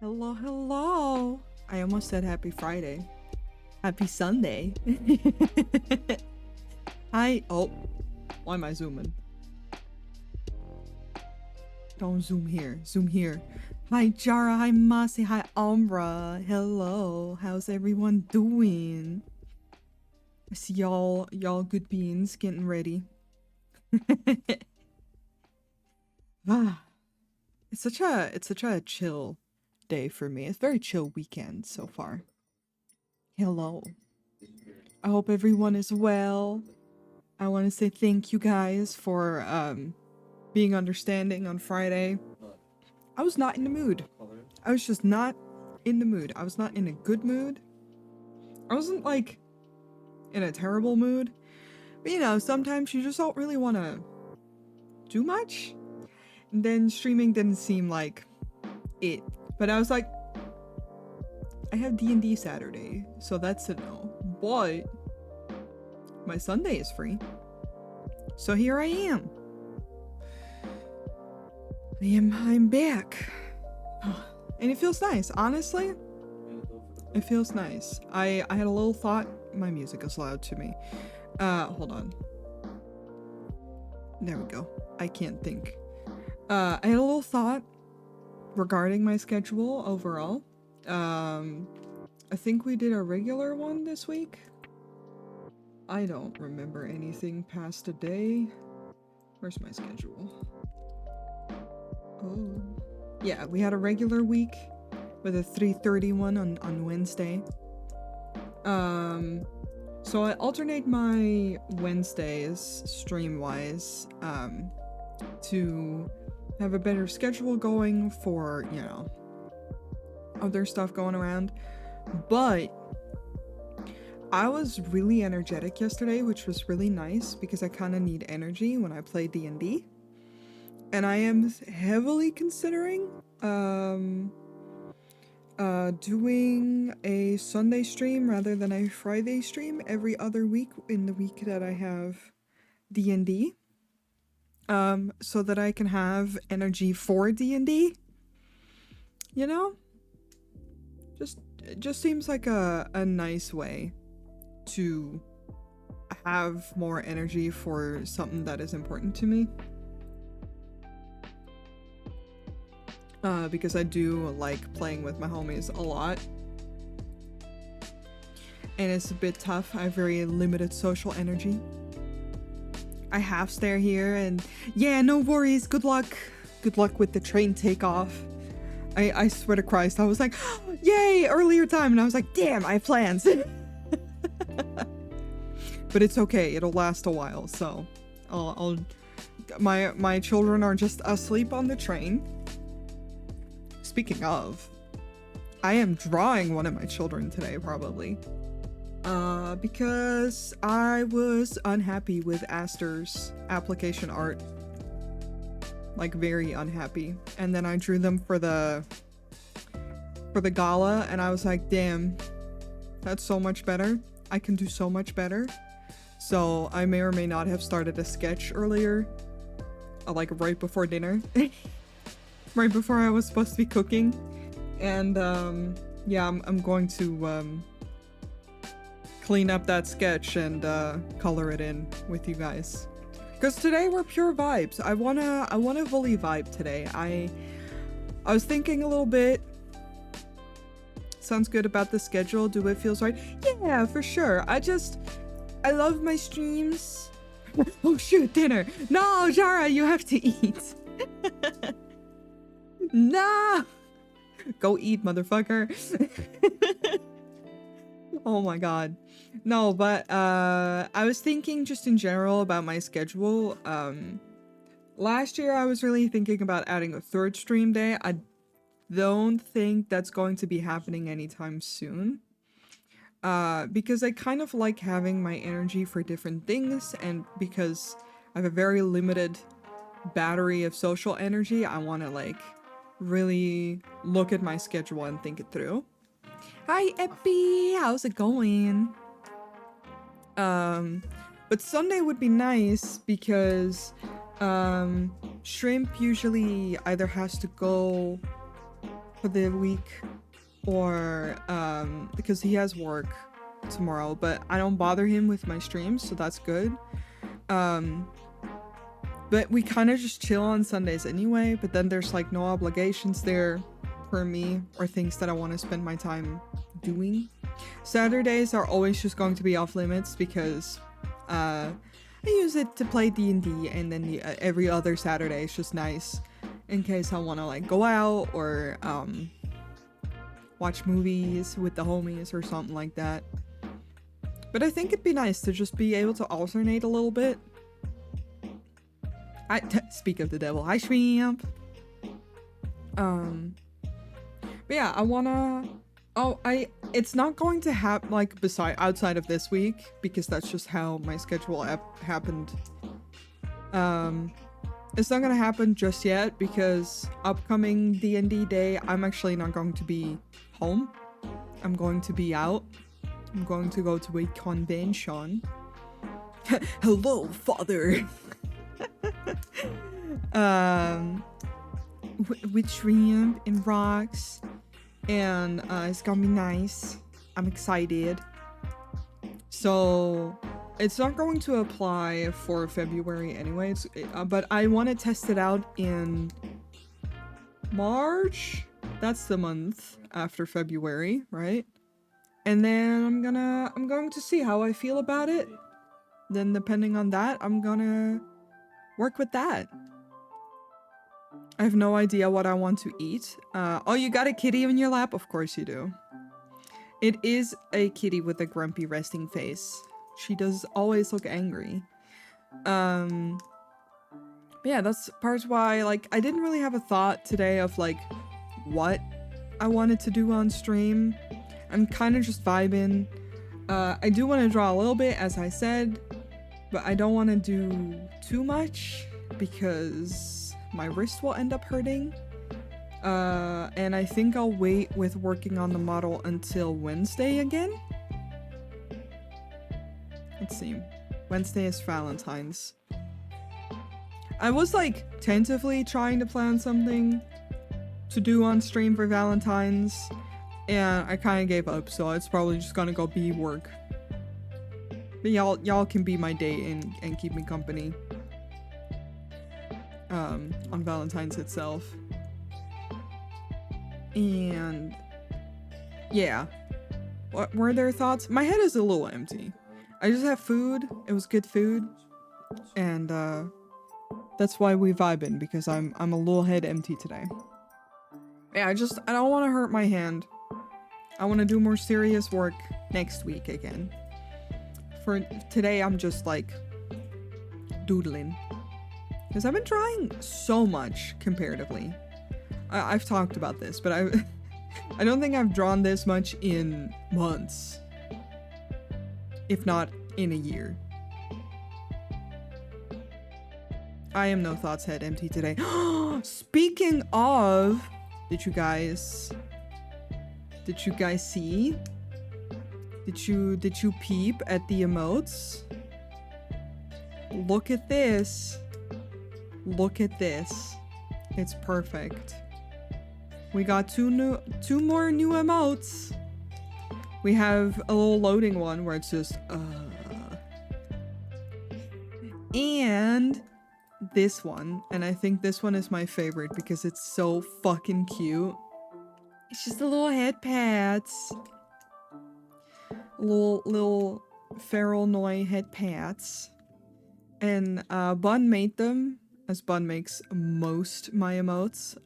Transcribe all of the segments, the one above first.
Hello, hello. I almost said happy Friday. Happy Sunday. Hi. Oh, why am I zooming? Don't zoom here. Zoom here. Hi, Jara. Hi, Masi. Hi, Umbra. Hello. How's everyone doing? I see y'all good beans getting ready. Ah, it's such a chill day for me. It's a very chill weekend so far. Hello. I hope everyone is well. I want to say thank you guys for being understanding on Friday. I was not in the mood. I was just not in the mood. I was not in a good mood. I wasn't like in a terrible mood. But you know, sometimes you just don't really want to do much. And then streaming didn't seem like it. But I was like, I have D&D Saturday, so that's a no. But my Sunday is free. So here I am. I'm back. And it feels nice, honestly. It feels nice. I had a little thought. My music is loud to me. Hold on. There we go. I can't think. I had a little thought regarding my schedule overall. I think we did a regular one this week. I don't remember anything past a day. Where's my schedule? Oh. Yeah, we had a regular week with a 3:30 one on Wednesday. So I alternate my Wednesdays stream-wise to have a better schedule going for, you know, other stuff going around. But I was really energetic yesterday, which was really nice because I kind of need energy when I play D&D. And I am heavily considering doing a Sunday stream rather than a Friday stream every other week in the week that I have D&D. So that I can have energy for D&D. You know? It just seems like a nice way to have more energy for something that is important to me. Because I do like playing with my homies a lot. And it's a bit tough. I have very limited social energy. I half stare here and yeah, no worries. Good luck. Good luck with the train takeoff. I swear to Christ, I was like, oh, yay, earlier time. And I was like, damn, I have plans. But it's okay. It'll last a while. So my children are just asleep on the train. Speaking of, I am drawing one of my children today, probably. Because I was unhappy with Aster's application art. Like, very unhappy. And then I drew them for the gala, and I was like, damn, that's so much better. I can do so much better. So I may or may not have started a sketch earlier. Like, right before dinner. Right before I was supposed to be cooking. And, yeah, I'm going to, clean up that sketch and, color it in with you guys. Because today we're pure vibes. I wanna fully vibe today. I was thinking a little bit. Sounds good about the schedule. Do it feels right? Yeah, for sure. I love my streams. Oh shoot, dinner. No, Jara, you have to eat. No. Go eat, motherfucker. Oh my god. No, but I was thinking just in general about my schedule. Last year I was really thinking about adding a third stream day. I don't think that's going to be happening anytime soon. Because I kind of like having my energy for different things, and because I have a very limited battery of social energy, I want to like really look at my schedule and think it through. Hi, Epi! How's it going? But Sunday would be nice because, Shrimp usually either has to go for the week, or because he has work tomorrow, but I don't bother him with my streams, so that's good. But we kind of just chill on Sundays anyway, but then there's like no obligations there for me or things that I want to spend my time doing. Saturdays are always just going to be off limits because I use it to play D&D, and then every other Saturday is just nice in case I want to like go out or watch movies with the homies or something like that. But I think it'd be nice to just be able to alternate a little bit. Speak of the devil, hi Shrimp. But yeah, I wanna. It's not going to happen like outside of this week because that's just how my schedule happened. It's not gonna happen just yet because upcoming D&D day, I'm actually not going to be home. I'm going to be out. I'm going to go to a convention. Hello, father. With shrimp and rocks, and it's gonna be nice. I'm excited. So it's not going to apply for February anyways, but I want to test it out in March. That's the month after February, right? And then I'm going to see how I feel about it. Then depending on that, I'm gonna work with that. I have no idea what I want to eat. Oh, you got a kitty in your lap? Of course you do. It is a kitty with a grumpy resting face. She does always look angry. Yeah, that's part why, like, I didn't really have a thought today of, like, what I wanted to do on stream. I'm kind of just vibing. I do want to draw a little bit, as I said, but I don't want to do too much because my wrist will end up hurting. And I think I'll wait with working on the model until Wednesday again. Let's see. Wednesday is Valentine's. I was like tentatively trying to plan something to do on stream for Valentine's, and I kind of gave up, so it's probably just gonna go be work. But y'all can be my date and keep me company on Valentine's itself. And yeah, what were their thoughts? My head is a little empty. I just have food. It was good food, and that's why we vibing, because I'm a little head empty today. Yeah, I don't want to hurt my hand. I want to do more serious work next week again. For today, I'm just like doodling, because I've been trying so much comparatively. I've talked about this, but I don't think I've drawn this much in months, if not in a year. I am no thoughts head empty today. Speaking of, did you guys see? Did you peep at the emotes? Look at this. Look at this. It's perfect. We got two more new emotes. We have a little loading one where it's just and this one, and I think this one is my favorite because it's so fucking cute. It's just a little head pats. Little feral Noi head pats. And Bun made them, as Bun makes most my emotes.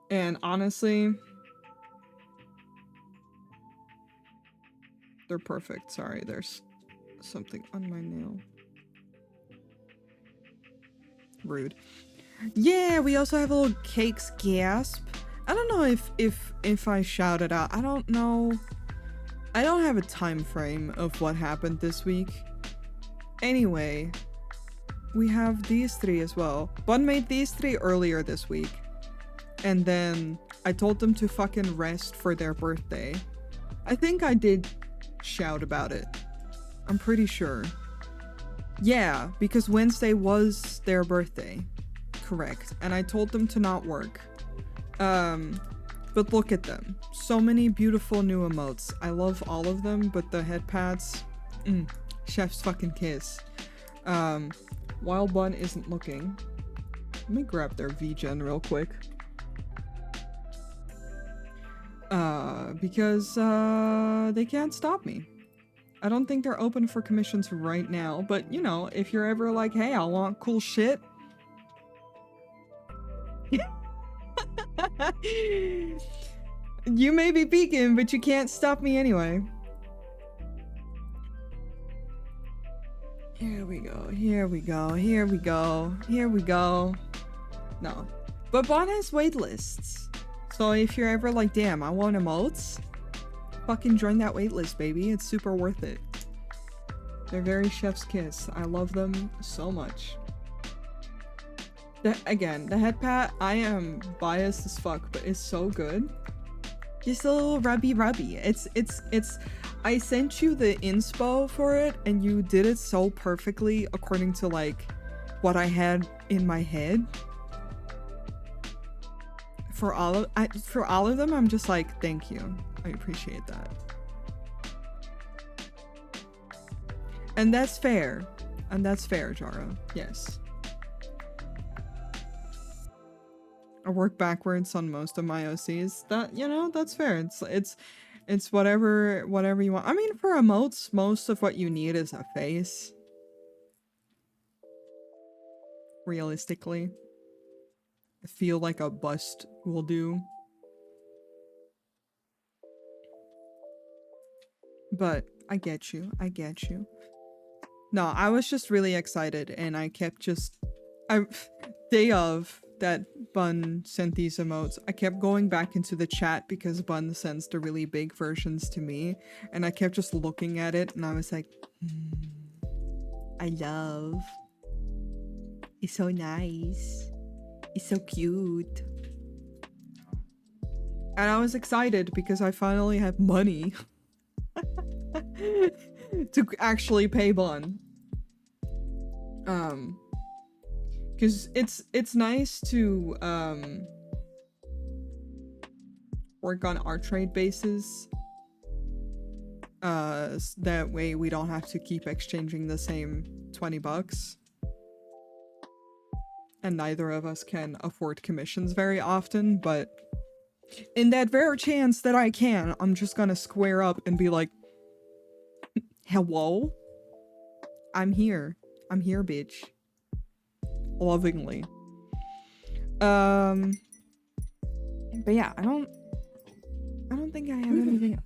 And honestly, they're perfect. Sorry, there's something on my nail. Rude. Yeah, we also have a little cakes gasp. I don't know if I shouted out. I don't know. I don't have a time frame of what happened this week. Anyway, we have these three as well. Bun made these three earlier this week. And then I told them to fucking rest for their birthday. I think I did shout about it. I'm pretty sure. Yeah, because Wednesday was their birthday. correct, and I told them to not work. But look at them. So many beautiful new emotes. I love all of them, but the head pats, chef's fucking kiss. Wild Bun isn't looking. Let me grab their VGen real quick. Because they can't stop me. I don't think they're open for commissions right now, but you know, if you're ever like, hey, I want cool shit. You may be peeking, but you can't stop me anyway. Here we go, here we go, here we go, here we go. No. But Bon has waitlists. So if you're ever like, damn, I want emotes, fucking join that waitlist, baby. It's super worth it. They're very chef's kiss. I love them so much. Again, the head pat, I am biased as fuck, but it's so good. Just a little rubby. It's I sent you the inspo for it and you did it so perfectly according to like what I had in my head. For all of them, I'm just like, thank you. I appreciate that. And that's fair. And that's fair, Jara. Yes. I work backwards on most of my OCs. That, you know, that's fair. It's whatever you want. I mean, for emotes, most of what you need is a face. Realistically. I feel like a bust will do. But I get you. I get you. No, I was just really excited and I kept just... day of that Bun sent these emotes, I kept going back into the chat because Bun sends the really big versions to me, and I kept just looking at it and I was like, I love. It's so nice. It's so cute. And I was excited because I finally have money to actually pay Bun. Because it's nice to work on our trade bases. That way we don't have to keep exchanging the same 20 bucks. And neither of us can afford commissions very often, but in that rare chance that I can, I'm just gonna square up and be like, hello? I'm here. I'm here, bitch. Lovingly. But yeah, I don't think I have anything.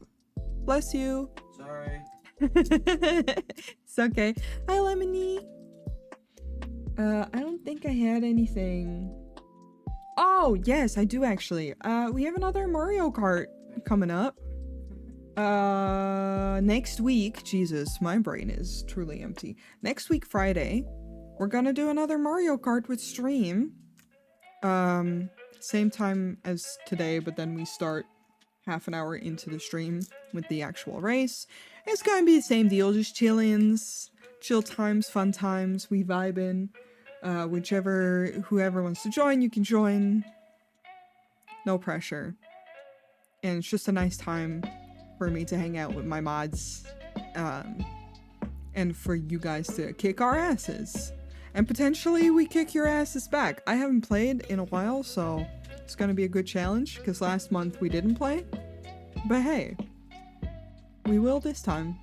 Bless you. Sorry. It's okay. Hi, Lemony. I don't think I had anything. Oh, yes, I do actually. We have another Mario Kart coming up. Next week, Jesus, my brain is truly empty. Next week, Friday, we're gonna do another Mario Kart with stream. Same time as today, but then we start half an hour into the stream with the actual race. It's gonna be the same deal, just chill-ins, chill times, fun times, we vibin'. Whoever wants to join, you can join. No pressure. And it's just a nice time for me to hang out with my mods. And for you guys to kick our asses. And potentially we kick your asses back. I haven't played in a while, so it's gonna be a good challenge, because last month we didn't play. But hey, we will this time.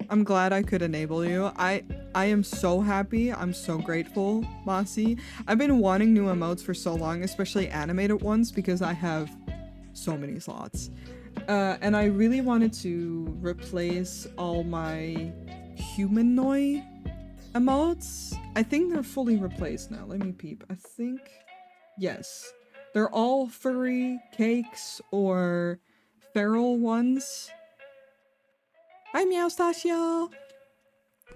I'm glad I could enable you. I am so happy. I'm so grateful, Mossy. I've been wanting new emotes for so long, especially animated ones, because I have so many slots. And I really wanted to replace all my humanoid emotes. I think they're fully replaced now. Let me peep. I think, yes. They're all furry cakes or feral ones. Hi, Meowstasio!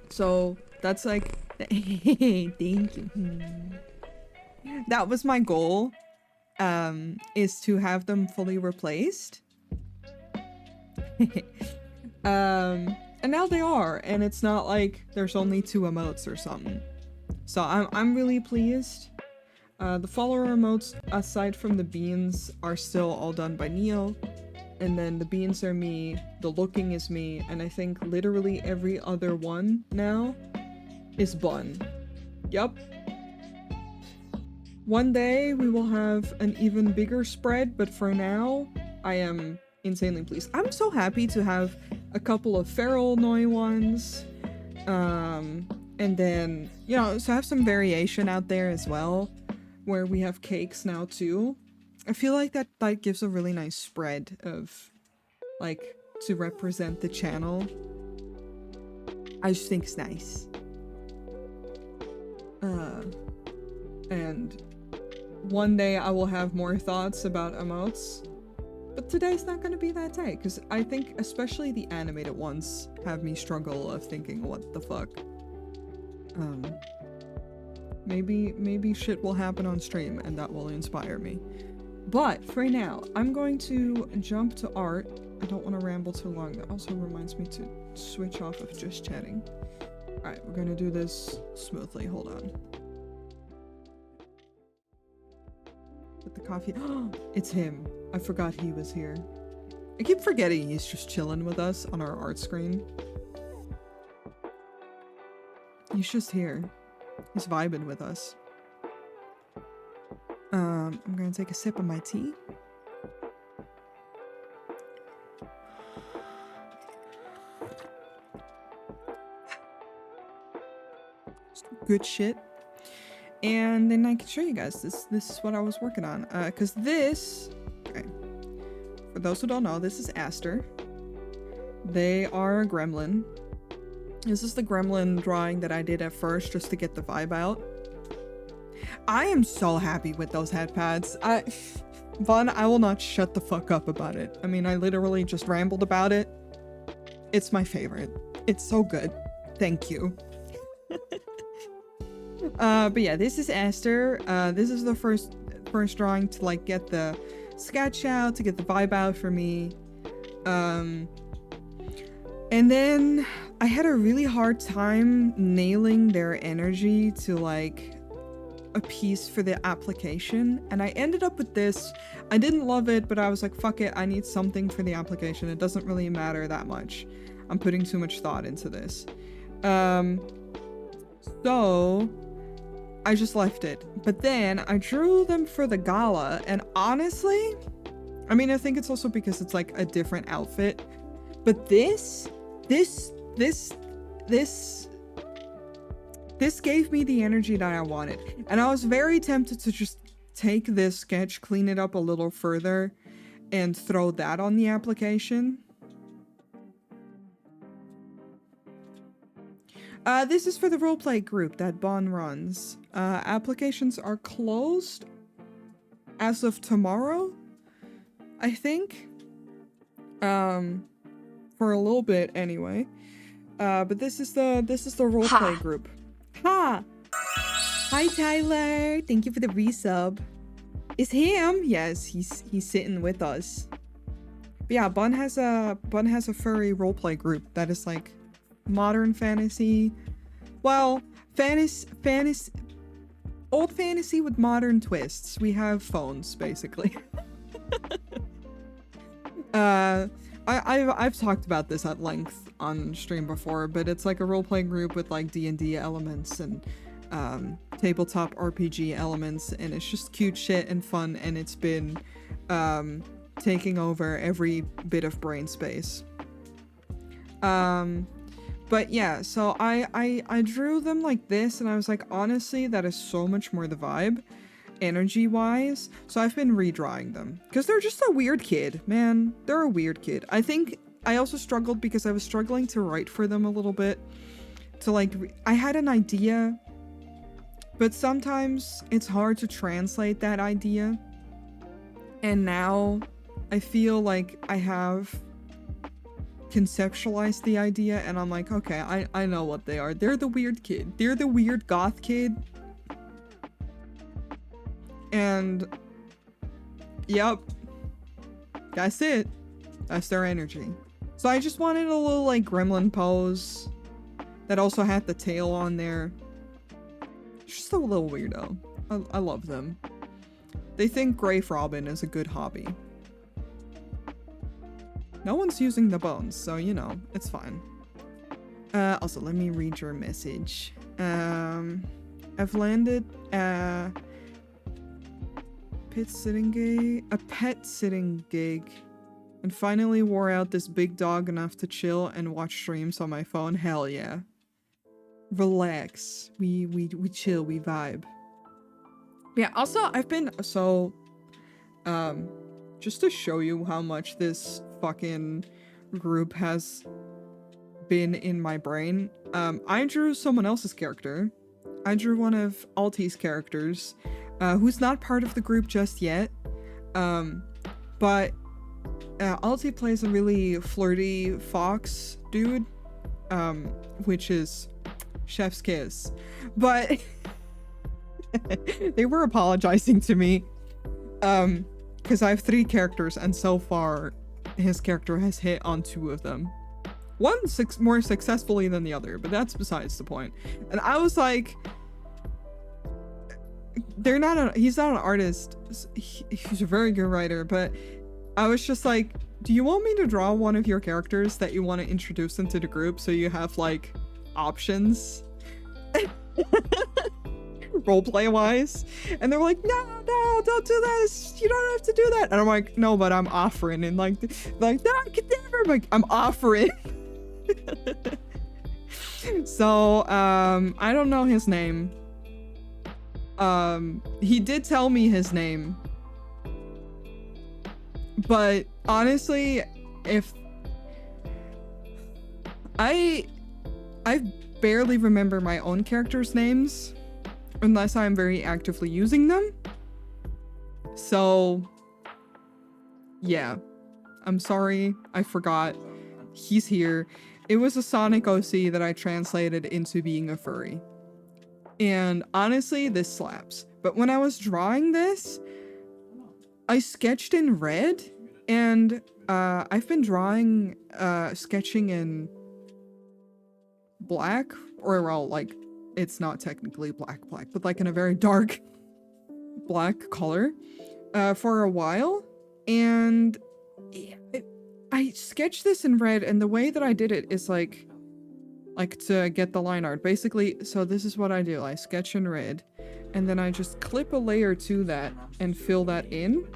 So, that's like... Thank you. That was my goal, is to have them fully replaced. And now they are, and it's not like there's only 2 emotes or something. So I'm really pleased. The follower emotes, aside from the beans, are still all done by Neo. And then the beans are me, the looking is me, and I think literally every other one now is Bun. Yup. One day we will have an even bigger spread, but for now, I am insanely pleased. I'm so happy to have a couple of feral Noi ones. And then, you know, so have some variation out there as well, where we have cakes now too. I feel like that gives a really nice spread of, like, to represent the channel. I just think it's nice. And one day I will have more thoughts about emotes, but today's not gonna be that day, because I think especially the animated ones have me struggle of thinking, what the fuck. Maybe shit will happen on stream and that will inspire me. But for now, I'm going to jump to art. I don't want to ramble too long. That also reminds me to switch off of just chatting. Alright, we're gonna do this smoothly. Hold on. With the coffee. It's him. I forgot he was here. I keep forgetting he's just chilling with us on our art screen. He's just here. He's vibing with us. I'm gonna take a sip of my tea. Good shit. And then I can show you guys this is what I was working on. Cause this, okay. For those who don't know, this is Aster. They are a gremlin. This is the gremlin drawing that I did at first just to get the vibe out. I am so happy with those head pads. Vaughn, I will not shut the fuck up about it. I mean, I literally just rambled about it. It's my favorite. It's so good. Thank you. But yeah, this is Aster. This is the first drawing to like get the sketch out, to get the vibe out for me. And then I had a really hard time nailing their energy to like a piece for the application, and I ended up with this. I didn't love it, but I was like, fuck it, I need something for the application. It doesn't really matter that much. I'm putting too much thought into this. So I just left it. But then I drew them for the gala, and honestly, I mean, I think it's also because it's like a different outfit, but this gave me the energy that I wanted. And I was very tempted to just take this sketch, clean it up a little further, and throw that on the application. This is for the roleplay group that Bon runs. Applications are closed as of tomorrow, I think. For a little bit anyway. But this is the roleplay group. Ha! Hi Tyler! Thank you for the resub. It's him! Yes, he's sitting with us. But yeah, Bun has a furry roleplay group that is like modern fantasy. Well, fantasy old fantasy with modern twists. We have phones, basically. I've talked about this at length on stream before, but it's like a role-playing group with like D&D elements and tabletop RPG elements, and it's just cute shit and fun, and it's been taking over every bit of brain space. But yeah, so I drew them like this, and I was like, honestly, that is so much more the vibe, energy-wise. So I've been redrawing them, because they're just a weird kid, man. They're a weird kid. I think I also struggled because I was struggling to write for them a little bit. To like, I had an idea, but sometimes it's hard to translate that idea. And now I feel like I have conceptualized the idea, and I'm like, okay, I know what they are. They're the weird kid. They're the weird goth kid. And yep, that's it. That's their energy. So I just wanted a little like gremlin pose that also had the tail on there. Just a little weirdo. I love them. They think Grave Robin is a good hobby. No one's using the bones, so you know, it's fine. Also, let me read your message. I've landed a pet sitting gig, and finally wore out this big dog enough to chill and watch streams on my phone. Hell yeah. Relax. We chill, we vibe. Yeah, also I've been so just to show you how much this fucking group has been in my brain. I drew someone else's character. I drew one of Alti's characters, who's not part of the group just yet. But Alti plays a really flirty fox dude, which is chef's kiss. But they were apologizing to me, because I have 3 characters, and so far his character has hit on 2 of them. One more successfully than the other, but that's besides the point. And I was like, he's not an artist. He's a very good writer, but I was just like, do you want me to draw one of your characters that you want to introduce into the group so you have like options? Roleplay wise? And they're like, no, don't do this, you don't have to do that. And I'm like, no, but I'm offering. And like no, I could never. I'm like, I'm offering. So I don't know his name. He did tell me his name, but honestly, if I barely remember my own characters' names unless I'm very actively using them. So yeah, I'm sorry, I forgot. He's here. It was a Sonic OC that I translated into being a furry. And honestly, this slaps. But when I was drawing this, I sketched in red, and I've been drawing, sketching in black, or well, like, it's not technically black, but like in a very dark black color, for a while. And I sketched this in red, and the way that I did it is like to get the line art. Basically, so this is what I do. I sketch in red, and then I just clip a layer to that and fill that in,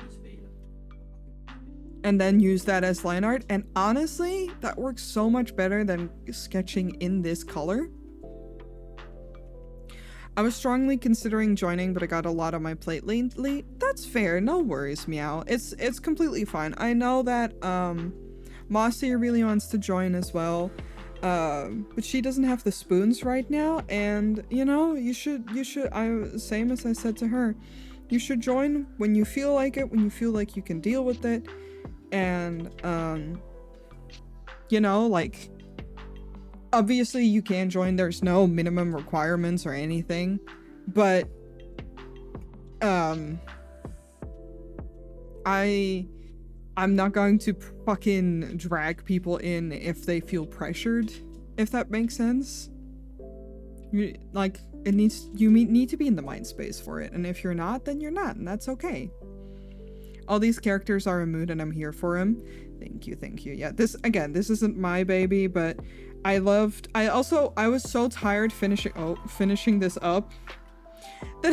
and then use that as line art. And honestly, that works so much better than sketching in this color. I was strongly considering joining, but I got a lot on my plate lately. That's fair, no worries, Meow. It's completely fine. I know that Mossy really wants to join as well, but she doesn't have the spoons right now, and you know, you should, same as I said to her, you should join when you feel like it, when you feel like you can deal with it. And you know, like, obviously you can join, there's no minimum requirements or anything, but I'm not going to fucking drag people in if they feel pressured, if that makes sense. You need to be in the mind space for it, and if you're not, then you're not, and that's okay. All these characters are a mood, and I'm here for them. Thank you. Yeah, this isn't my baby, but I was so tired finishing this up that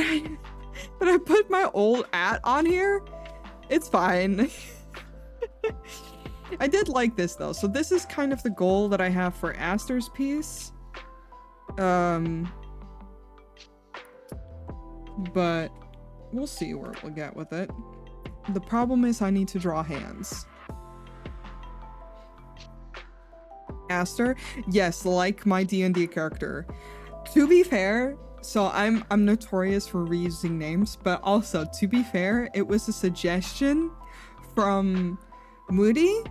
I put my old on here. It's fine. I did like this though, so this is kind of the goal that I have for Aster's piece. But we'll see where we'll get with it. The problem is I need to draw hands. Aster, yes, like my D&D character. To be fair, so I'm notorious for reusing names, but also, to be fair, it was a suggestion from Moody.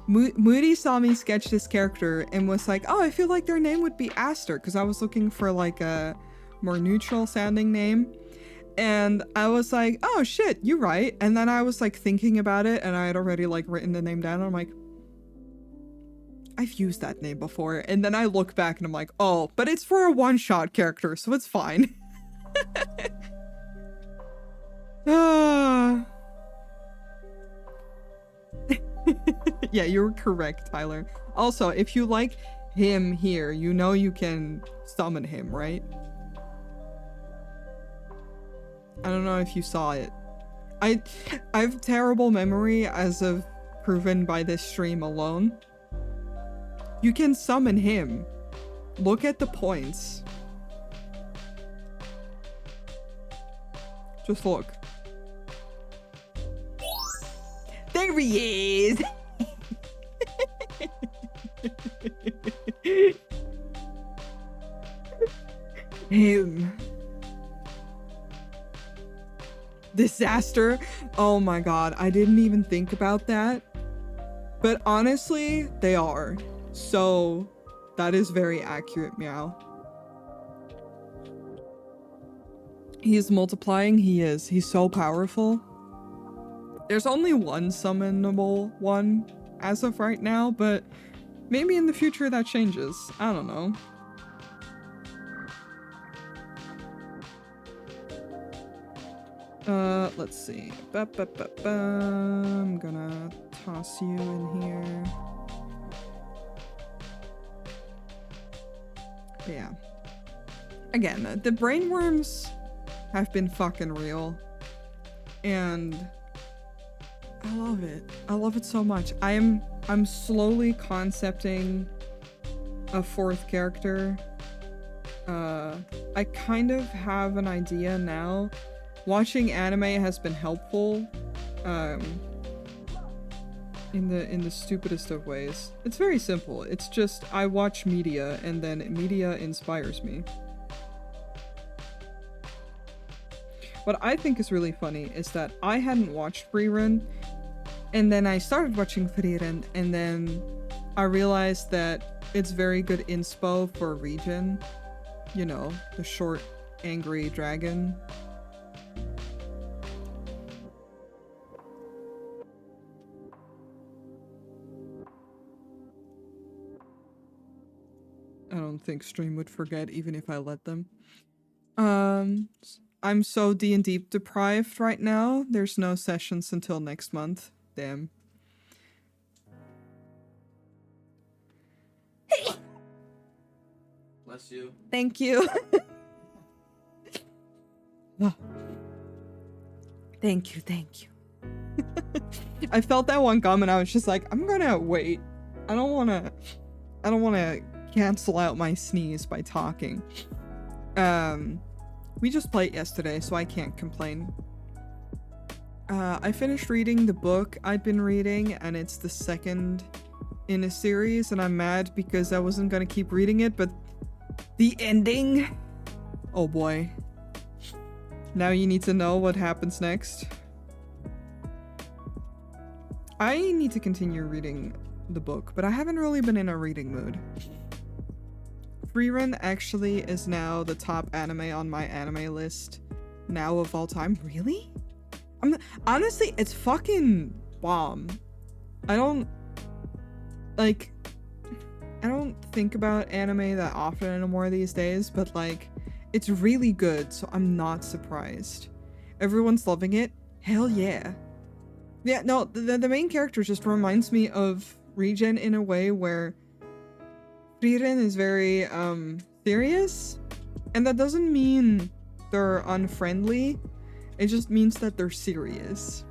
Moody saw me sketch this character and was like, oh, I feel like their name would be Aster, because I was looking for like a more neutral sounding name. And I was like, oh shit, you're right. And then I was like thinking about it, and I had already like written the name down, and I'm like, I've used that name before. And then I look back and I'm like, oh, but it's for a one-shot character, so it's fine. Yeah, you were correct, Tyler. Also, if you like him here, you know you can summon him, right? I don't know if you saw it. I have terrible memory, as of proven by this stream alone. You can summon him. Look at the points. Just look. There he is! Him. Disaster. Oh my god, I didn't even think about that. But honestly, they are. So, that is very accurate, meow. He is multiplying, he is. He's so powerful. There's only one summonable one as of right now, but maybe in the future that changes. I don't know. Let's see. I'm gonna toss you in here. But yeah. Again, the brainworms have been fucking real. And I love it. I love it so much. I'm slowly concepting a fourth character. I kind of have an idea now. Watching anime has been helpful. In the stupidest of ways. It's very simple. It's just I watch media and then media inspires me. What I think is really funny is that I hadn't watched Frieren, and then I started watching Frieren, and then I realized that it's very good inspo for Regen. You know, the short, angry dragon. I don't think stream would forget even if I let them. I'm so D&D deprived right now. There's no sessions until next month. Damn. Bless you. Thank you. Oh. Thank you. I felt that one come and I was just like, I'm gonna wait. I don't wanna cancel out my sneeze by talking. We just played yesterday, so I can't complain. I finished reading the book I'd been reading, and it's the second in a series, and I'm mad because I wasn't gonna keep reading it, but the ending? Oh boy. Now you need to know what happens next. I need to continue reading the book, but I haven't really been in a reading mood. Frieren actually is now the top anime on my anime list now of all time. Really? Honestly, it's fucking bomb. I don't think about anime that often anymore these days, but like, it's really good, so I'm not surprised. Everyone's loving it. Hell yeah. Yeah, no, the main character just reminds me of Regen in a way where Frieren is very serious, and that doesn't mean they're unfriendly. It just means that they're serious.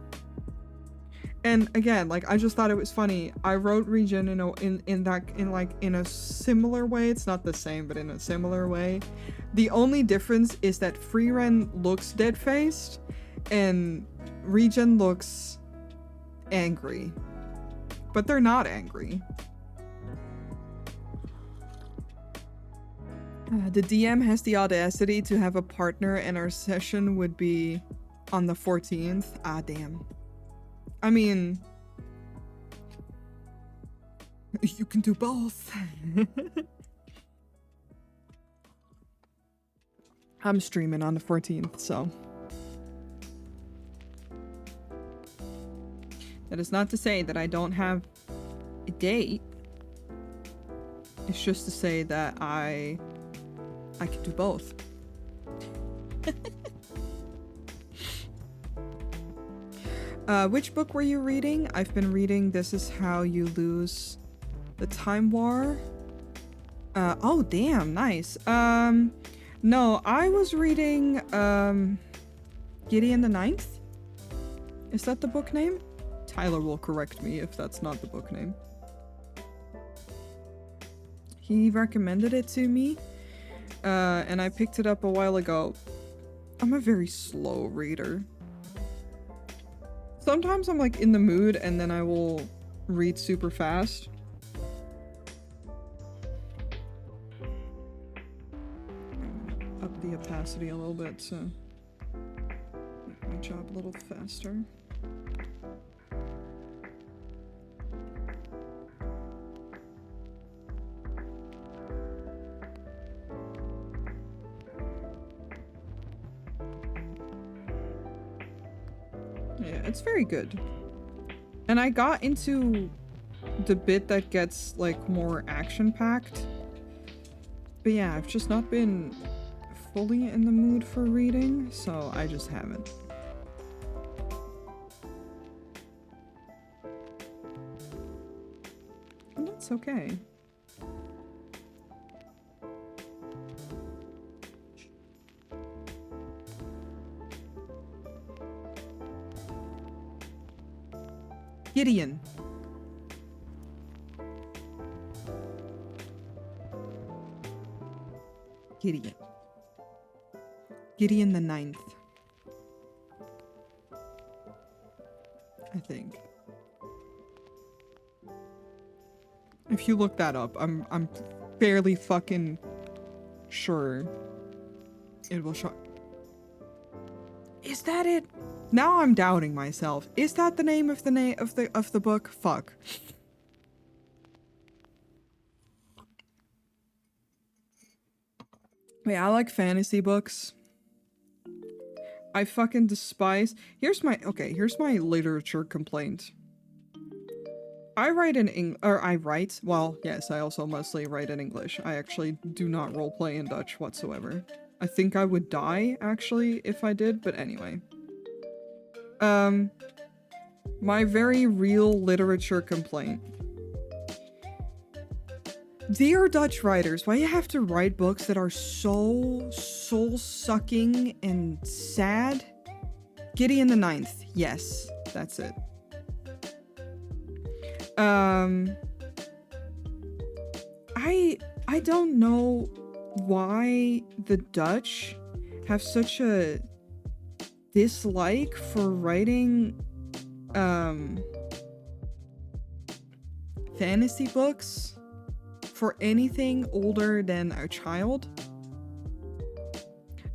And again, like, I just thought it was funny. I wrote Regen in a similar way. It's not the same, but in a similar way. The only difference is that Frieren looks dead-faced and Regen looks angry. But they're not angry. The DM has the audacity to have a partner, and our session would be on the 14th. Ah, damn. I mean, you can do both. I'm streaming on the 14th, so. That is not to say that I don't have a date. It's just to say that I can do both. Which book were you reading? I've been reading This Is How You Lose the Time War. Oh damn, nice. No, I was reading Gideon the Ninth. Is that the book name? Tyler will correct me if that's not the book name. He recommended it to me, and I picked it up a while ago. I'm a very slow reader. Sometimes I'm like in the mood and then I will read super fast. Up the opacity a little bit to make my job a little faster. Yeah, it's very good. And I got into the bit that gets like more action-packed. But yeah, I've just not been fully in the mood for reading, so I just haven't. And that's okay. Gideon. Gideon. Gideon the Ninth. I think. If you look that up, I'm fairly fucking sure it will show. Is that it? Now I'm doubting myself. Is that the name of the book? Fuck. Wait, I like fantasy books. I fucking despise. Here's my literature complaint. I write in well, yes, I also mostly write in English. I actually do not roleplay in Dutch whatsoever. I think I would die, actually, if I did, but anyway. My very real literature complaint. Dear Dutch writers, why you have to write books that are so soul-sucking and sad? Gideon the Ninth. Yes, that's it. I don't know why the Dutch have such a dislike for writing fantasy books for anything older than a child.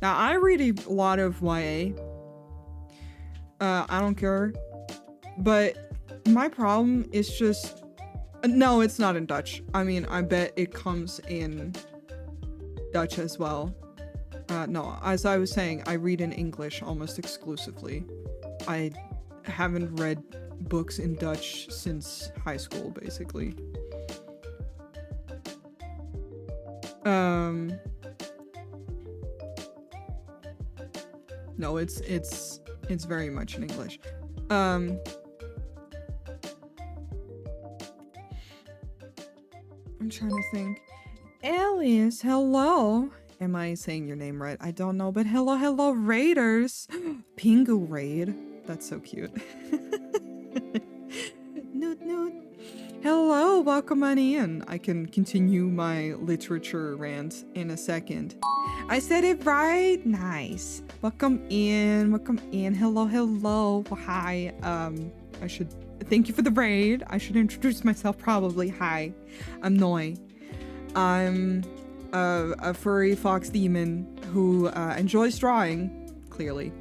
Now, I read a lot of YA. I don't care. But my problem is just... No, it's not in Dutch. I mean, I bet it comes in Dutch as well. No, as I was saying, I read in English almost exclusively. I haven't read books in Dutch since high school, basically. No, it's very much in English. I'm trying to think. Alias, hello. Am I saying your name right? I don't know, but hello, raiders. Pingu raid. That's so cute. Noot. Hello, welcome on in. I can continue my literature rant in a second. I said it right. Nice. Welcome in. Hello. Hi. I should thank you for the raid. I should introduce myself probably. Hi. I'm Noi. I'm a furry fox demon who enjoys drawing, clearly.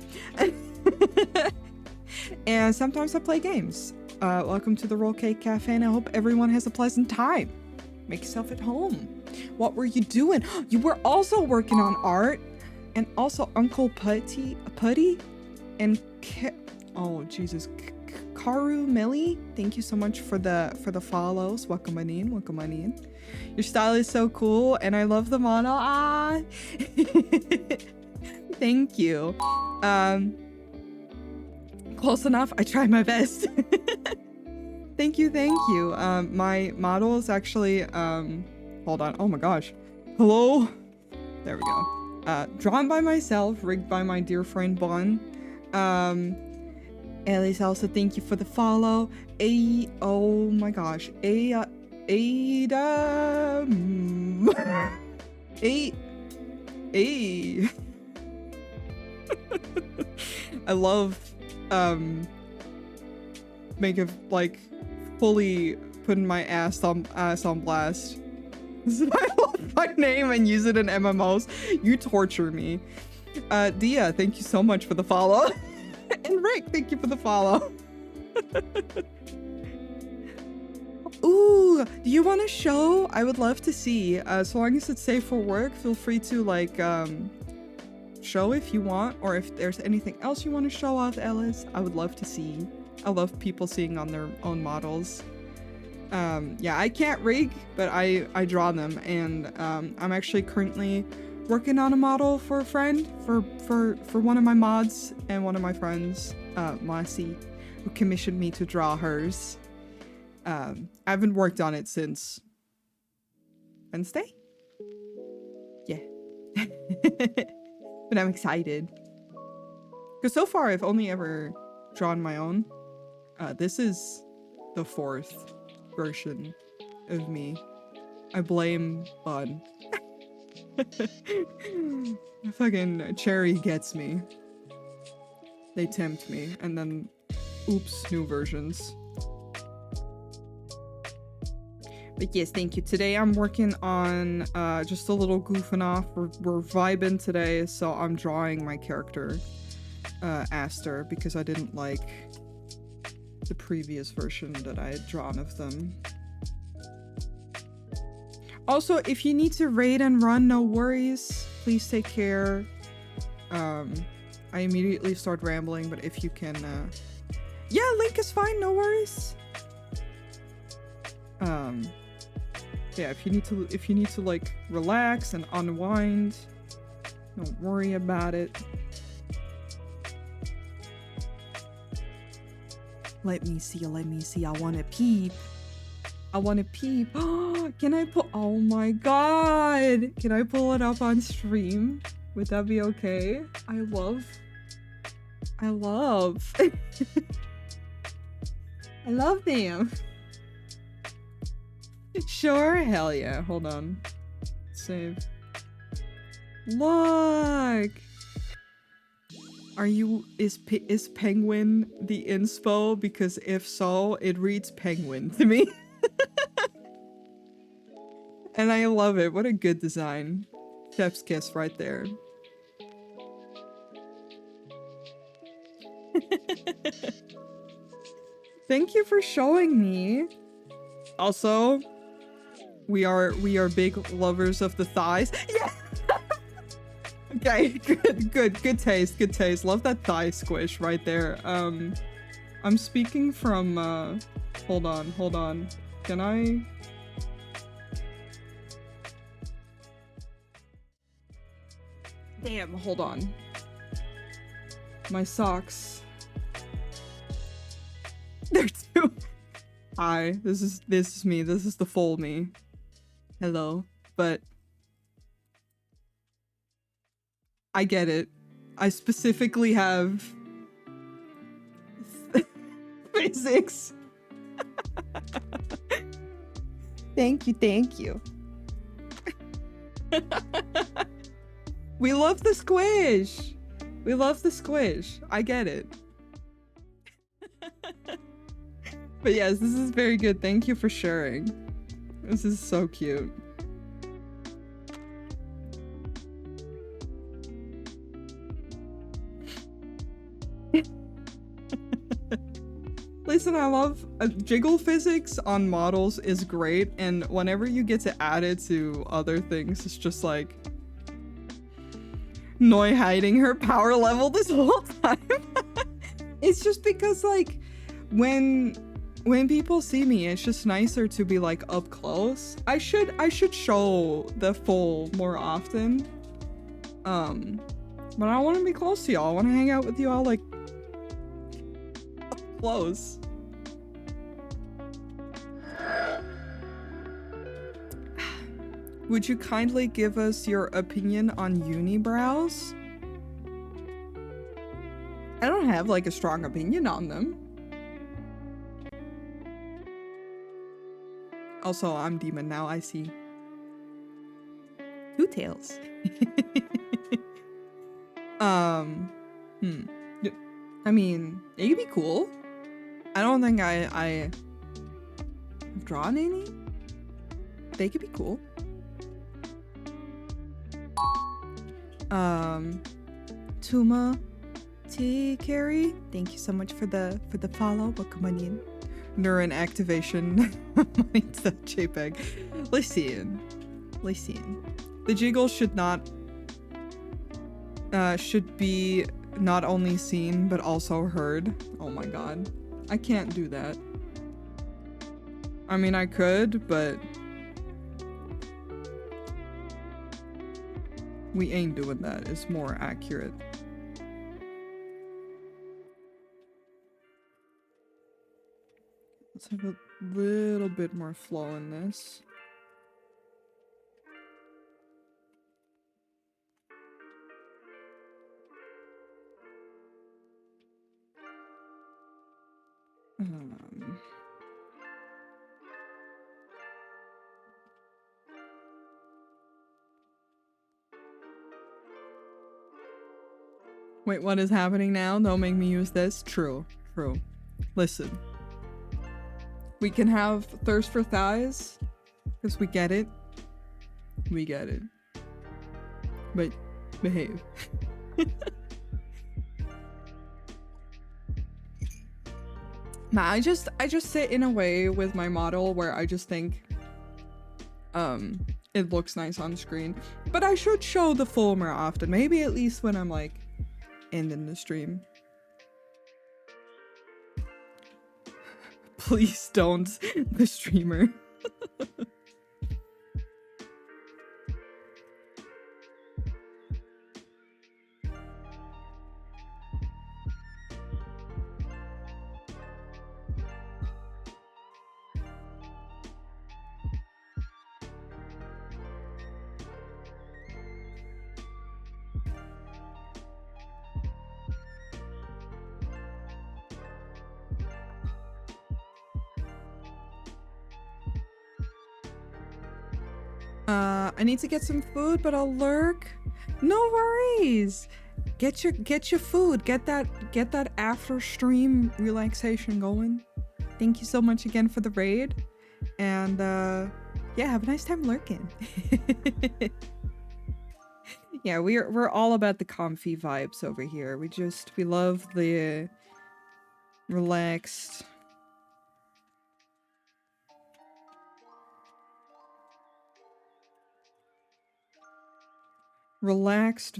And sometimes I play games. Welcome to the Roll Cake Cafe, and I hope everyone has a pleasant time. Make yourself at home. What were you doing? You were also working on art, and also Uncle Putty and oh Jesus, Karu Melly. Thank you so much for the follows. Welcome on in. Your style is so cool, and I love the mono. Thank you. Close enough. I tried my best. Thank you, thank you. My model is actually, hold on. Oh my gosh. Hello? There we go. Drawn by myself, rigged by my dear friend Bon. Alice, also thank you for the follow. Oh my gosh. Ada. I love, like, fully putting my ass on blast. I love my name and use it in MMOs. You torture me. Dia, thank you so much for the follow. And Rick, thank you for the follow. Ooh, do you want to show? I would love to see. So long as it's safe for work, feel free to like show if you want, or if there's anything else you want to show off, Ellis. I would love to see. I love people seeing on their own models. Yeah, I can't rig, but I draw them, and I'm actually currently working on a model for a friend, for one of my mods and one of my friends, Marcy, who commissioned me to draw hers. I haven't worked on it since Wednesday? Yeah. But I'm excited. Because so far I've only ever drawn my own. This is the 4th version of me. I blame Bud. Fucking Cherry gets me. They tempt me, and then oops, new versions. But yes, thank you. Today I'm working on just a little goofing off. We're vibing today, so I'm drawing my character, Aster, because I didn't like the previous version that I had drawn of them. Also, if you need to raid and run, no worries. Please take care. I immediately start rambling, but if you can, yeah, Link is fine, no worries. Yeah, if you need to like relax and unwind, don't worry about it. Let me see, I wanna peep. Can I pull, oh my god! Can I pull it up on stream? Would that be okay? I love. I love them. Sure, hell yeah. Hold on. Save. Look! Is penguin the inspo? Because if so, it reads penguin to me. And I love it. What a good design. Chef's kiss right there. Thank you for showing me. Also, we are big lovers of the thighs. Yeah. Okay, good taste. Love that thigh squish right there. I'm speaking from hold on. Can I? Damn, hold on. My socks. They're too. Hi, this is me. This is the full me. Hello, but I get it. I specifically have physics. Thank you. We love the squish. I get it. But yes, this is very good. Thank you for sharing. This is so cute. Listen, I love jiggle physics on models is great, and whenever you get to add it to other things, it's just like Noi hiding her power level this whole time. It's just because like when people see me, it's just nicer to be like up close. I should show the full more often. But I want to be close to y'all. I want to hang out with you all, like, up close. Would you kindly give us your opinion on unibrows? I don't have, like, a strong opinion on them. Also, I'm demon now, I see. Two tails. I mean, it could be cool. I don't think I have drawn any. They could be cool. Tuma T Carry, thank you so much for the follow. Welcome on in. Neuron activation. Mine's that JPEG. Listen. The jiggle should be not only seen but also heard. Oh my god. I can't do that. I mean, I could, but we ain't doing that. It's more accurate. Let's have a little bit more flow in this. Wait, what is happening now? Don't make me use this. True. Listen. We can have thirst for thighs, because we get it. But behave. Nah, I just sit in a way with my model where I just think it looks nice on screen. But I should show the full more often. Maybe at least when I'm like ending the stream. Please don't, the streamer. I need to get some food, but I'll lurk. No worries. Get your food. Get that after stream relaxation going. Thank you so much again for the raid. And yeah, have a nice time lurking. Yeah, we're all about the comfy vibes over here. We love the relaxed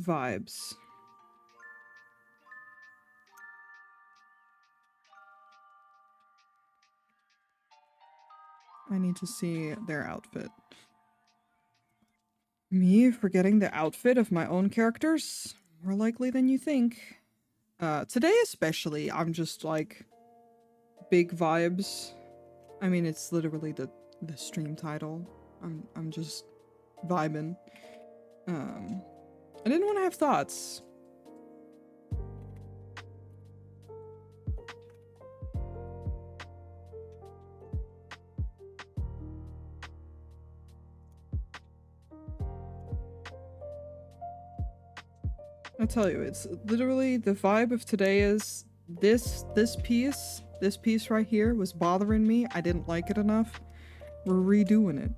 vibes. I need to see their outfit. Me forgetting the outfit of my own characters? More likely than you think. Today especially, I'm just like big vibes. I mean, it's literally the stream title. I'm just vibing. I didn't want to have thoughts. I'll tell you, it's literally the vibe of today is this piece right here was bothering me. I didn't like it enough. We're redoing it.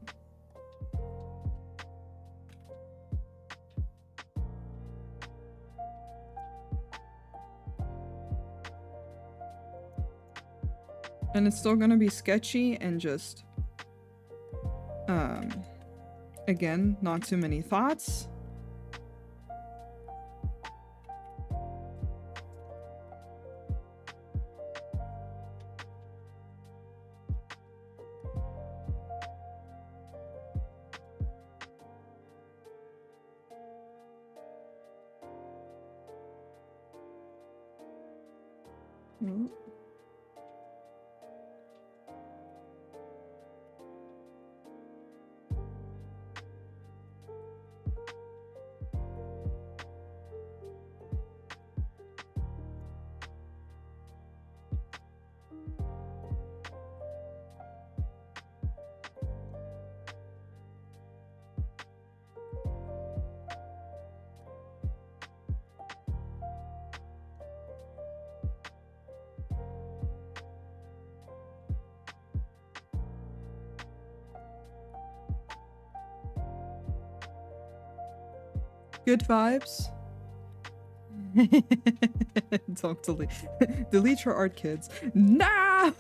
And it's still gonna be sketchy and just, again, not too many thoughts. Mm. Good vibes. Don't delete. Delete your art, kids. Nah!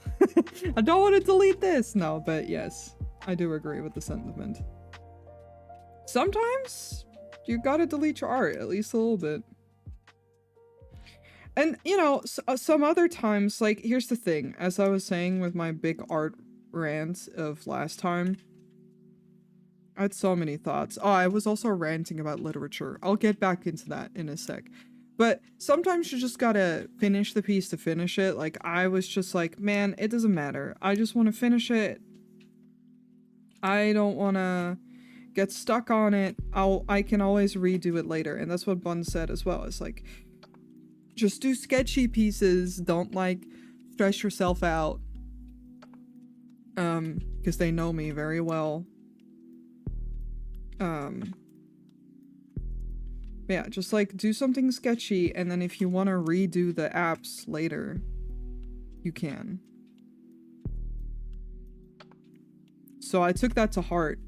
I don't want to delete this. No, but yes, I do agree with the sentiment. Sometimes you gotta delete your art, at least a little bit. And, you know, some other times, like, here's the thing. As I was saying with my big art rant of last time, I had so many thoughts. Oh, I was also ranting about literature. I'll get back into that in a sec. But sometimes you just gotta finish the piece to finish it. Like, I was just like, man, it doesn't matter. I just want to finish it. I don't want to get stuck on it. I can always redo it later. And that's what Bun said as well. It's like, just do sketchy pieces. Don't, like, stress yourself out. Because they know me very well. Yeah, just like do something sketchy, and then if you want to redo the apps later, you can. So I took that to heart.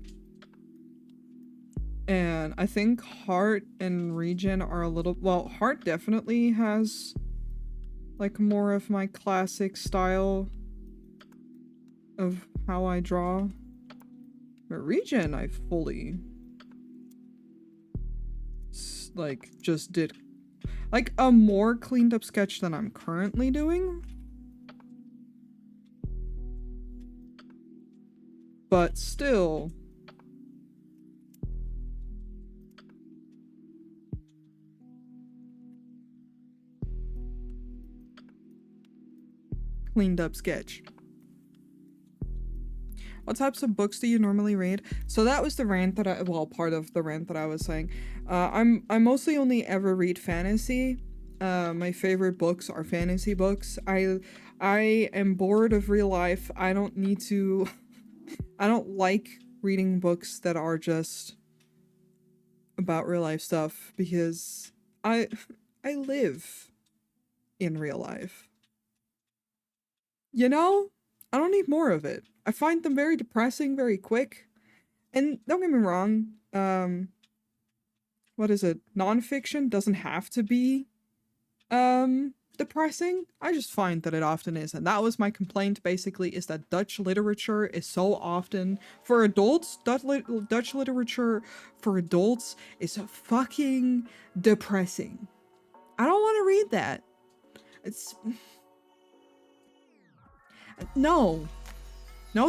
And I think Heart and Regen are a little, well, Heart definitely has like more of my classic style of how I draw. But Regen, I fully like just did like a more cleaned up sketch than I'm currently doing. But still, cleaned up sketch. What types of books do you normally read? So that was the rant that I, well, part of the rant that I was saying. I mostly only ever read fantasy. My favorite books are fantasy books. I am bored of real life. I don't need to, I don't like reading books that are just about real life stuff because I live in real life. You know? I don't need more of it. I find them very depressing very quick. And don't get me wrong, what is it? Nonfiction doesn't have to be depressing. I just find that it often is. And that was my complaint basically, is that Dutch literature is so often for adults, Dutch literature for adults is fucking depressing. I don't want to read that. It's no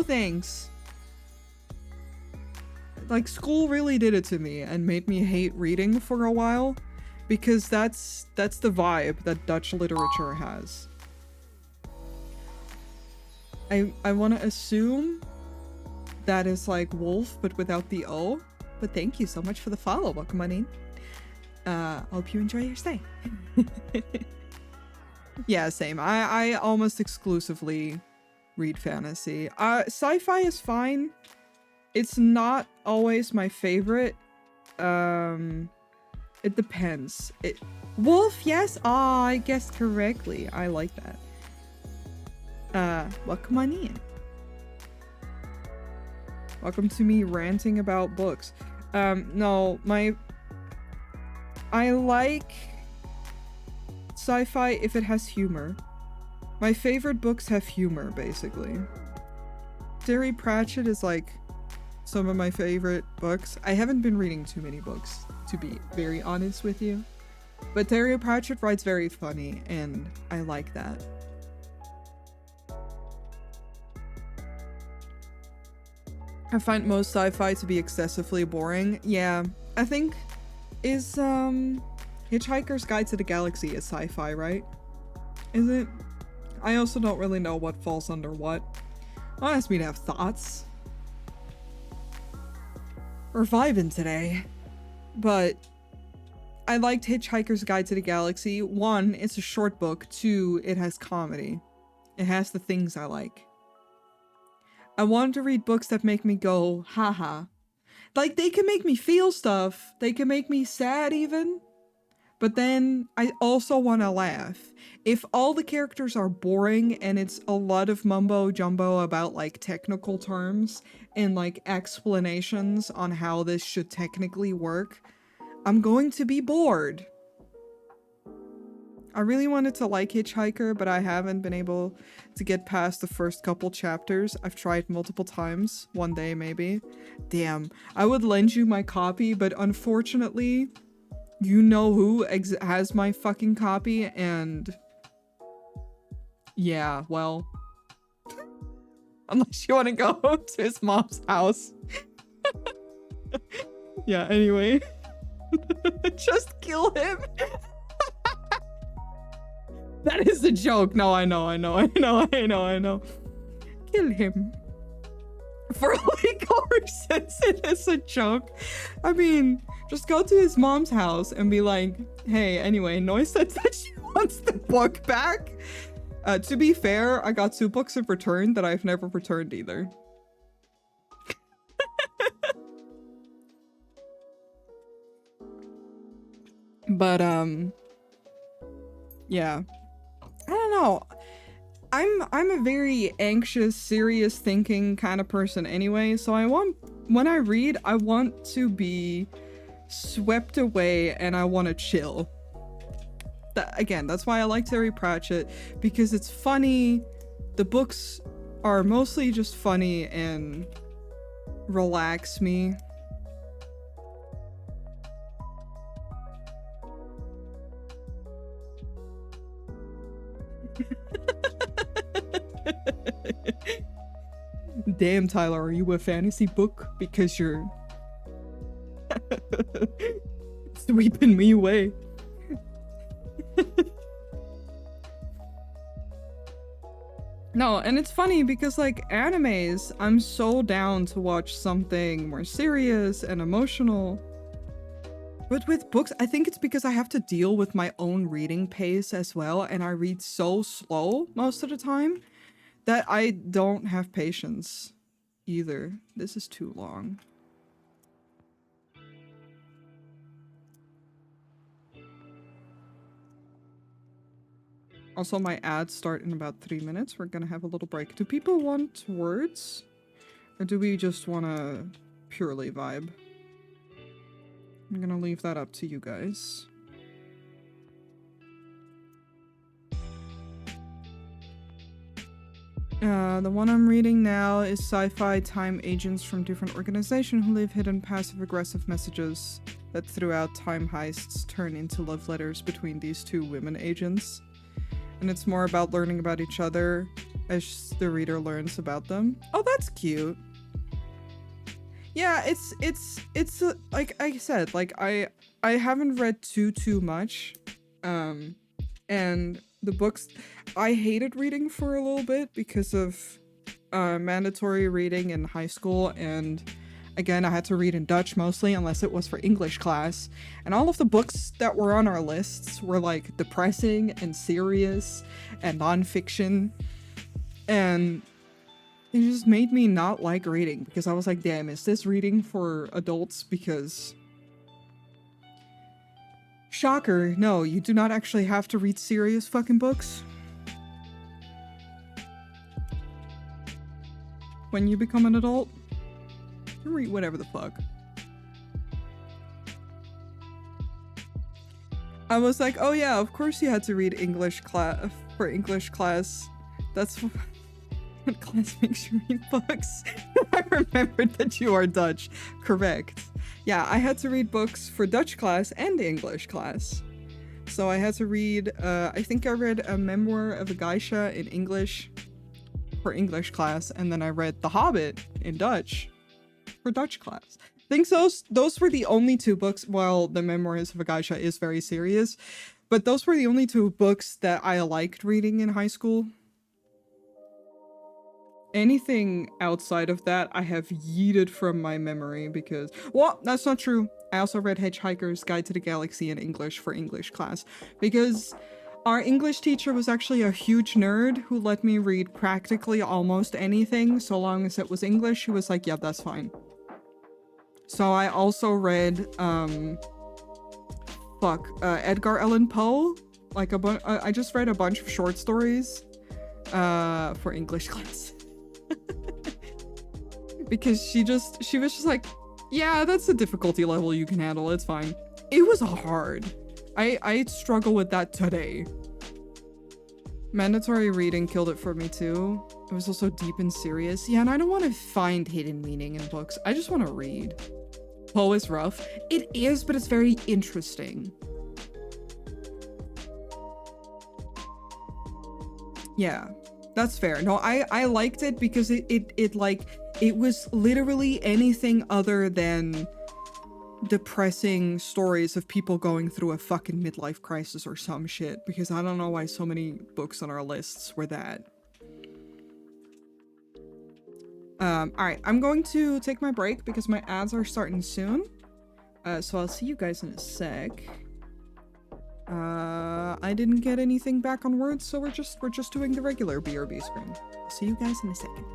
thanks. Like, school really did it to me and made me hate reading for a while, because that's the vibe that Dutch literature has. I want to assume that is like wolf but without the O, but thank you so much for the follow. Welcome on in. Hope you enjoy your stay. Yeah, same. I almost exclusively read fantasy. Sci-fi is fine. It's not always my favorite. It depends. Wolf, yes? Ah, I guessed correctly. I like that. Welcome on in. Welcome to me ranting about books. No, I like sci-fi if it has humor. My favorite books have humor, basically. Terry Pratchett is like some of my favorite books. I haven't been reading too many books, to be very honest with you. But Terry Pratchett writes very funny, and I like that. I find most sci-fi to be excessively boring. Yeah, I think is Hitchhiker's Guide to the Galaxy is sci-fi, right? Is it? I also don't really know what falls under what. Don't ask me to have thoughts. We're vibing today. But I liked Hitchhiker's Guide to the Galaxy. 1, it's a short book. 2, it has comedy. It has the things I like. I wanted to read books that make me go, haha. Like, they can make me feel stuff. They can make me sad even. But then I also want to laugh. If all the characters are boring and it's a lot of mumbo jumbo about like technical terms and like explanations on how this should technically work, I'm going to be bored. I really wanted to like Hitchhiker, but I haven't been able to get past the first couple chapters. I've tried multiple times. One day, maybe. Damn. I would lend you my copy, but unfortunately, you know who has my fucking copy, and... yeah, well... unless you want to go to his mom's house. Yeah, anyway. Just kill him. That is a joke. No, I know. Kill him. For legal reasons, it is a joke. I mean, just go to his mom's house and be like, hey, anyway, Noi said that she wants the book back. To be fair, I got 2 books in return that I've never returned either. But, yeah. I don't know. I'm a very anxious, serious thinking kind of person anyway, so when I read, I want to be swept away and I want to chill. Again, that's why I like Terry Pratchett, because it's funny. The books are mostly just funny and relax me. Damn, Tyler, are you a fantasy book? Because you're sweeping me away. No, and it's funny because like animes, I'm so down to watch something more serious and emotional. But with books, I think it's because I have to deal with my own reading pace as well, and I read so slow most of the time that I don't have patience either. This is too long. Also, my ads start in about 3 minutes. We're gonna have a little break. Do people want words? Or do we just want to purely vibe? I'm gonna leave that up to you guys. The one I'm reading now is sci-fi time agents from different organizations who leave hidden passive-aggressive messages that throughout time heists turn into love letters between these 2 women agents. And it's more about learning about each other as the reader learns about them. Oh, that's cute. Yeah, it's like I said, like I haven't read too much, and the books, I hated reading for a little bit because of mandatory reading in high school, and again, I had to read in Dutch mostly unless it was for English class, and all of the books that were on our lists were like depressing and serious and nonfiction, and it just made me not like reading because I was like, damn, is this reading for adults? Because shocker, no, you do not actually have to read serious fucking books when you become an adult. You read whatever the fuck. I was like, oh yeah, of course you had to read English for English class. That's what class makes you read books. I remembered that you are Dutch. Correct. Yeah, I had to read books for Dutch class and English class. So I had to read, I think I read a memoir of a geisha in English for English class, and then I read The Hobbit in Dutch for Dutch class. I think those were the only 2 books, while The Memoirs of a Geisha is very serious, but those were the only 2 books that I liked reading in high school. Anything outside of that, I have yeeted from my memory because, well, that's not true. I also read Hitchhiker's Guide to the Galaxy in English for English class because our English teacher was actually a huge nerd who let me read practically almost anything so long as it was English. He was like, yeah, that's fine. So I also read, Edgar Allan Poe. Like I just read a bunch of short stories, for English class. Because she was just like, yeah, that's a difficulty level you can handle, it's fine. It was hard. I struggle with that today. Mandatory reading killed it for me too. It was also deep and serious. Yeah, and I don't want to find hidden meaning in books. I just want to read. Poe is rough. It is, but it's very interesting. Yeah, that's fair. No, I liked it because it was literally anything other than depressing stories of people going through a fucking midlife crisis or some shit, because I don't know why so many books on our lists were that. Alright, I'm going to take my break because my ads are starting soon. So I'll see you guys in a sec. I didn't get anything back on words, so we're just doing the regular BRB screen. I'll see you guys in a second.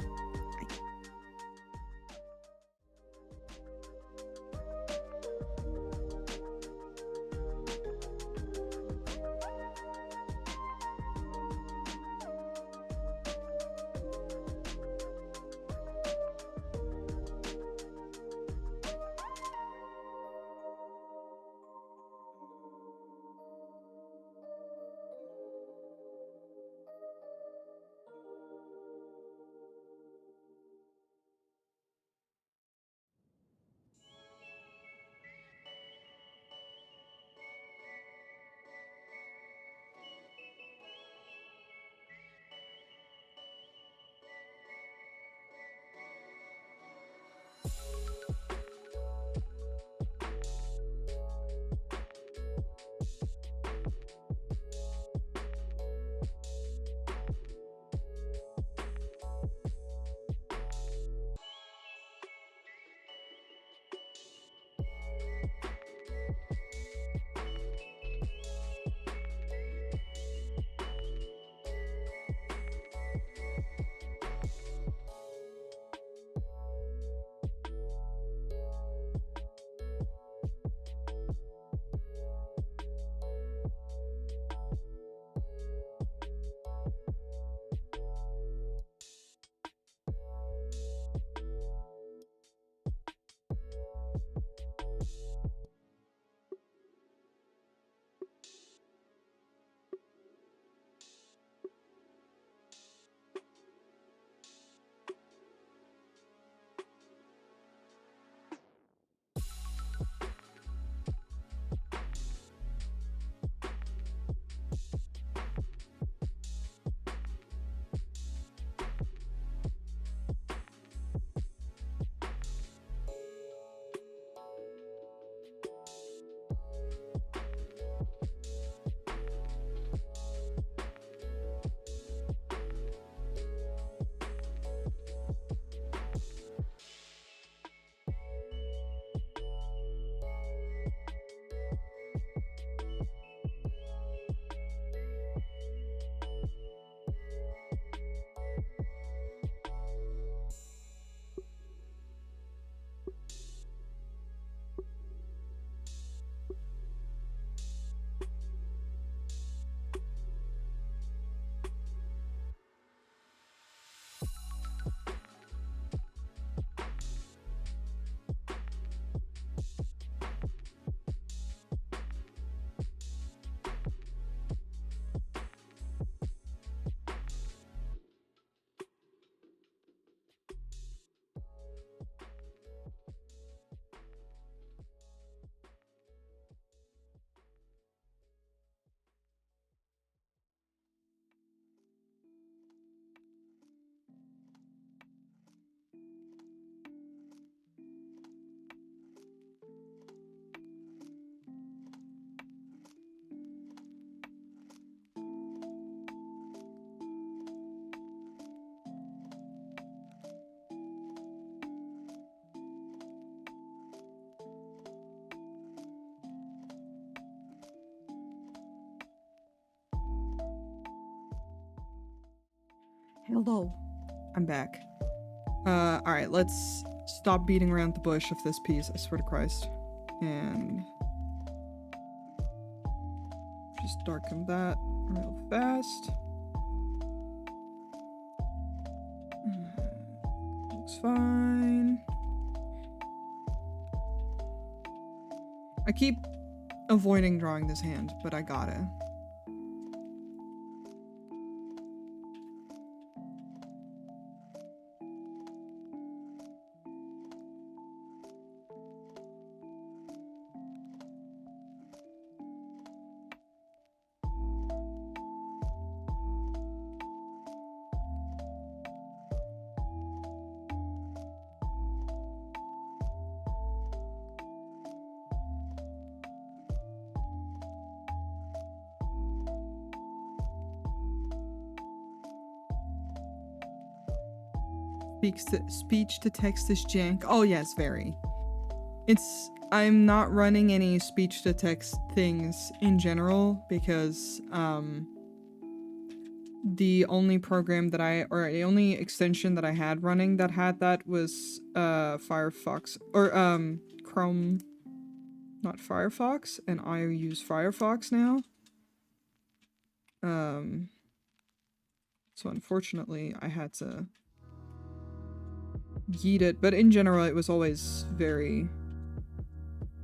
Hello. I'm back. Alright, let's stop beating around the bush of this piece, I swear to Christ. And just darken that real fast. Looks fine. I keep avoiding drawing this hand, but I gotta. Speech to text is jank. Oh yes, very. I'm not running any speech to text things in general because the only program that the only extension that I had running that had that was Firefox or Chrome, not Firefox, and I use Firefox now. So unfortunately I had to yeet it, but in general it was always very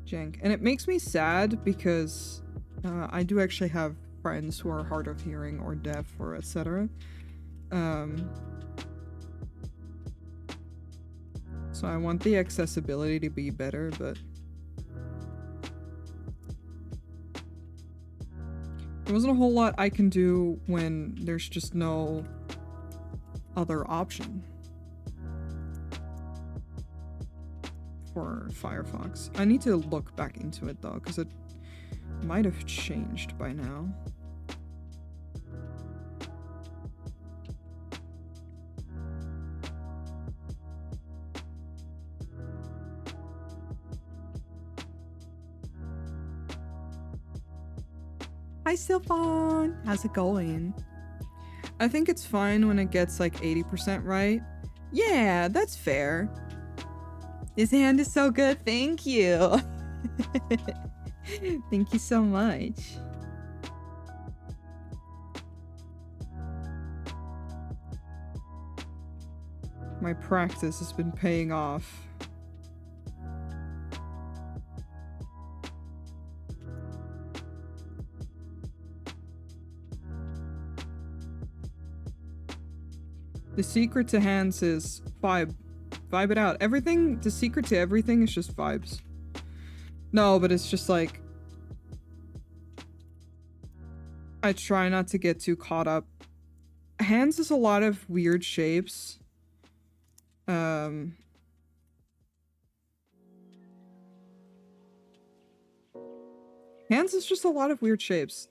jank. And it makes me sad because I do actually have friends who are hard of hearing or deaf or etc. So I want the accessibility to be better, but there wasn't a whole lot I can do when there's just no other option for Firefox. I need to look back into it though, because it might have changed by now. Hi Sylphon! How's it going? I think it's fine when it gets like 80% right. Yeah, that's fair. This hand is so good, thank you! Thank you so much. My practice has been paying off. The secret to hands is vibe. Vibe it out. Everything, the secret to everything is just vibes. No, but it's just like... I try not to get too caught up. Hands is a lot of weird shapes. Hands is just a lot of weird shapes.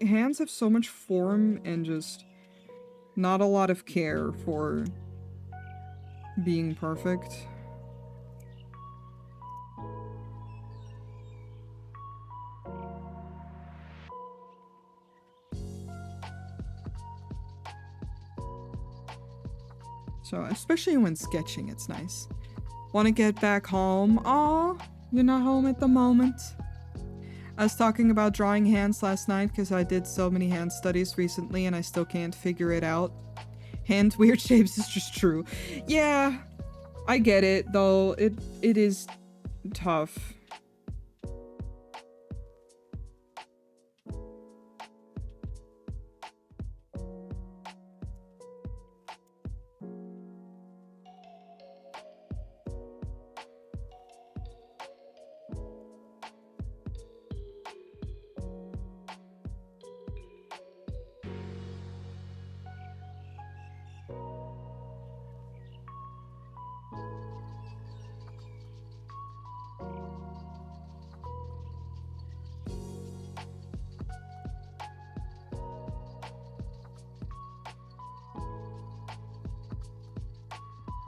Hands have so much form and just not a lot of care for being perfect. So, especially when sketching, it's nice. Want to get back home? Aw, you're not home at the moment. I was talking about drawing hands last night because I did so many hand studies recently and I still can't figure it out. Hand weird shapes is just true. Yeah, I get it, though. It is tough.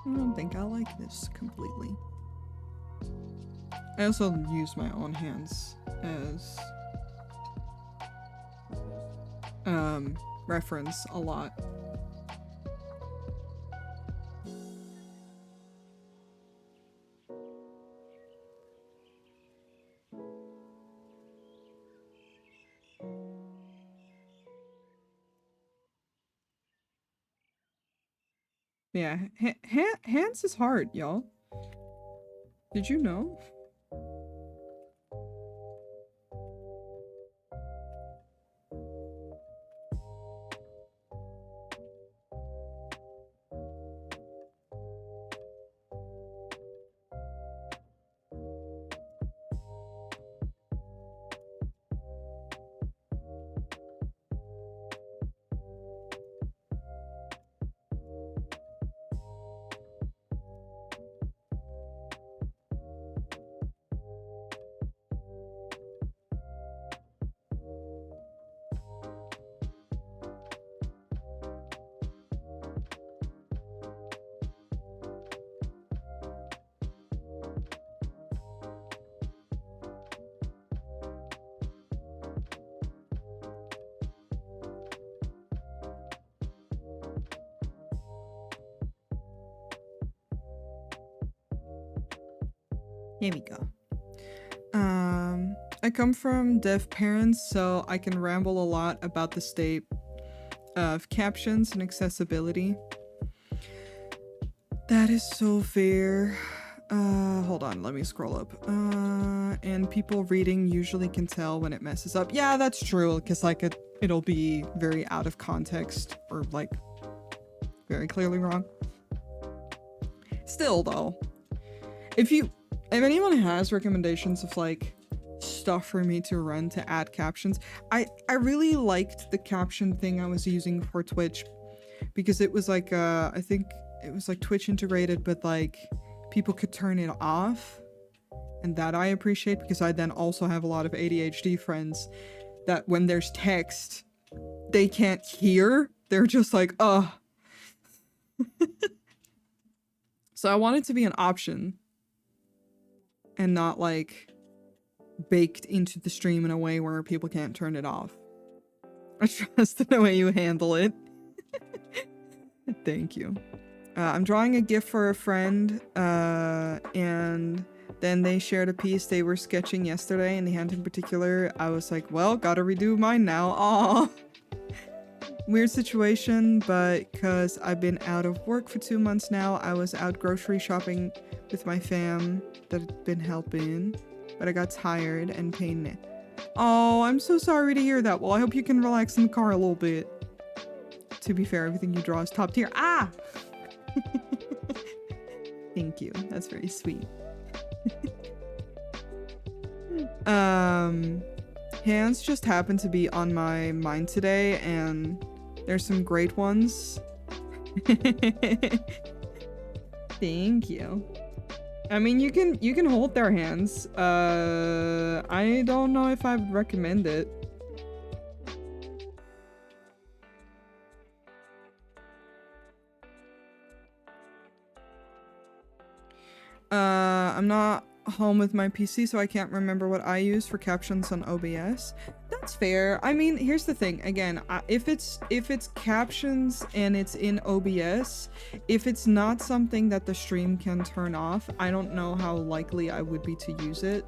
I don't think I like this completely. I also use my own hands as reference a lot. Yeah, Hans is hard, y'all. Did you know? Here we go. I come from deaf parents, so I can ramble a lot about the state of captions and accessibility. That is so fair. Hold on, let me scroll up. And people reading usually can tell when it messes up. Yeah, that's true, because like it'll be very out of context or like very clearly wrong. Still though, if anyone has recommendations of like stuff for me to run to add captions, I really liked the caption thing I was using for Twitch because it was like I think it was like Twitch integrated, but like people could turn it off, and that I appreciate because I then also have a lot of ADHD friends that when there's text they can't hear, they're just like so I want it to be an option and not like baked into the stream in a way where people can't turn it off. I trust in the way you handle it. Thank you. I'm drawing a GIF for a friend, and then they shared a piece they were sketching yesterday, and the hand in particular, I was like, well, gotta redo mine now. Aw. Weird situation, but because I've been out of work for 2 months now, I was out grocery shopping with my fam that had been helping, but I got tired and pain. Oh, I'm so sorry to hear that. Well, I hope you can relax in the car a little bit. To be fair, everything you draw is top tier. Ah! Thank you. That's very sweet. Hands just happened to be on my mind today, and there's some great ones. Thank you. I mean, you can hold their hands. I don't know if I would recommend it. I'm not home with my PC, so I can't remember what I use for captions on OBS. That's fair. I mean, here's the thing. Again, if it's captions and it's in OBS, if it's not something that the stream can turn off, I don't know how likely I would be to use it.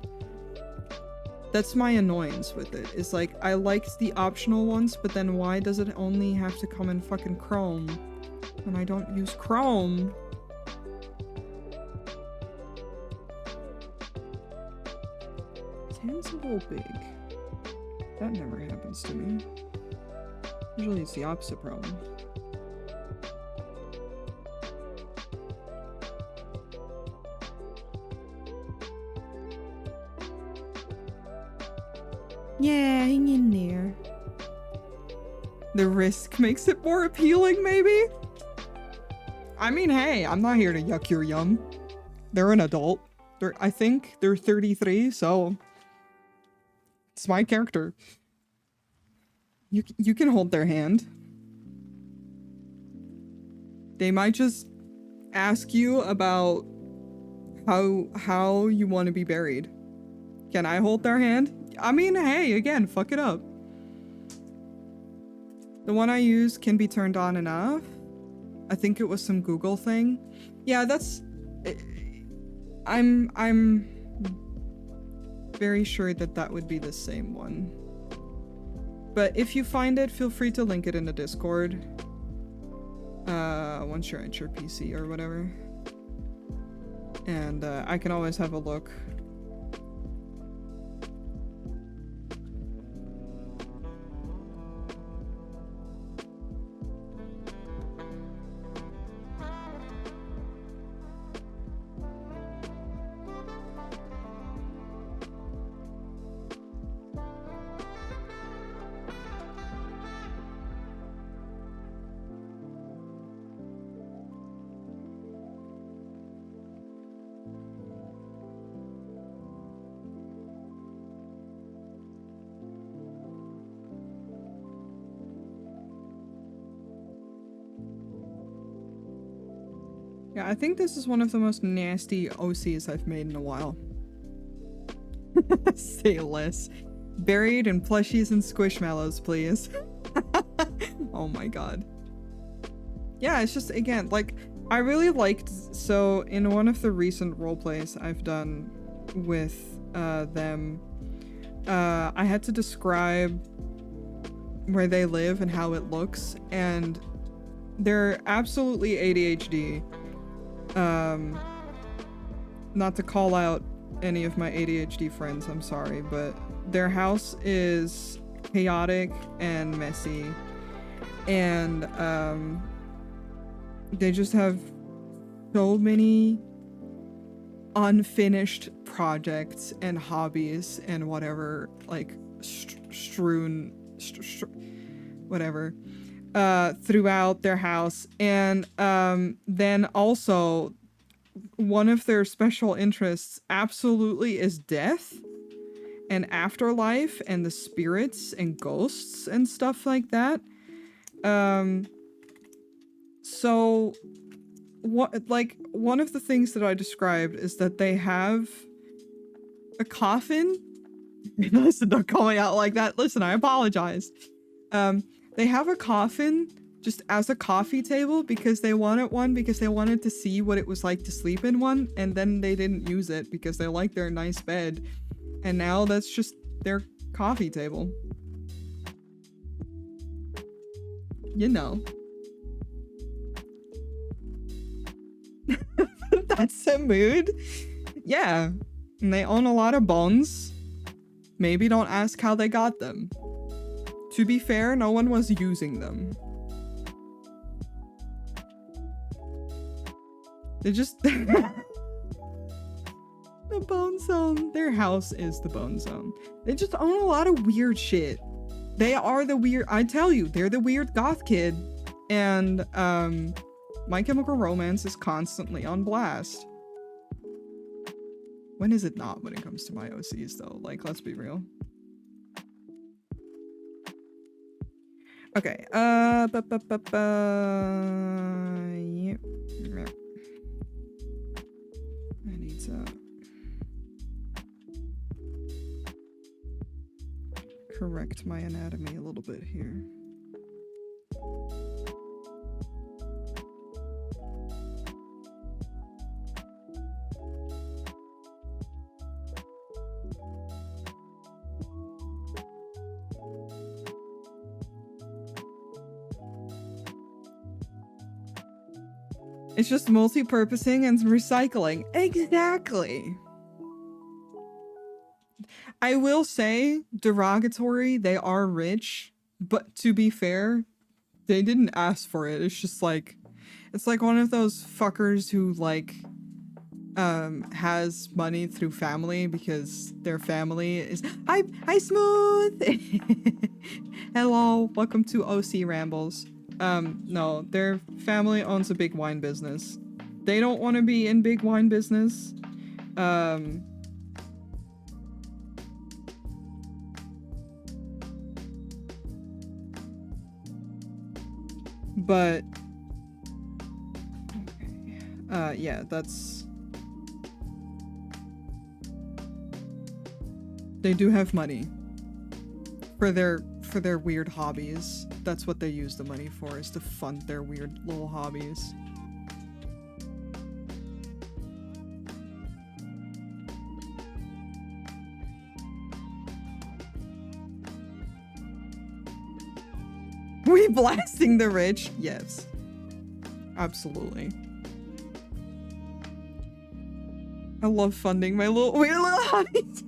That's my annoyance with it. Is like, I liked the optional ones, but then why does it only have to come in fucking Chrome when I don't use Chrome? Hand's a little big. That never happens to me. Usually it's the opposite problem. Yeah, hang in there. The risk makes it more appealing, maybe? I mean, hey, I'm not here to yuck your yum. They're an adult. I think they're 33, so... It's my character. You can hold their hand. They might just ask you about how you want to be buried. Can I hold their hand? I mean, hey, again, fuck it up. The one I use can be turned on and off. I think it was some Google thing. Yeah, that's... I'm very sure that that would be the same one. But if you find it, feel free to link it in the Discord. Once you're at your PC or whatever. And I can always have a look. Yeah, I think this is one of the most nasty OCs I've made in a while. Say less. Buried in plushies and squishmallows, please. Oh my god. Yeah, it's just, again, like, I really liked... So, in one of the recent roleplays I've done with them, I had to describe where they live and how it looks, and they're absolutely ADHD. Not to call out any of my ADHD friends, I'm sorry, but their house is chaotic and messy, and they just have so many unfinished projects and hobbies and whatever, like whatever throughout their house. And then also one of their special interests absolutely is death and afterlife and the spirits and ghosts and stuff like that. So what, like, one of the things that I described is that they have a coffin. Listen, don't call me out like that. Listen, I apologize. They have a coffin just as a coffee table because they wanted one, because they wanted to see what it was like to sleep in one, and then they didn't use it because they like their nice bed, and now that's just their coffee table. You know. That's a mood. Yeah. And they own a lot of bones. Maybe don't ask how they got them. To be fair, no one was using them. They just... The Bone Zone. Their house is the Bone Zone. They just own a lot of weird shit. They are the weird... I tell you, they're the weird goth kid. And, My Chemical Romance is constantly on blast. When is it not when it comes to my OCs, though? Like, let's be real. Okay, yep. I need to correct my anatomy a little bit here. It's just multi-purposing and recycling. Exactly. I will say, derogatory, they are rich, but to be fair, they didn't ask for it. It's just like, it's like one of those fuckers who, like, has money through family because their family is... Hi, Smooth! Hello, welcome to OC Rambles. No, their family owns a big wine business. They don't want to be in big wine business. But yeah, that's... They do have money for their for their weird hobbies. That's what they use the money for, is to fund their weird little hobbies. We blasting the rich? Yes. Absolutely. I love funding my little weird little hobbies.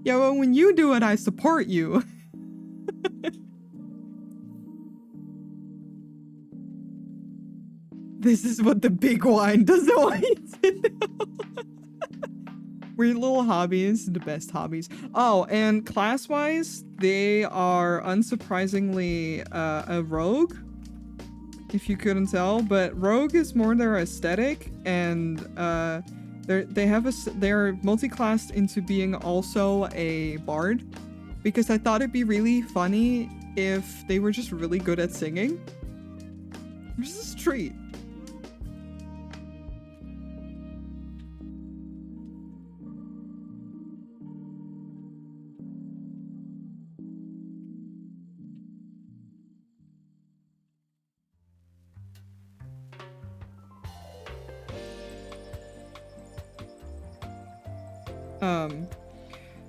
Yeah, well, when you do it, I support you. This is what the big wine doesn't want you to know. Weird little hobbies, the best hobbies. Oh, and class-wise, they are unsurprisingly a rogue, if you couldn't tell. But rogue is more their aesthetic, and they're multi-classed into being also a bard, because I thought it'd be really funny if they were just really good at singing. Just a treat.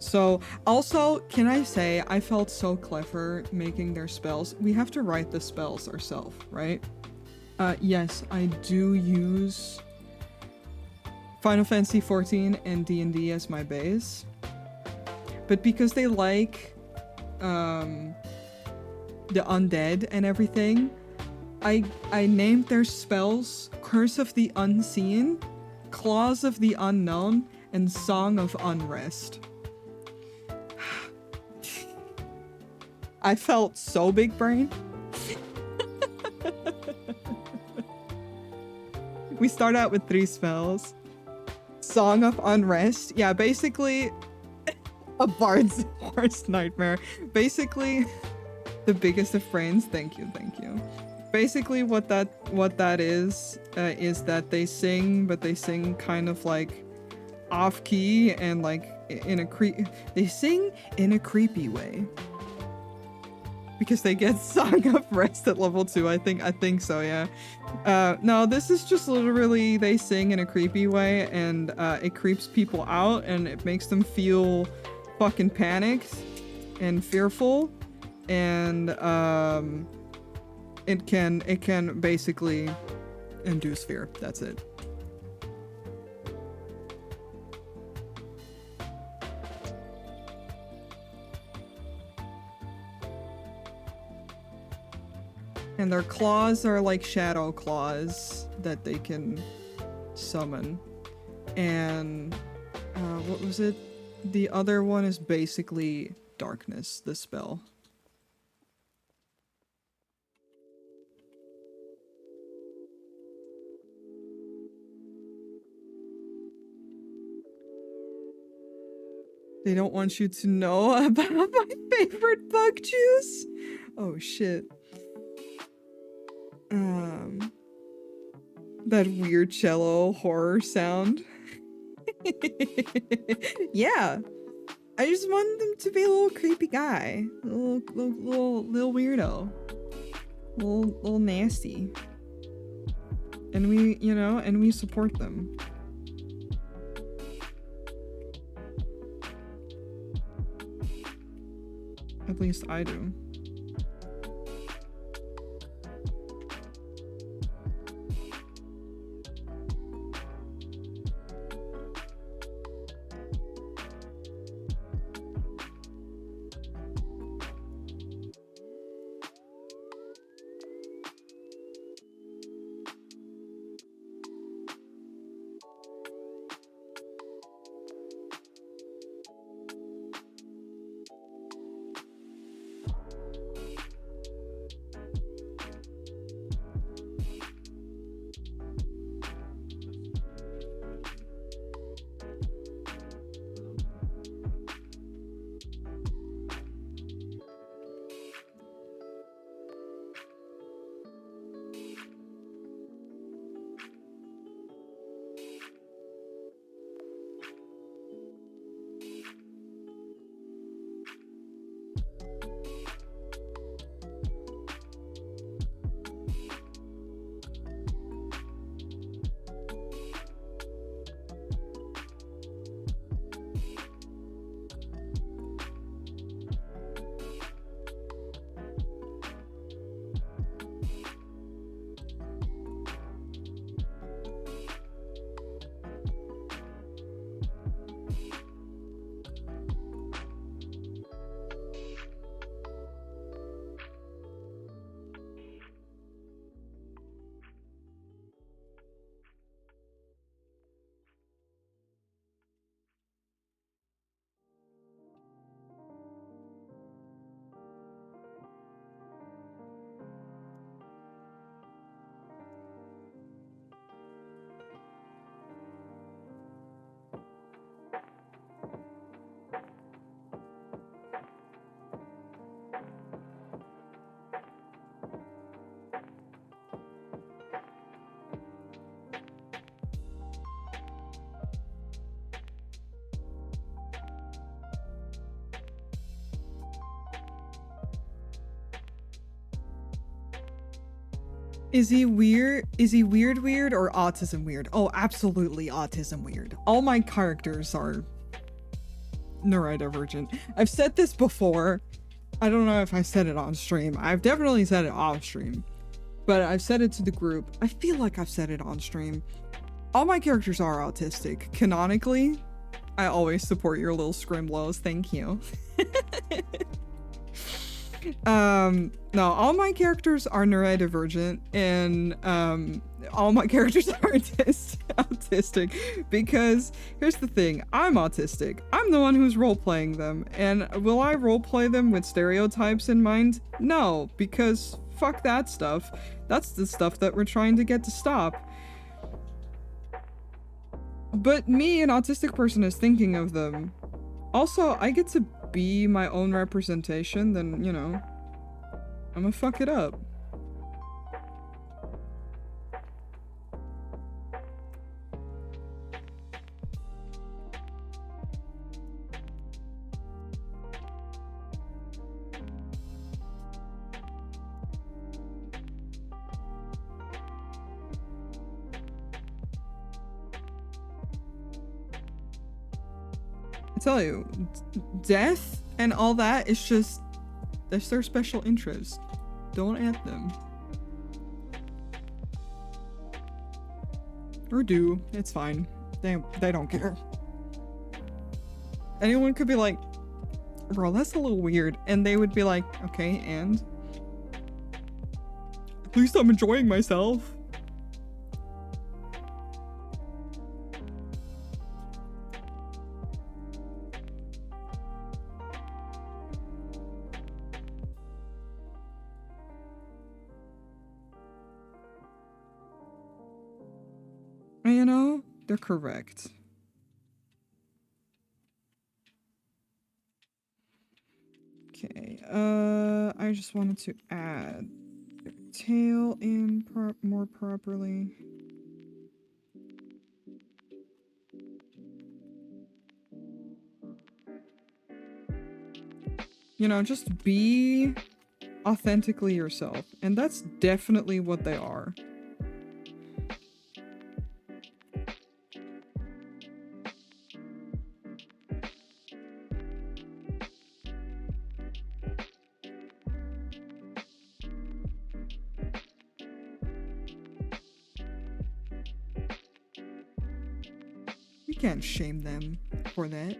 So also, can I say, I felt so clever making their spells. We have to write the spells ourselves, right? Yes, I do use Final Fantasy XIV and D&D as my base. But because they like the undead and everything, I named their spells Curse of the Unseen, Claws of the Unknown, and Song of Unrest. I felt so big brain. We start out with 3 spells. Song of Unrest. Yeah, basically a bard's worst nightmare. Basically the biggest of brains. Thank you, thank you. Basically what that is that they sing, but they sing kind of like off key and like they sing in a creepy way. Because they get Song of Rest at level 2, I think so, yeah. No, this is just literally they sing in a creepy way, and it creeps people out, and it makes them feel fucking panicked and fearful, and it can basically induce fear. That's it. And their claws are like shadow claws that they can summon. And what was it? The other one is basically darkness, the spell. They don't want you to know about my favorite bug juice? Oh shit. That weird cello horror sound. Yeah. I just wanted them to be a little creepy guy. A little weirdo. Little nasty. And we support them. At least I do. Is he weird? Is he weird or autism weird? Oh, absolutely autism weird. All my characters are neurodivergent. I've said this before. I don't know if I said it on stream. I've definitely said it off stream, but I've said it to the group. I feel like I've said it on stream. All my characters are autistic. Canonically, I always support your little scrimlows. Thank you. No, all my characters are neurodivergent, and all my characters are autistic, because here's the thing, I'm autistic. I'm the one who's role-playing them, and will I role-play them with stereotypes in mind? No, because fuck that stuff. That's the stuff that we're trying to get to stop. But me, an autistic person, is thinking of them. Also, I get to be my own representation, then, you know, I'm gonna fuck it up. I tell you, death and all that is just, that's their special interest. Don't at them. Or do, it's fine. They don't care. Anyone could be like, bro, that's a little weird. And they would be like, okay, and? At least I'm enjoying myself. You know, they're correct. Okay, I just wanted to add their tail in more properly. You know, just be authentically yourself, and that's definitely what they are. Can't shame them for that.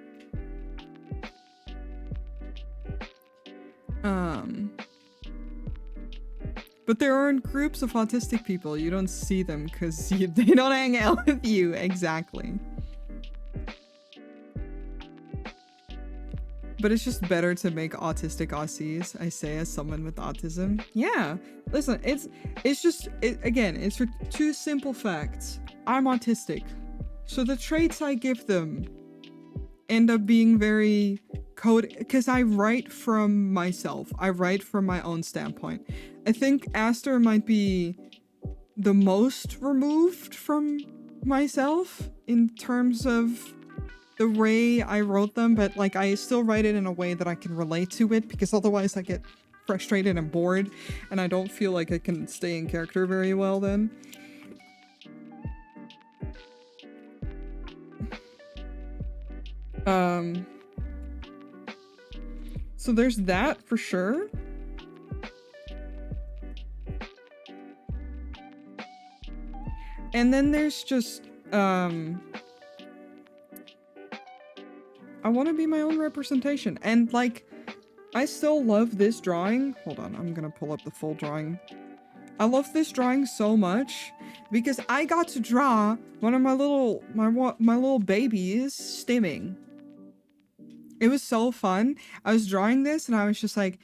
But there aren't groups of autistic people. You don't see them because they don't hang out with you. Exactly. But it's just better to make autistic Aussies, I say, as someone with autism. Yeah, listen, it's just, again, it's for two simple facts. I'm autistic. So the traits I give them end up being very because I write from myself. I write from my own standpoint. I think Aster might be the most removed from myself in terms of the way I wrote them, but like I still write it in a way that I can relate to it, because otherwise I get frustrated and bored and I don't feel like I can stay in character very well then. So there's that for sure. And then there's just, I want to be my own representation. And like, I still love this drawing. Hold on, I'm gonna pull up the full drawing. I love this drawing so much because I got to draw one of my little babies stimming. It was so fun. I was drawing this and I was just like,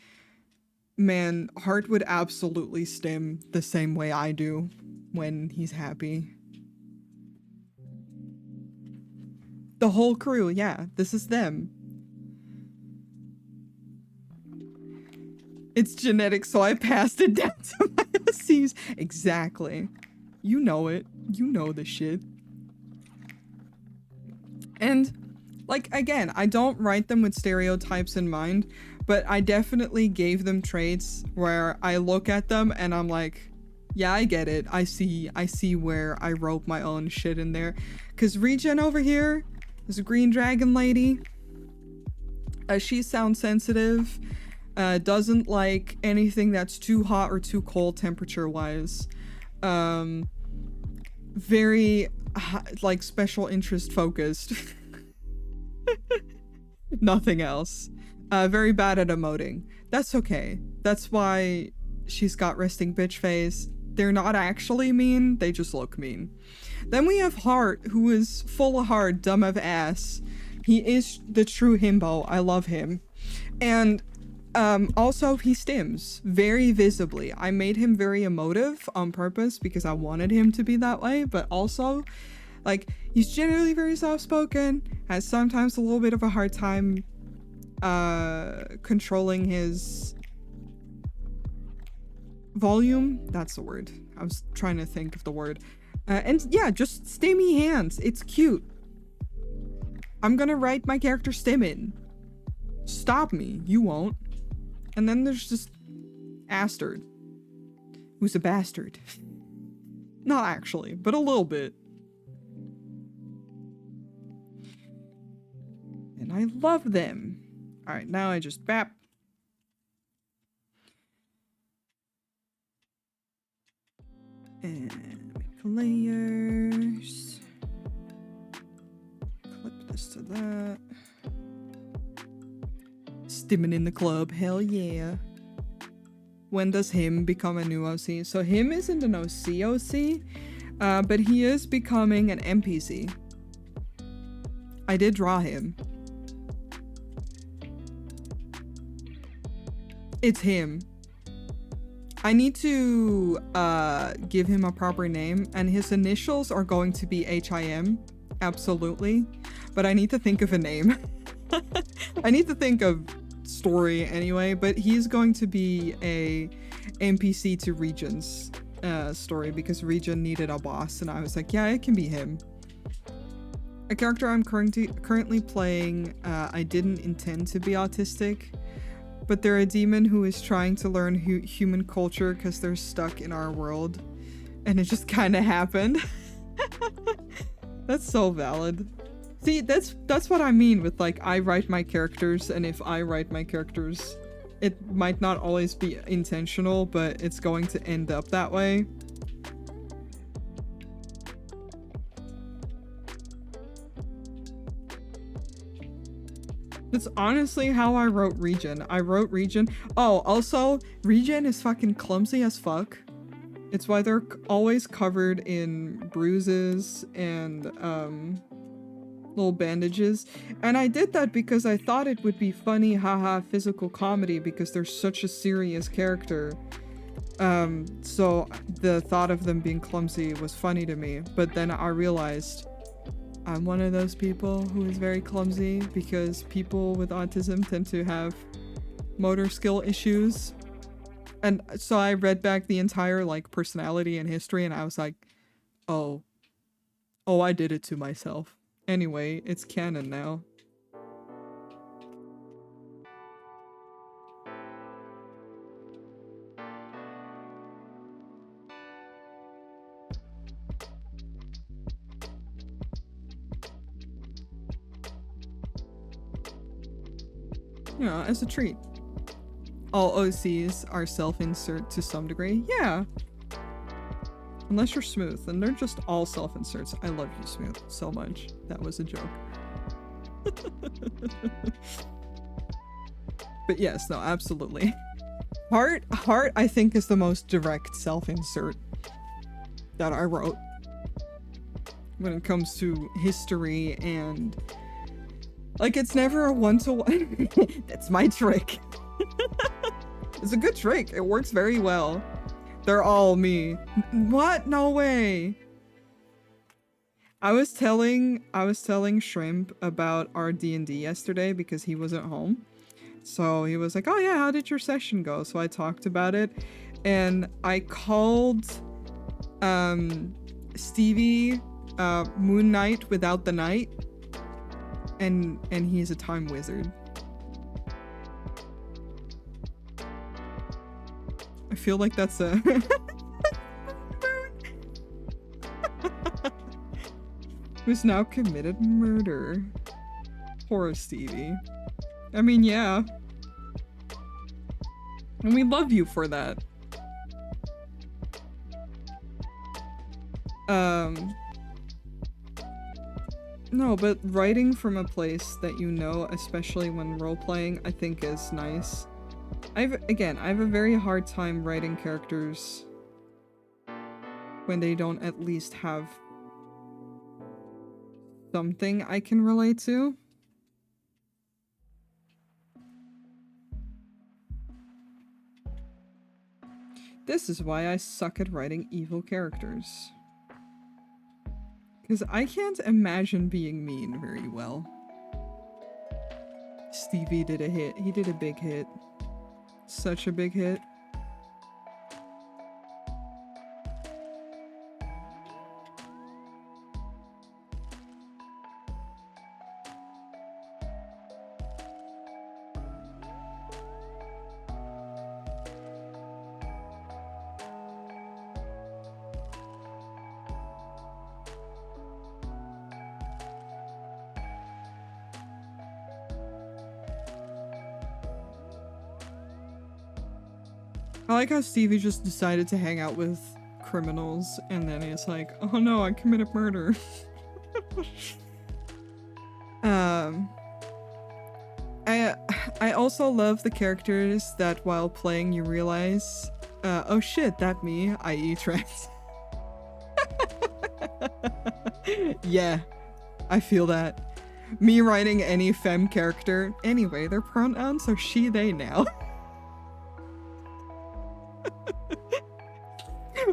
man, Hart would absolutely stim the same way I do when he's happy. The whole crew, yeah, this is them. It's genetic, so I passed it down to my OCs. Exactly. You know it. You know the shit. And like, again, I don't write them with stereotypes in mind, but I definitely gave them traits where I look at them and I'm like, Yeah, I get it. I see where I wrote my own shit in there. Cause Regen over here is a green dragon lady. She's sound sensitive. Doesn't like anything that's too hot or too cold temperature wise. Very like special interest focused. Nothing else. Very bad at emoting. That's okay. That's why she's got resting bitch face. They're not actually mean, they just look mean. Then we have Heart, who is full of heart, dumb of ass. He is the true himbo. I love him. And also he stims very visibly. I made him very emotive on purpose because I wanted him to be that way, but also like he's generally very soft-spoken, has sometimes a little bit of a hard time controlling his volume. That's the word. I was trying to think of the word. And yeah, just stimmy hands. It's cute. I'm gonna write my character stimming. Stop me. You won't. And then there's just Aster, who's a bastard. Not actually, but a little bit. And I love them. Alright, now I just bap. And make layers. Clip this to that. Stimming in the club, hell yeah. When does him become a new OC? So him isn't an OC, but he is becoming an NPC. I did draw him. It's him. I need to give him a proper name, and his initials are going to be HIM, absolutely. But I need to think of a name. I need to think of story anyway, but he's going to be a NPC to Regen's story because Regen needed a boss, and I was like, yeah, it can be him. A character I'm currently playing, I didn't intend to be autistic, but they're a demon who is trying to learn human culture because they're stuck in our world, and it just kind of happened. That's so valid. See, that's what I mean with like I write my characters, and if I write my characters, it might not always be intentional, but it's going to end up that way. That's honestly how I wrote Regen. I wrote Regen. Oh, also, Regen is fucking clumsy as fuck. It's why they're always covered in bruises and little bandages. And I did that because I thought it would be funny, haha, physical comedy, because they're such a serious character. So the thought of them being clumsy was funny to me. But then I realized I'm one of those people who is very clumsy because people with autism tend to have motor skill issues. And so I read back the entire like personality and history, and I was like, oh, I did it to myself. Anyway, it's canon now. You know, as a treat. All OCs are self-insert to some degree. Yeah. Unless you're Smooth, and they're just all self-inserts. I love you, Smooth, so much. That was a joke. But yes, no, absolutely. Heart, I think, is the most direct self-insert that I wrote. When it comes to history and... like, it's never a one-to-one. That's my trick. It's a good trick. It works very well. They're all me. What? No way. I was telling Shrimp about our D&D yesterday because he wasn't home. So he was like, oh yeah, how did your session go? So I talked about it, and I called Stevie Moon Knight without the night, and he's a time wizard. I feel like that's a Who's now committed murder. Poor Stevie. I mean, yeah. And we love you for that. No, but writing from a place that you know, especially when role-playing, I think is nice. I have a very hard time writing characters when they don't at least have something I can relate to. This is why I suck at writing evil characters. Because I can't imagine being mean very well. Stevie did a hit. He did a big hit. Such a big hit. I like how Stevie just decided to hang out with criminals, and then he's like, oh no, I committed murder. I also love the characters that while playing you realize, oh shit, that me, i.e. trans. Yeah, I feel that. Me writing any femme character, anyway, their pronouns are she, they now.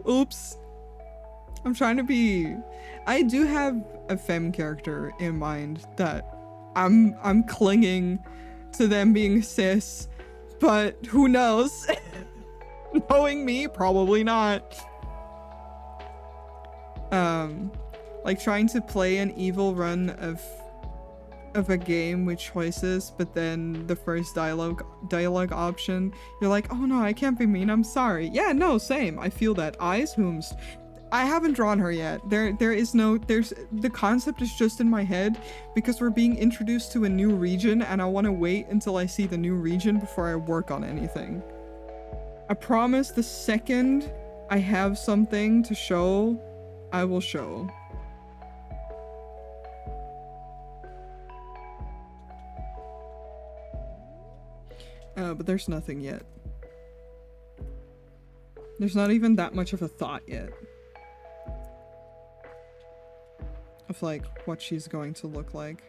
Oops. I'm trying to be... I do have a femme character in mind that I'm clinging to them being cis, but who knows? Knowing me, probably not. Like trying to play an evil run of a game with choices, but then the first dialogue option, you're like, oh no, I can't be mean, I'm sorry. Yeah, no, same. I feel that. Eyes whomst. I haven't drawn her yet. The concept is just in my head because we're being introduced to a new region and I want to wait until I see the new region before I work on anything. I promise the second I have something to show, I will show. But there's nothing yet. There's not even that much of a thought yet. Of like, what she's going to look like.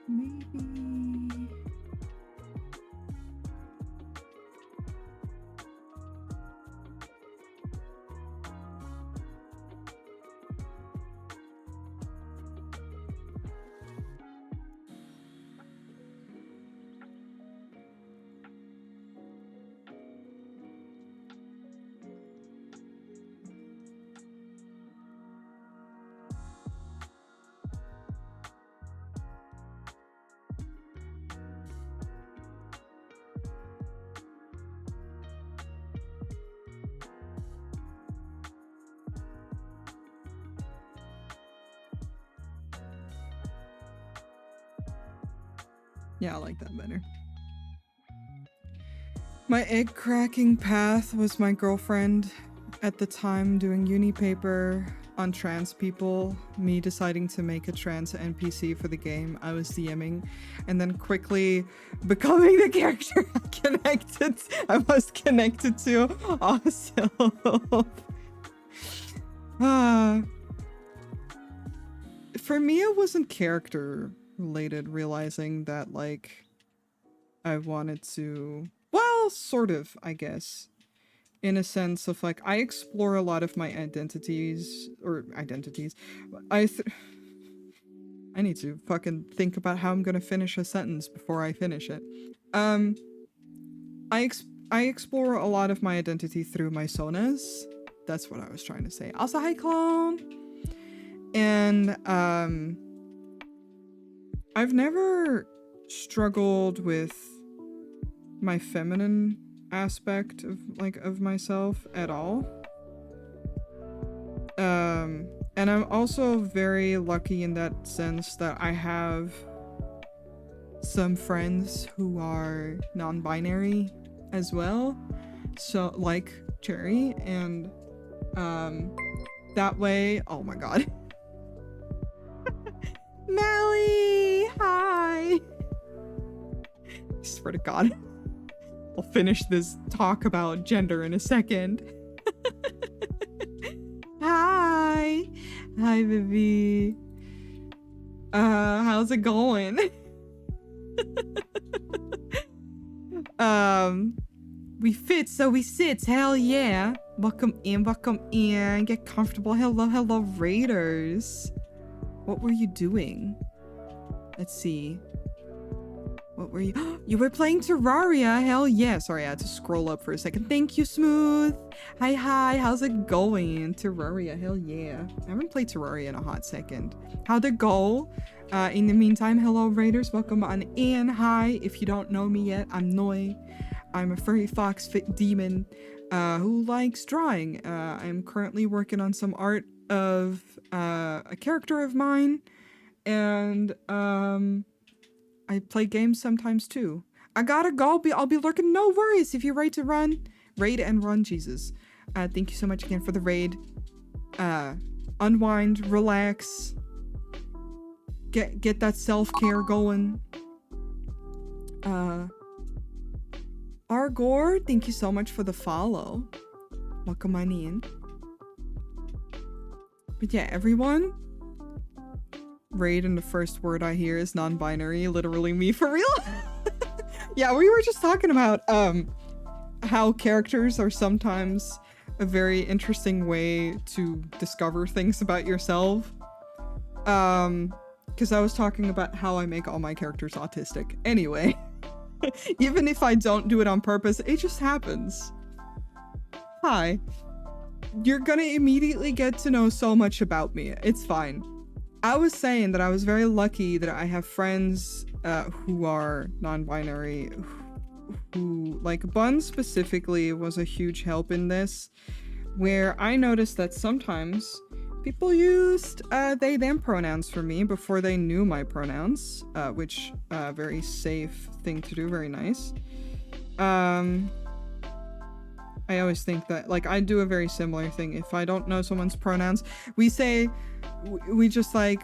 Maybe... Yeah, I like that better. My egg cracking path was my girlfriend at the time doing uni paper. on trans people, me deciding to make a trans NPC for the game I was DMing, and then quickly becoming the character I was connected to. Also, for me, it wasn't character related, realizing that like I wanted to, well, sort of, I guess, in a sense of like I explore a lot of my identities. I need to fucking think about how I'm gonna finish a sentence before I finish it. I explore a lot of my identity through my sonas. That's what I was trying to say. Also, hi clone. And I've never struggled with my feminine aspect of myself at all. And I'm also very lucky in that sense that I have some friends who are non-binary as well, so like Cherry, and that way, oh my god. Melly, hi. I swear to god, I'll finish this talk about gender in a second. Hi. Hi, Vivi. How's it going? We fit, so we sit. Hell yeah. Welcome in, welcome in. Get comfortable. Hello, hello, Raiders. What were you doing? Let's see. What were you? You were playing Terraria. Hell yeah. Sorry, I had to scroll up for a second. Thank you, Smooth. Hi, hi. How's it going? Terraria. Hell yeah. I haven't played Terraria in a hot second. How'd it go? In the meantime, hello, Raiders. Welcome on in. Hi. If you don't know me yet, I'm Noi. I'm a furry fox fit demon who likes drawing. I'm currently working on some art of a character of mine. And I play games sometimes too. I gotta go. I'll be lurking. No worries. If you're ready to run, raid and run, Jesus. Thank you so much again for the raid. Unwind, relax. Get that self-care going. Argor, thank you so much for the follow. Welcome on in. But yeah, everyone. Raid, and the first word I hear is non-binary. Literally me for real. Yeah, we were just talking about how characters are sometimes a very interesting way to discover things about yourself. Because I was talking about how I make all my characters autistic. Anyway, even if I don't do it on purpose, it just happens. Hi. You're gonna immediately get to know so much about me. It's fine. I was saying that I was very lucky that I have friends who are non-binary, who, like, Bun specifically was a huge help in this, where I noticed that sometimes people used they them pronouns for me before they knew my pronouns, which very safe thing to do, very nice. I always think that, like, I do a very similar thing. If I don't know someone's pronouns, we just say,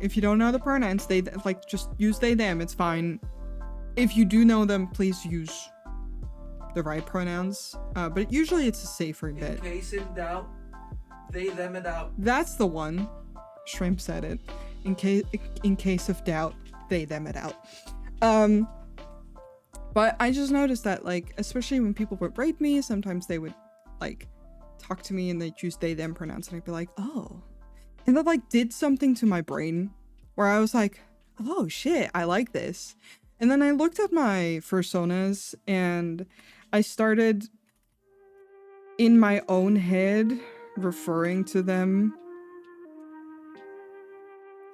if you don't know the pronouns, they, like, just use they, them, it's fine. If you do know them, please use the right pronouns. But usually it's a safer bet. In case in doubt, they, them, and out. That's the one. Shrimp said it. In case of doubt, they, them, it out. But I just noticed that, like, especially when people would rate me, sometimes they would, like, talk to me and they'd use they, them pronouns, and I'd be like, oh. And that, like, did something to my brain where I was like, oh shit, I like this. And then I looked at my personas and I started in my own head referring to them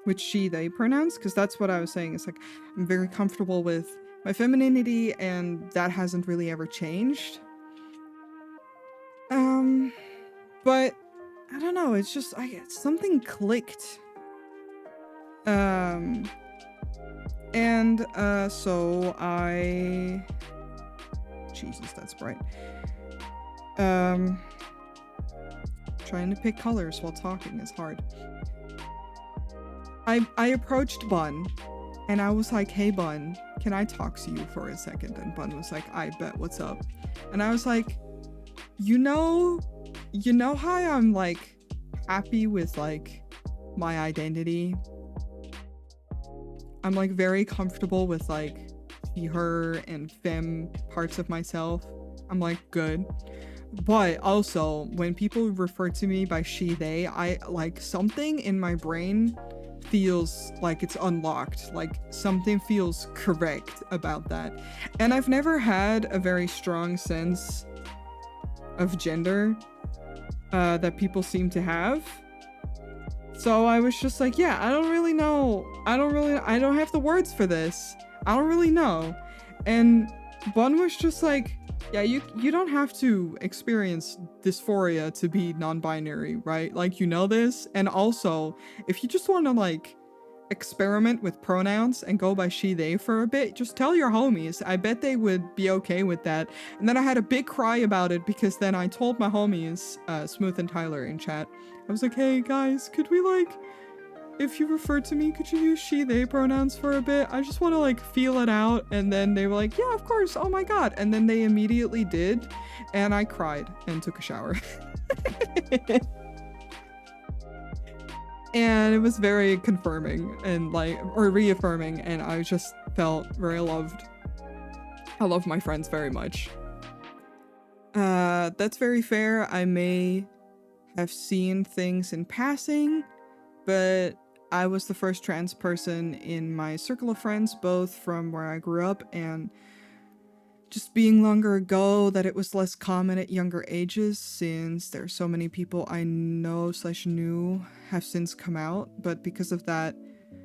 with she, they pronouns, because that's what I was saying. It's like, I'm very comfortable with my femininity, and that hasn't really ever changed. But I don't know, it's just, something clicked. So Jesus, that's bright. Trying to pick colors while talking is hard. I approached Bun and I was like, hey Bun, can I talk to you for a second? And Bun was like, I bet, what's up? And I was like, you know how I'm like happy with like my identity? I'm like very comfortable with like he, her, and femme parts of myself. I'm like, good. But also, when people refer to me by she, they, I like something in my brain feels like it's unlocked. Like something feels correct about that. And I've never had a very strong sense of gender that people seem to have. So I was just like, yeah, I don't really know. I don't have the words for this. I don't really know. And Bun was just like, yeah, you don't have to experience dysphoria to be non-binary, right? Like, you know this. And also, if you just want to like experiment with pronouns and go by she, they for a bit, just tell your homies. I bet they would be okay with that. And then I had a big cry about it because then I told my homies, Smooth and Tyler in chat, I was like, hey guys, could we like, if you refer to me, could you use she, they pronouns for a bit? I just want to like feel it out. And then they were like, yeah, of course. Oh my God. And then they immediately did. And I cried and took a shower. And it was very confirming and like, or reaffirming. And I just felt very loved. I love my friends very much. That's very fair. I may have seen things in passing, but I was the first trans person in my circle of friends, both from where I grew up and just being longer ago, that it was less common at younger ages, since there's so many people I know / knew have since come out. But because of that,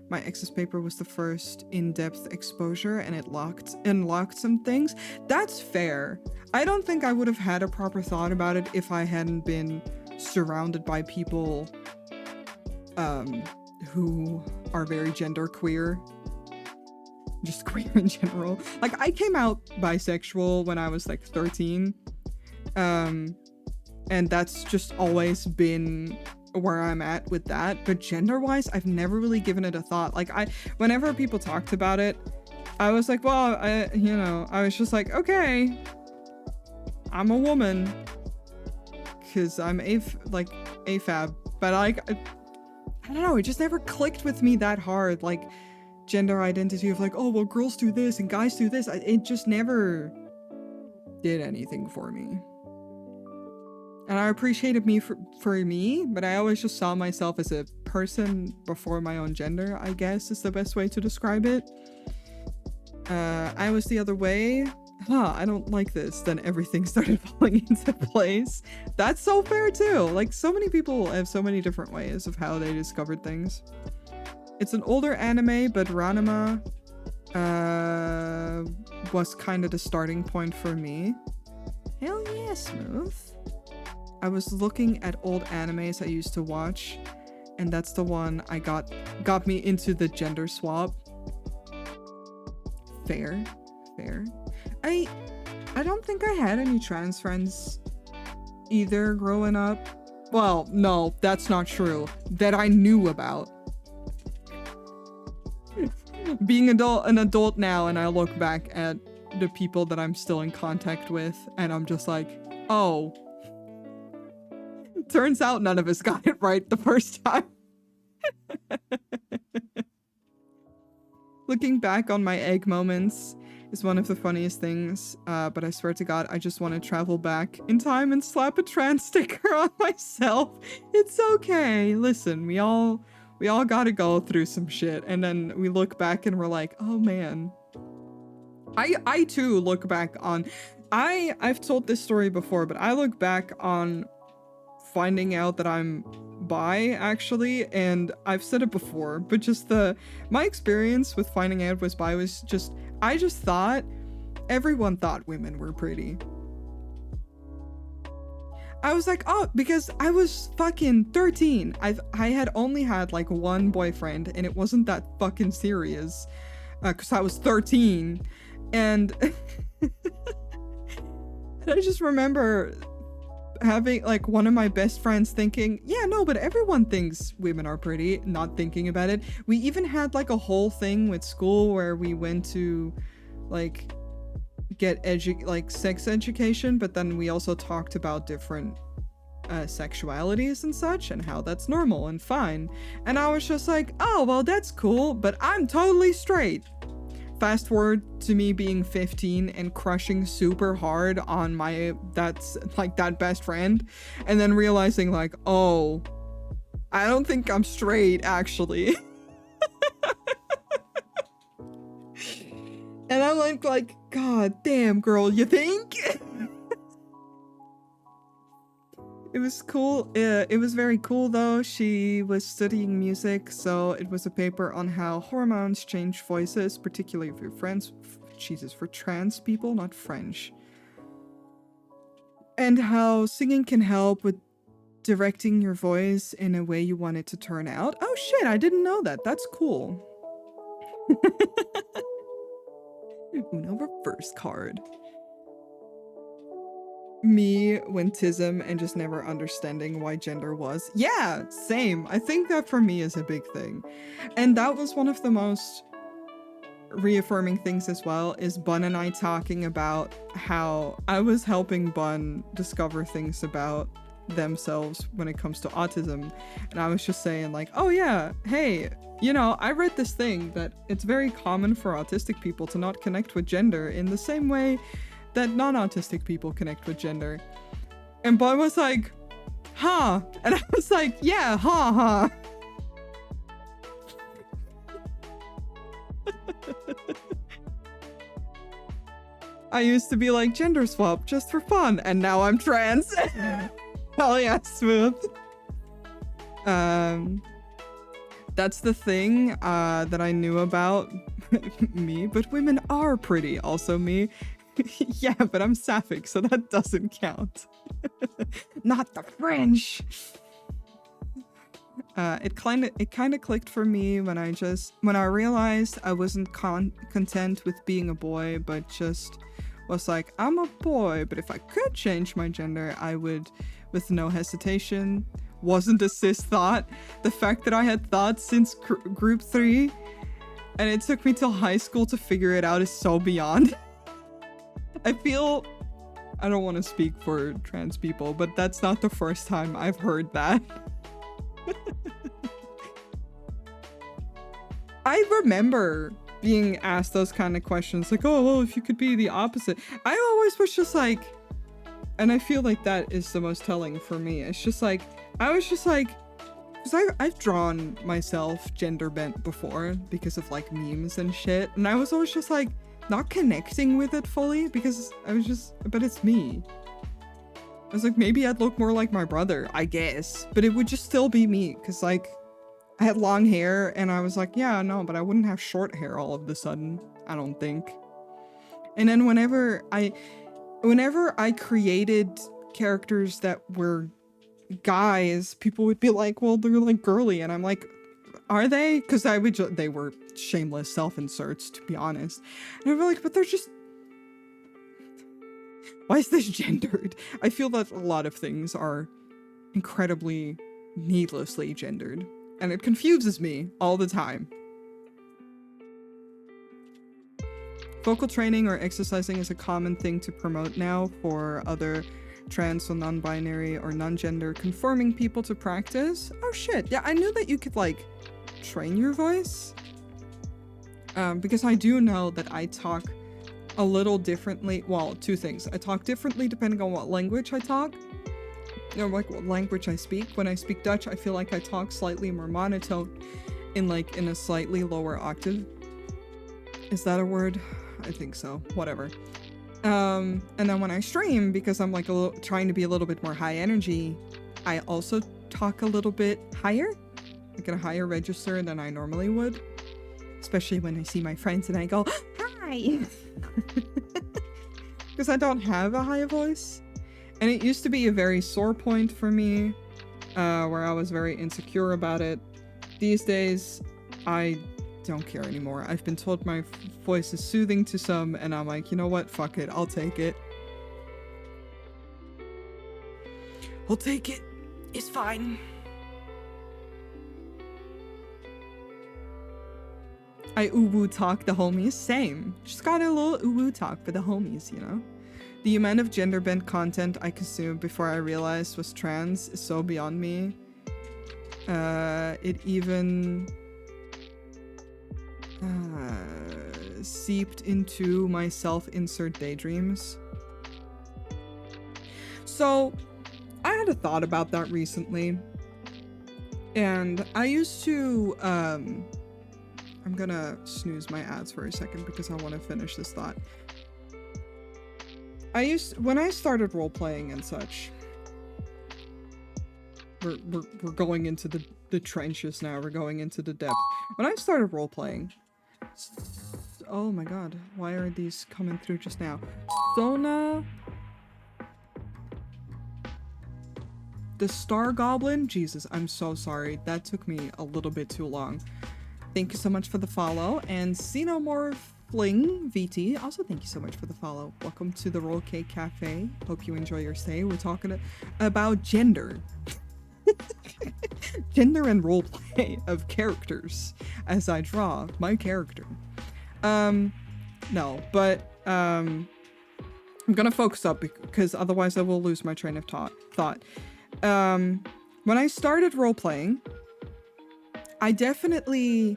my ex's paper was the first in-depth exposure, and it unlocked some things. That's fair. I don't think I would have had a proper thought about it if I hadn't been surrounded by people who are very genderqueer. Just queer in general. Like, I came out bisexual when I was like 13. And that's just always been where I'm at with that. But gender-wise, I've never really given it a thought. Like, whenever people talked about it, I was like, well, I was just like, okay, I'm a woman. Because I'm AFAB. But like, I don't know, it just never clicked with me that hard. Like, gender identity of like, oh, well, girls do this and guys do this. It just never did anything for me. And I appreciated me for me, but I always just saw myself as a person before my own gender, I guess is the best way to describe it. I was the other way. I don't like this. Then everything started falling into place. That's so fair too. Like, so many people have so many different ways of how they discovered things. It's an older anime, but Ranma was kind of the starting point for me. Hell yeah, Smooth. I was looking at old animes I used to watch, and that's the one I got me into the gender swap. Fair. I don't think I had any trans friends either growing up. Well, no, that's not true. That I knew about. Being an adult now, and I look back at the people that I'm still in contact with, and I'm just like, oh, turns out none of us got it right the first time. Looking back on my egg moments is one of the funniest things, but I swear to God, I just want to travel back in time and slap a trans sticker on myself. It's okay. Listen, we all gotta go through some shit, and then we look back and we're like, oh man. I too look back on, I've told this story before, but I look back on finding out that I'm bi, actually, and I've said it before, but just my experience with finding out was bi was just, I just thought everyone thought women were pretty. I was like, oh, because I was fucking 13. I had only had like one boyfriend, and it wasn't that fucking serious, because I was 13, and I just remember having like one of my best friends thinking, yeah, no, but everyone thinks women are pretty, not thinking about it. We even had like a whole thing with school where we went to like get sex education, but then we also talked about different sexualities and such and how that's normal and fine. And I was just like, oh, well, that's cool, but I'm totally straight. Fast forward to me being 15 and crushing super hard on that best friend, and then realizing like, oh, I don't think I'm straight actually. And I'm like, God damn, girl, you think? It was cool. It was very cool though. She was studying music, so it was a paper on how hormones change voices, particularly for for trans people, not French. And how singing can help with directing your voice in a way you want it to turn out. Oh shit, I didn't know that. That's cool. Uno reverse card. Me when tism and just never understanding why gender was. Yeah, same. I think that for me is a big thing. And that was one of the most reaffirming things as well, is Bun and I talking about how I was helping Bun discover things about themselves when it comes to autism. And I was just saying like, oh yeah, hey, you know, I read this thing that it's very common for autistic people to not connect with gender in the same way that non-autistic people connect with gender. And Bun was like, huh? And I was like, yeah, huh. I used to be like, gender swap just for fun, and now I'm trans. Hell yeah, smooth. That's the thing that I knew about me, but women are pretty, also me. Yeah, but I'm sapphic, so that doesn't count. Not the French. It kind of clicked for me when I realized I wasn't content with being a boy, but just was like, I'm a boy, but if I could change my gender, I would, with no hesitation. Wasn't a cis thought. The fact that I had thoughts since group 3, and it took me till high school to figure it out, is so beyond. I don't want to speak for trans people, but that's not the first time I've heard that. I remember being asked those kind of questions, like, oh, well, if you could be the opposite. I always was just like, and I feel like that is the most telling for me. It's just like, I was just like, because I've drawn myself gender bent before because of like memes and shit, and I was always just like, not connecting with it fully because I was just, but it's me. I was like, maybe I'd look more like my brother, I guess, but it would just still be me because like I had long hair and I was like, yeah, no, but I wouldn't have short hair all of a sudden, I don't think. And then whenever I created characters that were guys, people would be like, well, they're like girly, and I'm like, are they? Because they were shameless self-inserts, to be honest. And I'm like, but they're just, why is this gendered? I feel that a lot of things are incredibly needlessly gendered, and it confuses me all the time. Vocal training or exercising is a common thing to promote now for other trans or non-binary or non-gender conforming people to practice. Oh shit, yeah, I knew that you could like train your voice, because I do know that I talk a little differently. Well, two things. I talk differently depending on what language I talk, or like what language I speak. When I speak Dutch, I feel like I talk slightly more monotone in a slightly lower octave. Is that a word? I think so. Whatever. And then when I stream, because I'm like trying to be a little bit more high energy, I also talk a little bit higher, like at a higher register than I normally would. Especially when I see my friends and I go, hi! Because I don't have a high voice. And it used to be a very sore point for me, where I was very insecure about it. These days, I don't care anymore. I've been told my voice is soothing to some, and I'm like, you know what? Fuck it. I'll take it. I'll take it. It's fine. I uwu talk the homies. Same. Just got a little uwu talk for the homies, you know? The amount of gender bent content I consumed before I realized was trans is so beyond me. It even seeped into my self-insert daydreams. So, I had a thought about that recently. And I used to, I'm gonna snooze my ads for a second because I want to finish this thought. When I started role-playing and such, we're going into the trenches now, we're going into the depth. When I started role-playing, oh my god, why are these coming through just now? Sona, the Star Goblin, Jesus, I'm so sorry, that took me a little bit too long. Thank you so much for the follow, and Xenomorph Fling VT, also thank you so much for the follow. Welcome to the Roll Cake Cafe. Hope you enjoy your stay. We're talking about gender. Gender and roleplay of characters as I draw my character. No, but I'm gonna focus up because otherwise I will lose my train of thought. When I started role-playing, I definitely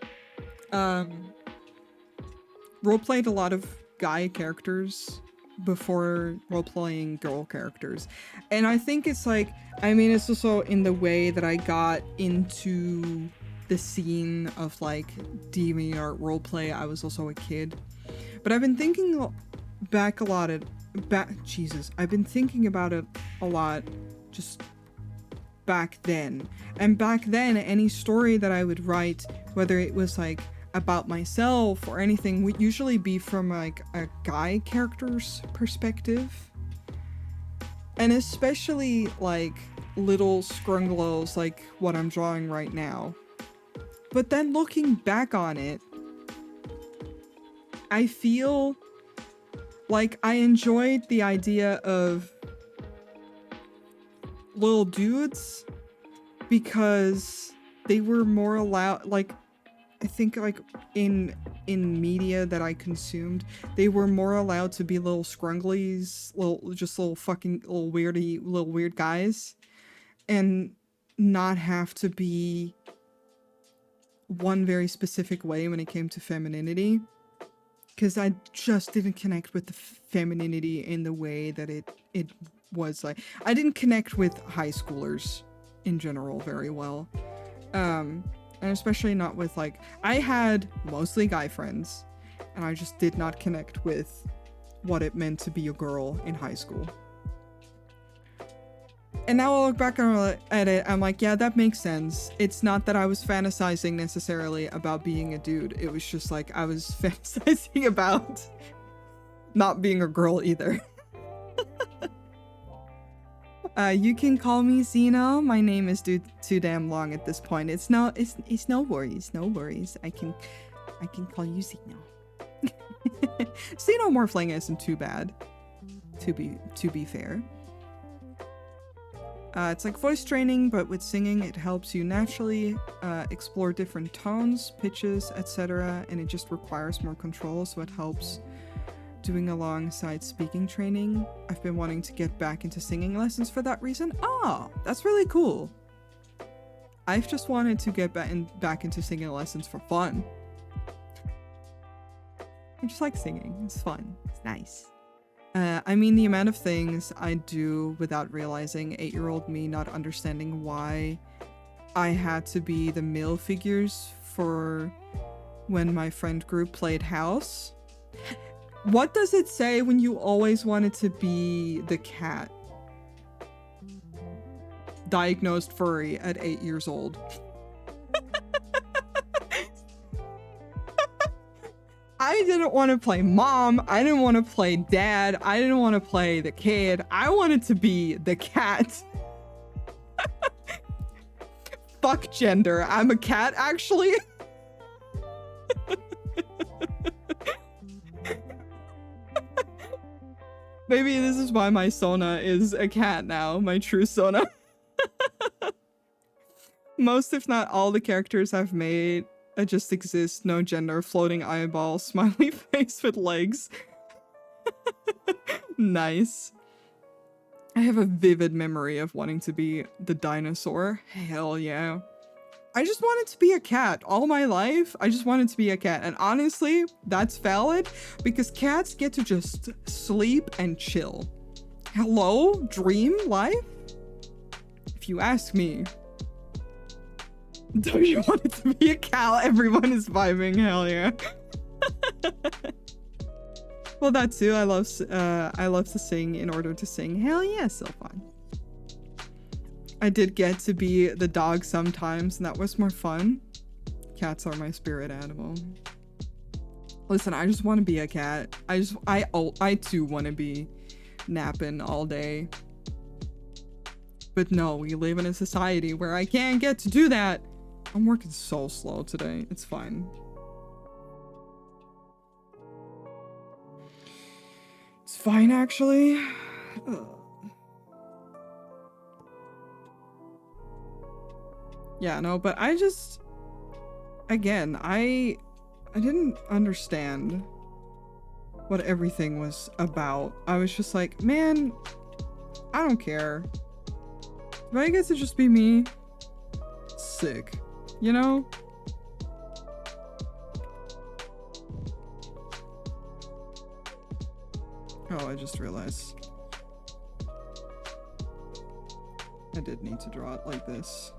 role-played a lot of guy characters before role-playing girl characters. And I think it's like, I mean, it's also in the way that I got into the scene of like DeviantArt roleplay. I was also a kid. But I've been thinking back a lot at, I've been thinking about it a lot just back then. And back then, any story that I would write, whether it was like about myself or anything, would usually be from like a guy character's perspective. And especially like little scrunglos like what I'm drawing right now. But then looking back on it, I feel like I enjoyed the idea of little dudes because they were more allowed, like, I think like in media that I consumed, they were more allowed to be little scrunglies, little fucking weird guys, and not have to be one very specific way when it came to femininity. Because I just didn't connect with the femininity in the way that it was like. I didn't connect with high schoolers in general very well. And especially not with like, I had mostly guy friends, and I just did not connect with what it meant to be a girl in high school. And now I look back at it, I'm like, yeah, that makes sense. It's not that I was fantasizing necessarily about being a dude. It was just like, I was fantasizing about not being a girl either. You can call me Xeno. My name is too damn long at this point. It's no worries, no worries. I can call you Xeno. Xenomorphling isn't too bad, to be fair. It's like voice training, but with singing, it helps you naturally explore different tones, pitches, etc. And it just requires more control, so it helps doing alongside speaking training. I've been wanting to get back into singing lessons for that reason. Oh, that's really cool. I've just wanted to get back into singing lessons for fun. I just like singing. It's fun. It's nice. I mean, the amount of things I do without realizing, 8-year-old me not understanding why I had to be the male figures for when my friend group played house. What does it say when you always wanted to be the cat? Diagnosed furry at 8 years old. I didn't want to play mom. I didn't want to play dad. I didn't want to play the kid. I wanted to be the cat. Fuck gender. I'm a cat, actually. Maybe this is why my Sona is a cat now. My true Sona. Most, if not all, the characters I've made just exist, no gender, floating eyeball, smiley face with legs. Nice. I have a vivid memory of wanting to be the dinosaur. Hell yeah. I just wanted to be a cat all my life. I just wanted to be a cat. And honestly, that's valid because cats get to just sleep and chill. Hello? Dream life? If you ask me, do you want it to be a cow? Everyone is vibing. Hell yeah. Well, that too. I love to sing in order to sing. Hell yeah, so fun. I did get to be the dog sometimes, and that was more fun. Cats are my spirit animal. Listen, I just want to be a cat. I too want to be napping all day. But no, we live in a society where I can't get to do that. I'm working so slow today. It's fine. It's fine, actually. Ugh. Yeah, no, but I just... Again, I didn't understand what everything was about. I was just like, man, I don't care. If I get to just be me, sick. You know? Oh, I just realized. I did need to draw it like this.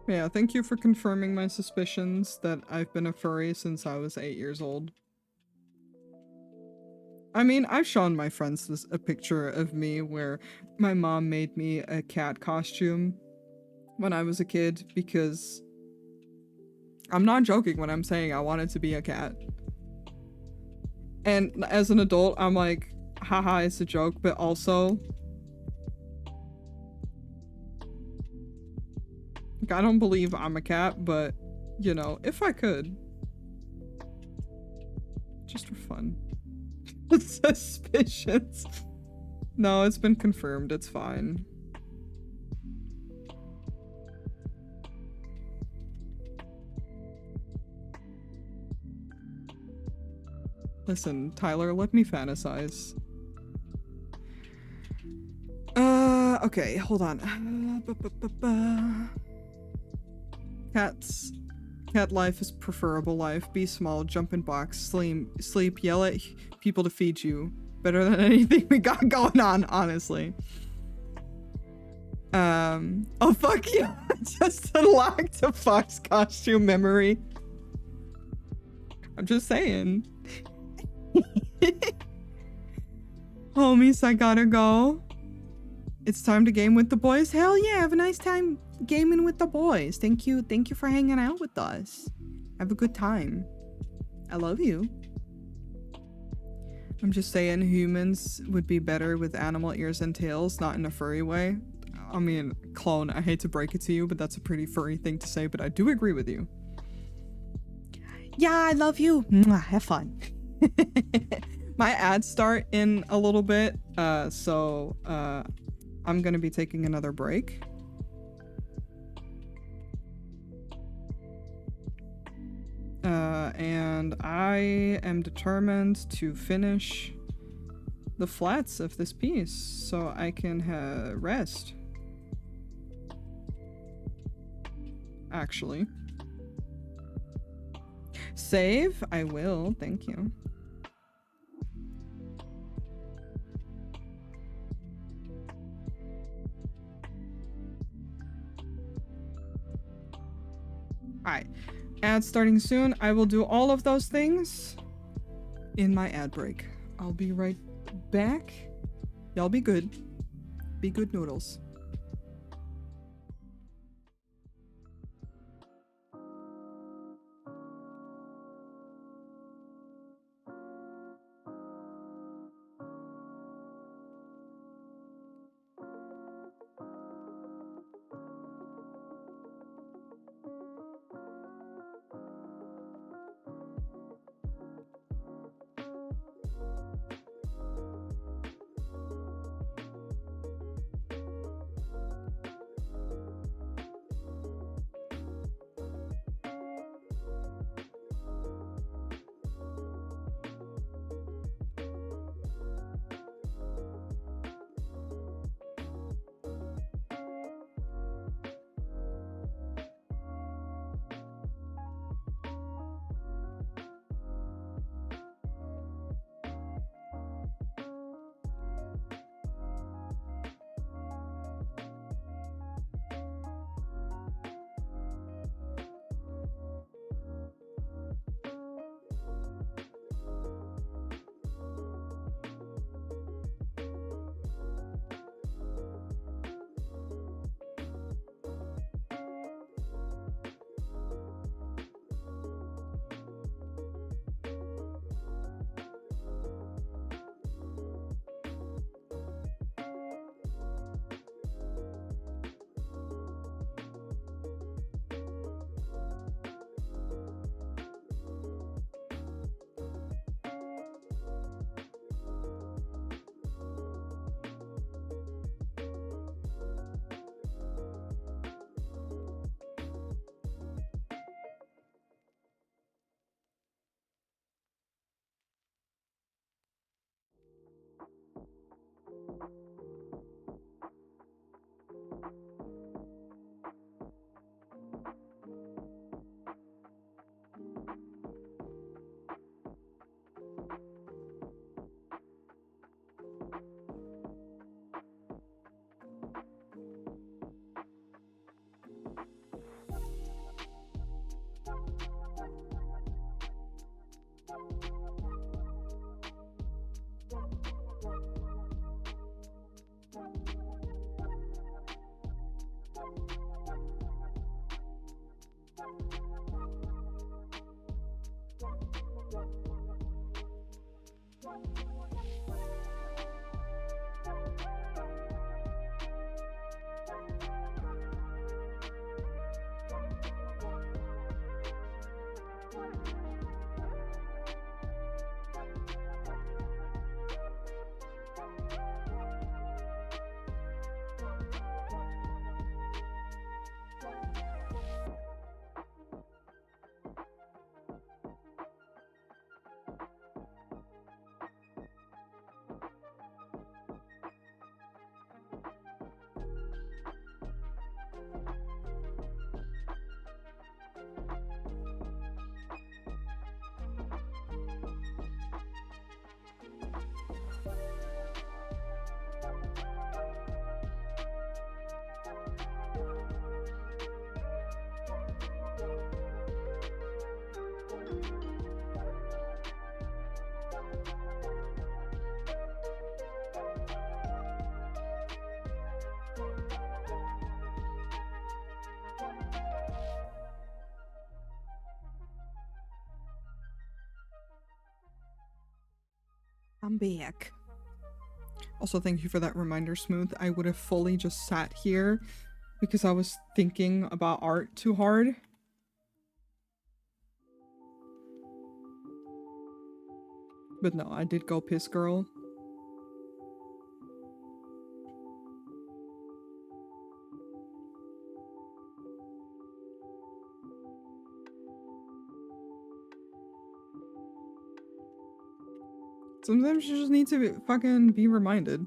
Yeah, thank you for confirming my suspicions that I've been a furry since I was 8 years old. I mean, I've shown my friends a picture of me where my mom made me a cat costume when I was a kid because I'm not joking when I'm saying I wanted to be a cat. And as an adult, I'm like, haha, it's a joke, but also... I don't believe I'm a cat, but, you know, if I could. Just for fun. Suspicions. No, it's been confirmed. It's fine. Listen, Tyler, let me fantasize. Okay, hold on. Cats. Cat life is preferable life. Be small, jump in box, sleep, yell at people to feed you. Better than anything we got going on, honestly. Oh fuck you. Just unlocked a fox costume memory. I'm just saying. Homies, I gotta go. It's time to game with the boys. Hell yeah, have a nice time gaming with the boys. Thank you for hanging out with us. Have a good time. I love you. I'm just saying humans would be better with animal ears and tails, not in a furry way. I mean, clone, I hate to break it to you, but that's a pretty furry thing to say, but I do agree with you. Yeah, I love you. Mwah, have fun. My ads start in a little bit, so I'm gonna be taking another break. And I am determined to finish the flats of this piece so I can rest. Actually. Save? I will, thank you. Alright, ads starting soon. I will do all of those things in my ad break. I'll be right back. Y'all be good. Be good noodles. I'm back. Also, thank you for that reminder, Smooth. I would have fully just sat here because I was thinking about art too hard. But no, I did go piss girl. Sometimes you just need to fucking be reminded.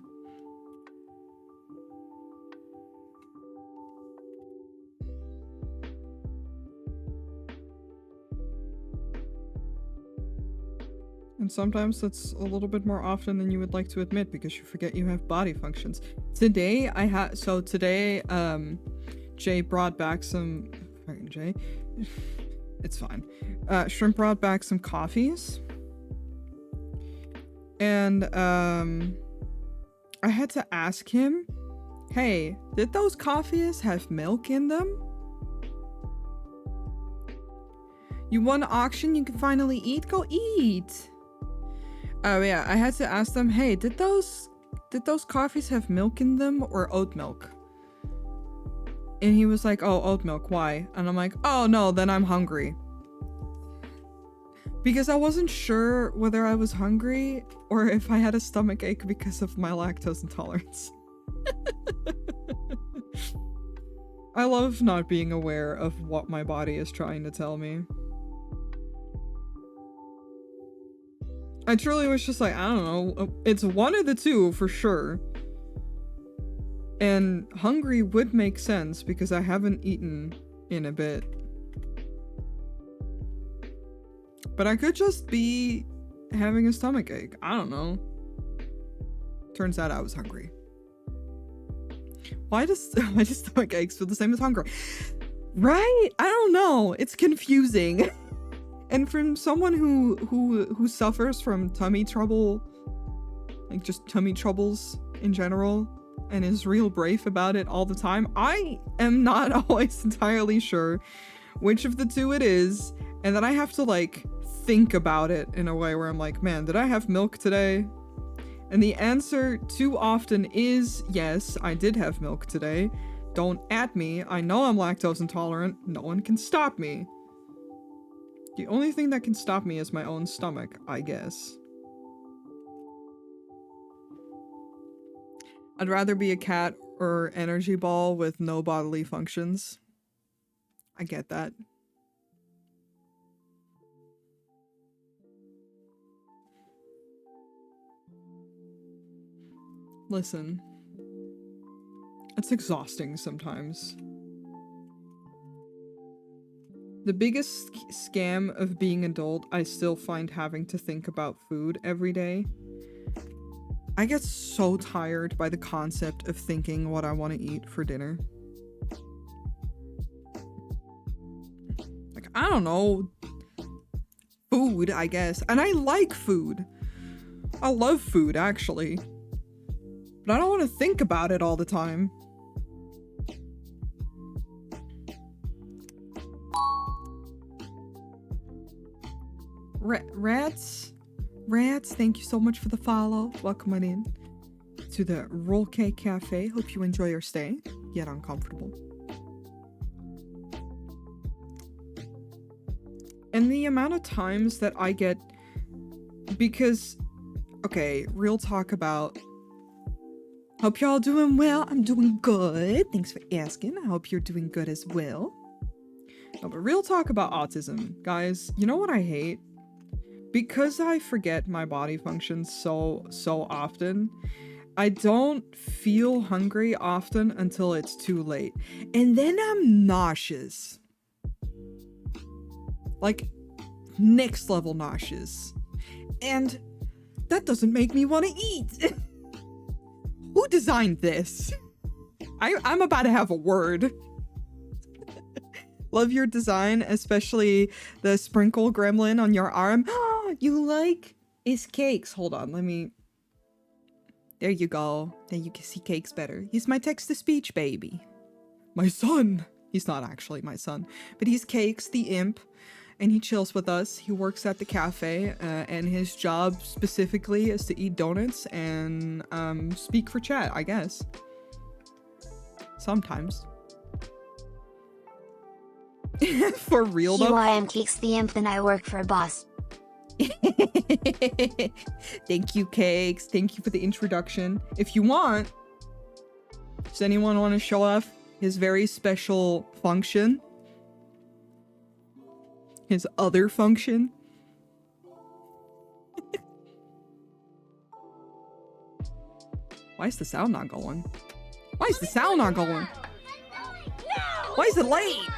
And sometimes that's a little bit more often than you would like to admit because you forget you have body functions. Today I had Jay brought back some fucking Jay. It's fine. Shrimp brought back some coffees. And I had to ask him, hey, did those coffees have milk in them? You won an auction, you can finally eat? Go eat! Oh yeah, I had to ask them, hey, did those coffees have milk in them or oat milk? And he was like, oh, oat milk, why? And I'm like, oh no, then I'm hungry. Because I wasn't sure whether I was hungry or if I had a stomach ache because of my lactose intolerance. I love not being aware of what my body is trying to tell me. I truly was just like, I don't know, it's one of the two for sure. And hungry would make sense because I haven't eaten in a bit. But I could just be having a stomach ache. I don't know. Turns out I was hungry. Why does stomach aches feel the same as hunger? Right? I don't know. It's confusing. And from someone who suffers from tummy trouble, like just tummy troubles in general, and is real brave about it all the time, I am not always entirely sure which of the two it is, and then I have to like think about it in a way where I'm like, man, did I have milk today? And the answer too often is yes, I did have milk today. Don't at me. I know I'm lactose intolerant. No one can stop me. The only thing that can stop me is my own stomach, I guess. I'd rather be a cat or energy ball with no bodily functions. I get that. Listen, it's exhausting sometimes. The biggest scam of being adult, I still find having to think about food every day. I get so tired by the concept of thinking what I want to eat for dinner. Like, I don't know. Food, I guess. And I like food. I love food, actually. But I don't want to think about it all the time. Rats, thank you so much for the follow. Welcome on in to the Roll Cake Cafe. Hope you enjoy your stay, yet uncomfortable. And the amount of times that I get, because, okay, real talk about, hope y'all doing well. I'm doing good. Thanks for asking. I hope you're doing good as well. No, but real talk about autism, guys. You know what I hate? Because I forget my body functions so often, I don't feel hungry often until it's too late. And then I'm nauseous. Like, next level nauseous. And that doesn't make me want to eat. Who designed this? I'm about to have a word. Love your design, especially the sprinkle gremlin on your arm. You like is cakes. Hold on, let me. There you go. Then you can see cakes better. He's my text-to-speech baby. My son. He's not actually my son, but he's Cakes, the imp. and he chills with us. He works at the cafe, and his job specifically is to eat donuts and speak for chat, I guess. Sometimes. For real though. I am Cakes the Imp and I work for a boss. Thank you, Cakes. Thank you for the introduction. If you want, does anyone want to show off his very special function? His other function? Why is the sound not going? Why is the sound not going? Why is it late?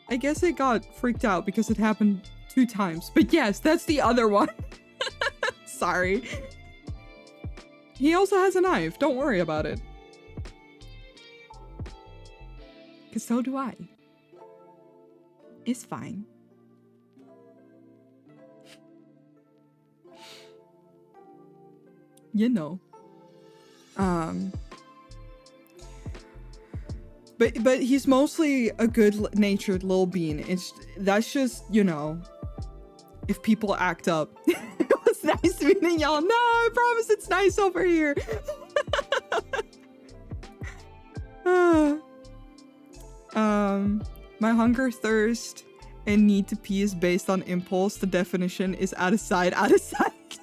I guess it got freaked out because it happened 2 times. But yes, that's the other one. Sorry. He also has a knife. Don't worry about it. Because so do I. It's fine. You know. But he's mostly a good-natured little bean. That's just, you know, if people act up. It was nice meeting y'all. No, I promise it's nice over here. My hunger, thirst, and need to pee is based on impulse. The definition is out of sight, out of sight.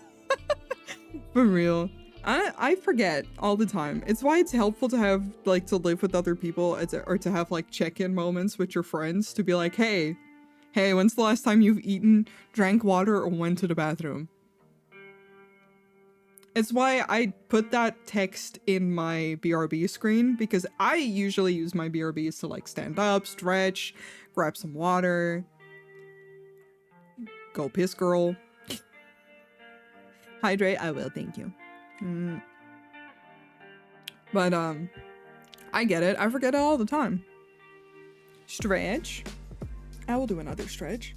For real. I forget all the time. It's why it's helpful to have, like, to live with other people or to have, like, check-in moments with your friends to be like, hey, when's the last time you've eaten, drank water, or went to the bathroom? It's why I put that text in my BRB screen, because I usually use my BRBs to, like, stand up, stretch, grab some water, go piss girl. Hydrate, I will, thank you. But I get it. I forget it all the time. Stretch. I will do another stretch.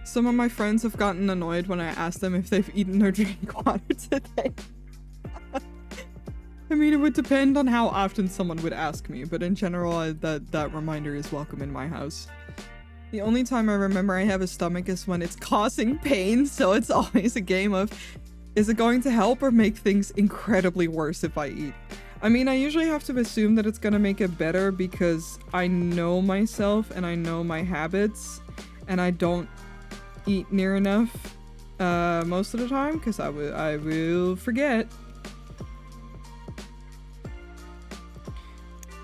Some of my friends have gotten annoyed when I ask them if they've eaten or drank water today. I mean, it would depend on how often someone would ask me, but in general, that reminder is welcome in my house. The only time I remember I have a stomach is when it's causing pain, so it's always a game of, is it going to help or make things incredibly worse if I eat? I mean, I usually have to assume that it's gonna make it better because I know myself and I know my habits, and I don't eat near enough most of the time because I will forget.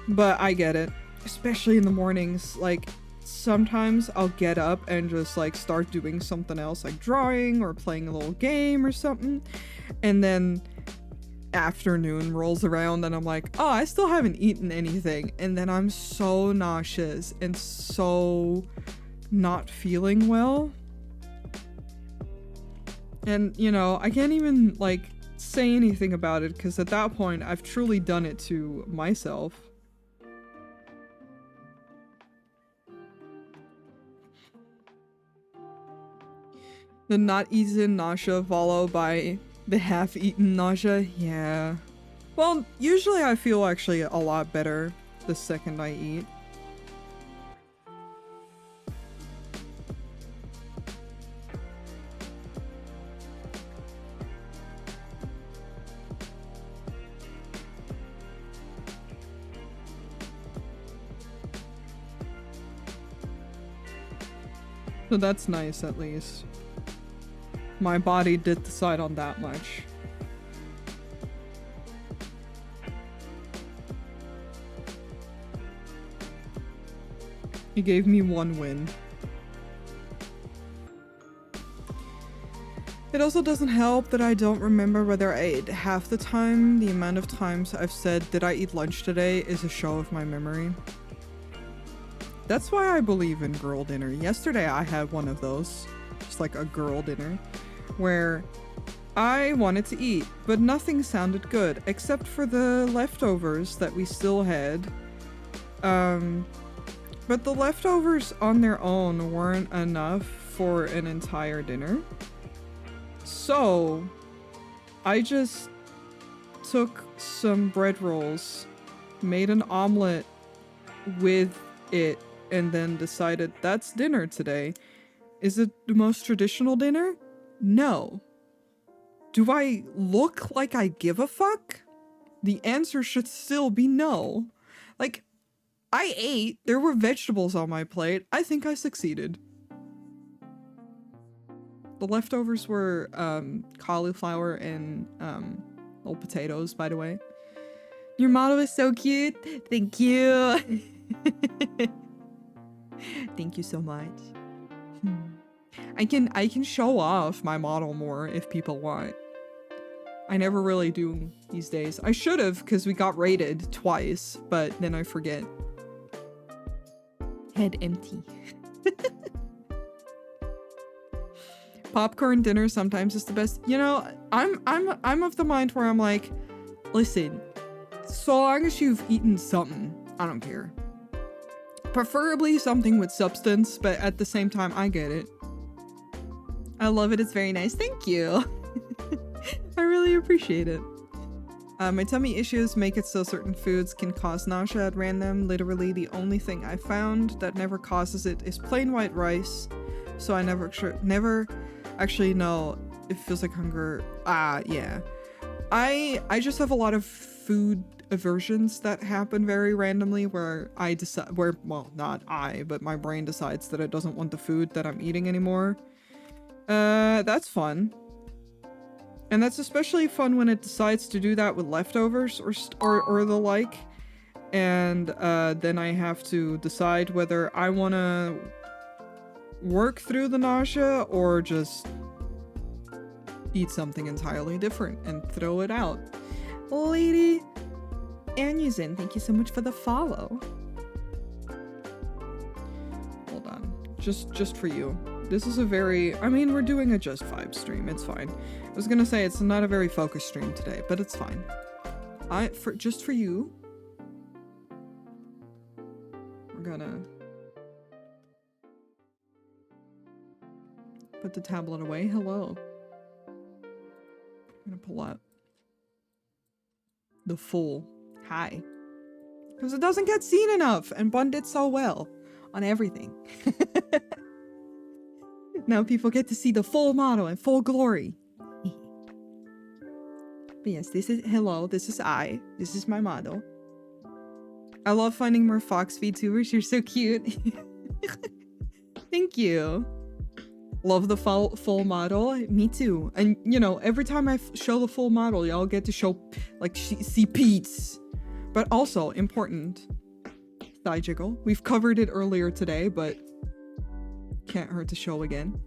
But I get it, especially in the mornings. Like, sometimes I'll get up and just, like, start doing something else, like drawing or playing a little game or something, and then afternoon rolls around and I'm like, oh, I still haven't eaten anything, and then I'm so nauseous and so not feeling well, and, you know, I can't even, like, say anything about it because at that point I've truly done it to myself. The not eaten nausea followed by the half-eaten nausea? Yeah. Well, usually I feel actually a lot better the second I eat. So that's nice, at least. My body did decide on that much. He gave me 1 win. It also doesn't help that I don't remember whether I ate half the time. The amount of times I've said, did I eat lunch today, is a show of my memory. That's why I believe in girl dinner. Yesterday I had one of those. Just like a girl dinner. Where I wanted to eat, but nothing sounded good except for the leftovers that we still had. But the leftovers on their own weren't enough for an entire dinner. So I just took some bread rolls, made an omelet with it, and then decided that's dinner today. Is it the most traditional dinner? No. Do I look like I give a fuck? The answer should still be no. Like, I ate, there were vegetables on my plate, I think I succeeded. The leftovers were cauliflower and little potatoes, by the way. Your model is so cute. Thank you. Thank you so much. I can show off my model more if people want. I never really do these days. I should have, because we got raided twice, but then I forget. Head empty. Popcorn dinner sometimes is the best. You know, I'm of the mind where I'm like, listen, so long as you've eaten something, I don't care. Preferably something with substance, but at the same time, I get it. I love it. It's very nice. Thank you. I really appreciate it. My tummy issues make it so certain foods can cause nausea at random. Literally, the only thing I found that never causes it is plain white rice. So I never actually know if it feels like hunger. Yeah. I just have a lot of food aversions that happen very randomly where I decide, well, not I, but my brain decides that it doesn't want the food that I'm eating anymore. That's fun. And that's especially fun when it decides to do that with leftovers or the like. And then I have to decide whether I want to work through the nausea or just eat something entirely different and throw it out. Lady Anusin, thank you so much for the follow. Hold on. Just for you. This is a very, I mean, we're doing a Just Vibe stream, it's fine. I was gonna say it's not a very focused stream today, but it's fine. Just for you, we're gonna put the tablet away. Hello. I'm gonna pull up the full hi. Because it doesn't get seen enough, and Bun did so well on everything. Now people get to see the full model in full glory. But yes, this is I. This is my model. I love finding more Fox VTubers. You're so cute. Thank you. Love the full model. Me too. And you know, every time I show the full model, y'all get to show, like, see Pete's. But also important, thigh jiggle. We've covered it earlier today, but can't hurt to show again.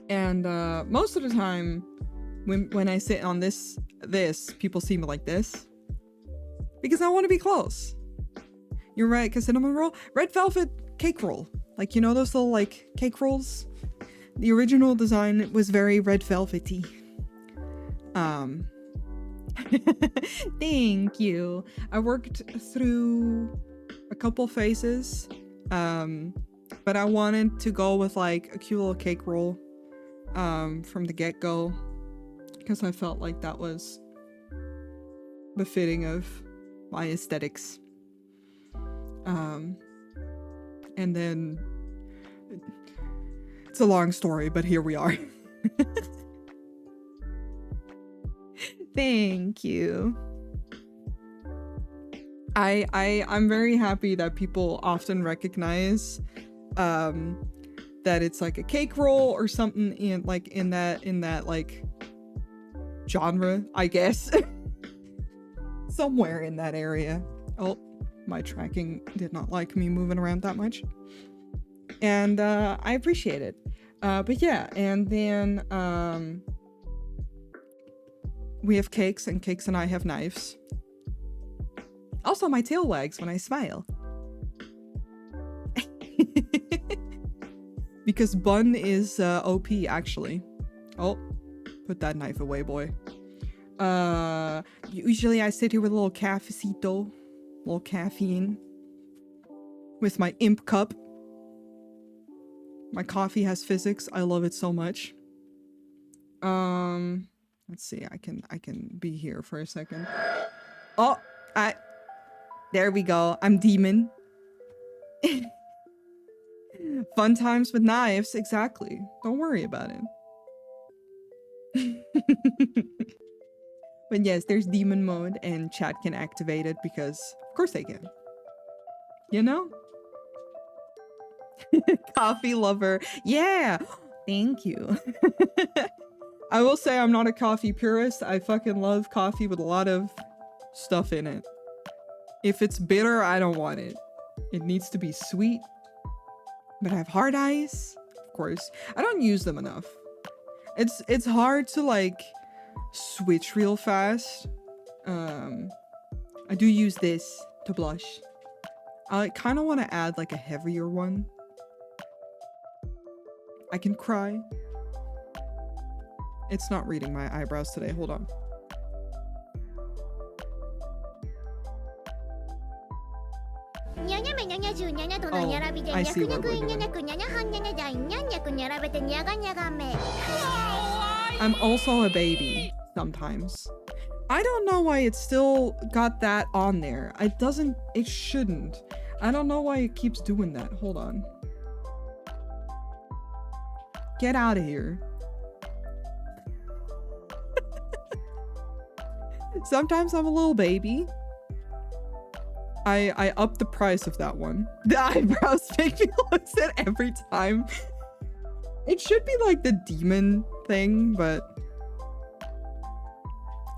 And most of the time, when I sit on this, people see me like this because I want to be close. You're right, cause cinnamon roll, red velvet cake roll. Like, you know those little, like, cake rolls? The original design was very red velvety. Thank you. I worked through a couple phases, but I wanted to go with, like, a cute little cake roll from the get-go, because I felt like that was befitting of my aesthetics. And then it's a long story, but here we are. Thank you. I'm very happy that people often recognize that it's like a cake roll or something in that like genre, I guess. Somewhere in that area. Oh, my tracking did not like me moving around that much. And I appreciate it. But yeah, and then we have cakes, and Cakes and I have knives. Also, my tail wags when I smile. Because Bun is OP, actually. Oh, put that knife away, boy. Usually I sit here with a little cafecito, little caffeine, with my imp cup. My coffee has physics. I love it so much. Let's see. I can be here for a second. Oh, there we go. I'm demon. Fun times with knives. Exactly. Don't worry about it. But yes, there's demon mode and chat can activate it because of course they can. You know? Coffee lover. Yeah. Thank you. I will say I'm not a coffee purist. I fucking love coffee with a lot of stuff in it. If it's bitter, I don't want it. It needs to be sweet. But I have hard ice, of course. I don't use them enough. It's hard to like switch real fast. I do use this to blush. I kind of want to add like a heavier one. I can cry. It's not reading my eyebrows today. Hold on. Oh, I see what we're doing. I'm also a baby sometimes. I don't know why it still got that on there. It shouldn't. I don't know why it keeps doing that. Hold on. Get out of here. Sometimes I'm a little baby. I up the price of that one. The eyebrows make me lose it every time. It should be like the demon thing, but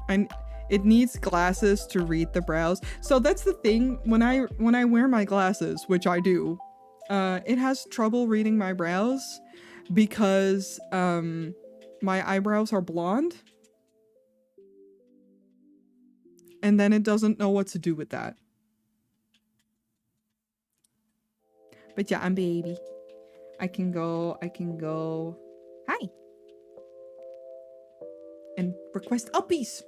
it needs glasses to read the brows. So that's the thing. When I wear my glasses, which I do, it has trouble reading my brows because my eyebrows are blonde. And then it doesn't know what to do with that. But yeah, I'm baby. I can go. Hi. And request uppies.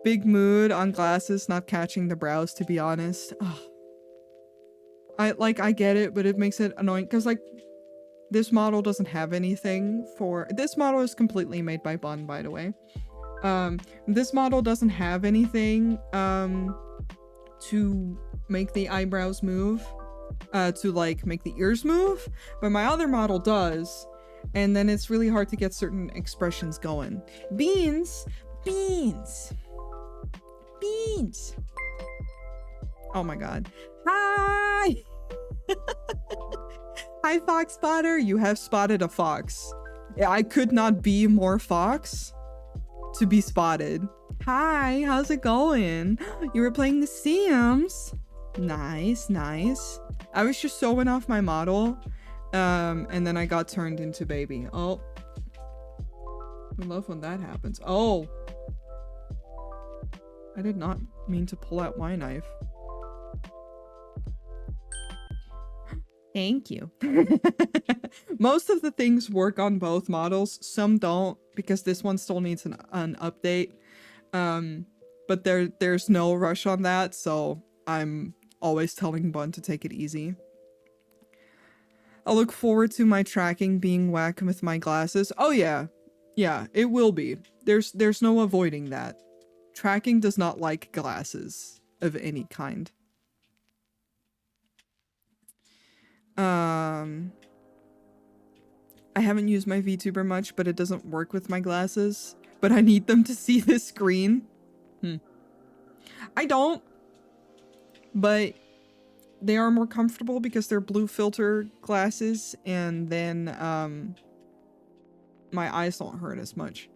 Big mood on glasses not catching the brows, to be honest. Ugh. I get it, but it makes it annoying because like this model doesn't have anything for this model is completely made by Bun, by the way. This model doesn't have anything to make the eyebrows move, to like make the ears move, but my other model does, and then it's really hard to get certain expressions going. Beans. Oh my god. Hi. Hi, Fox Spotter. You have spotted a fox. I could not be more fox to be spotted. Hi, how's it going? You were playing The Sims. Nice. I was just showing off my model, and then I got turned into baby. Oh, I love when that happens. Oh, I did not mean to pull out my knife. Thank you. Most of the things work on both models. Some don't, because this one still needs an update. But there's no rush on that, so I'm always telling Bun to take it easy. I look forward to my tracking being whack with my glasses. Oh yeah. Yeah, it will be. There's no avoiding that. Tracking does not like glasses of any kind. I haven't used my VTuber much, but it doesn't work with my glasses. But I need them to see the screen. I don't. But they are more comfortable because they're blue filter glasses, and then my eyes don't hurt as much.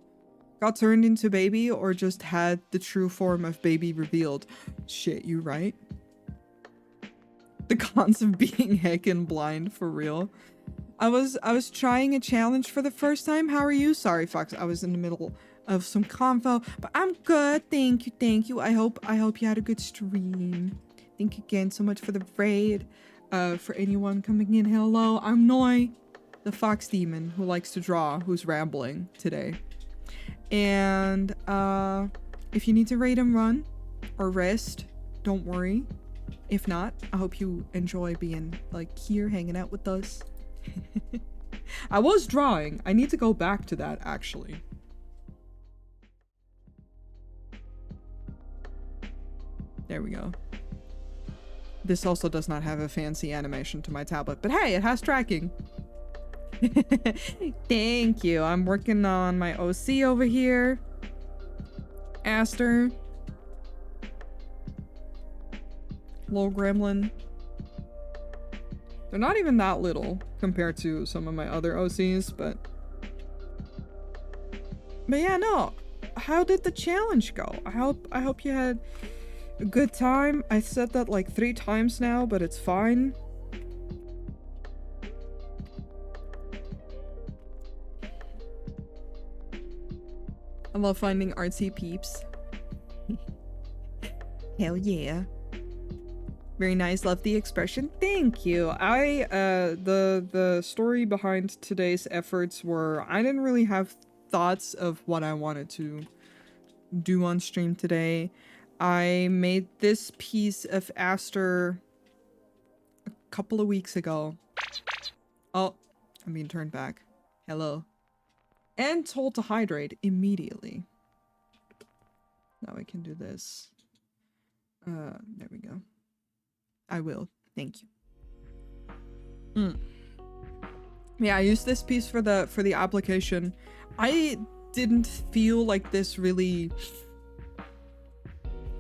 Got turned into baby or just had the true form of baby revealed? Shit, you right? The cons of being heckin' blind, for real. I was trying a challenge for the first time. How are you? Sorry, Fox. I was in the middle of some convo, but I'm good. Thank you. I hope you had a good stream. Thank you again so much for the raid. For anyone coming in, hello. I'm Noi, the fox demon who likes to draw, who's rambling today. And if you need to raid and run or rest, don't worry. If not, I hope you enjoy being like here hanging out with us. I was drawing. I need to go back to that, actually. There we go. This also does not have a fancy animation to my tablet, but hey, it has tracking. Thank you. I'm working on my OC over here. Aster. Little gremlin. They're not even that little compared to some of my other OCs, but yeah, no. How did the challenge go? I hope you had a good time. I said that like 3 times now, but it's fine. I love finding artsy peeps. Hell yeah. Very nice, love the expression. Thank you. The story behind today's efforts were I didn't really have thoughts of what I wanted to do on stream today. I made this piece of Aster a couple of weeks ago. Oh, I'm being turned back. Hello. And told to hydrate immediately. Now I can do this. There we go. I will. Thank you. Yeah, I used this piece for the application. I didn't feel like this really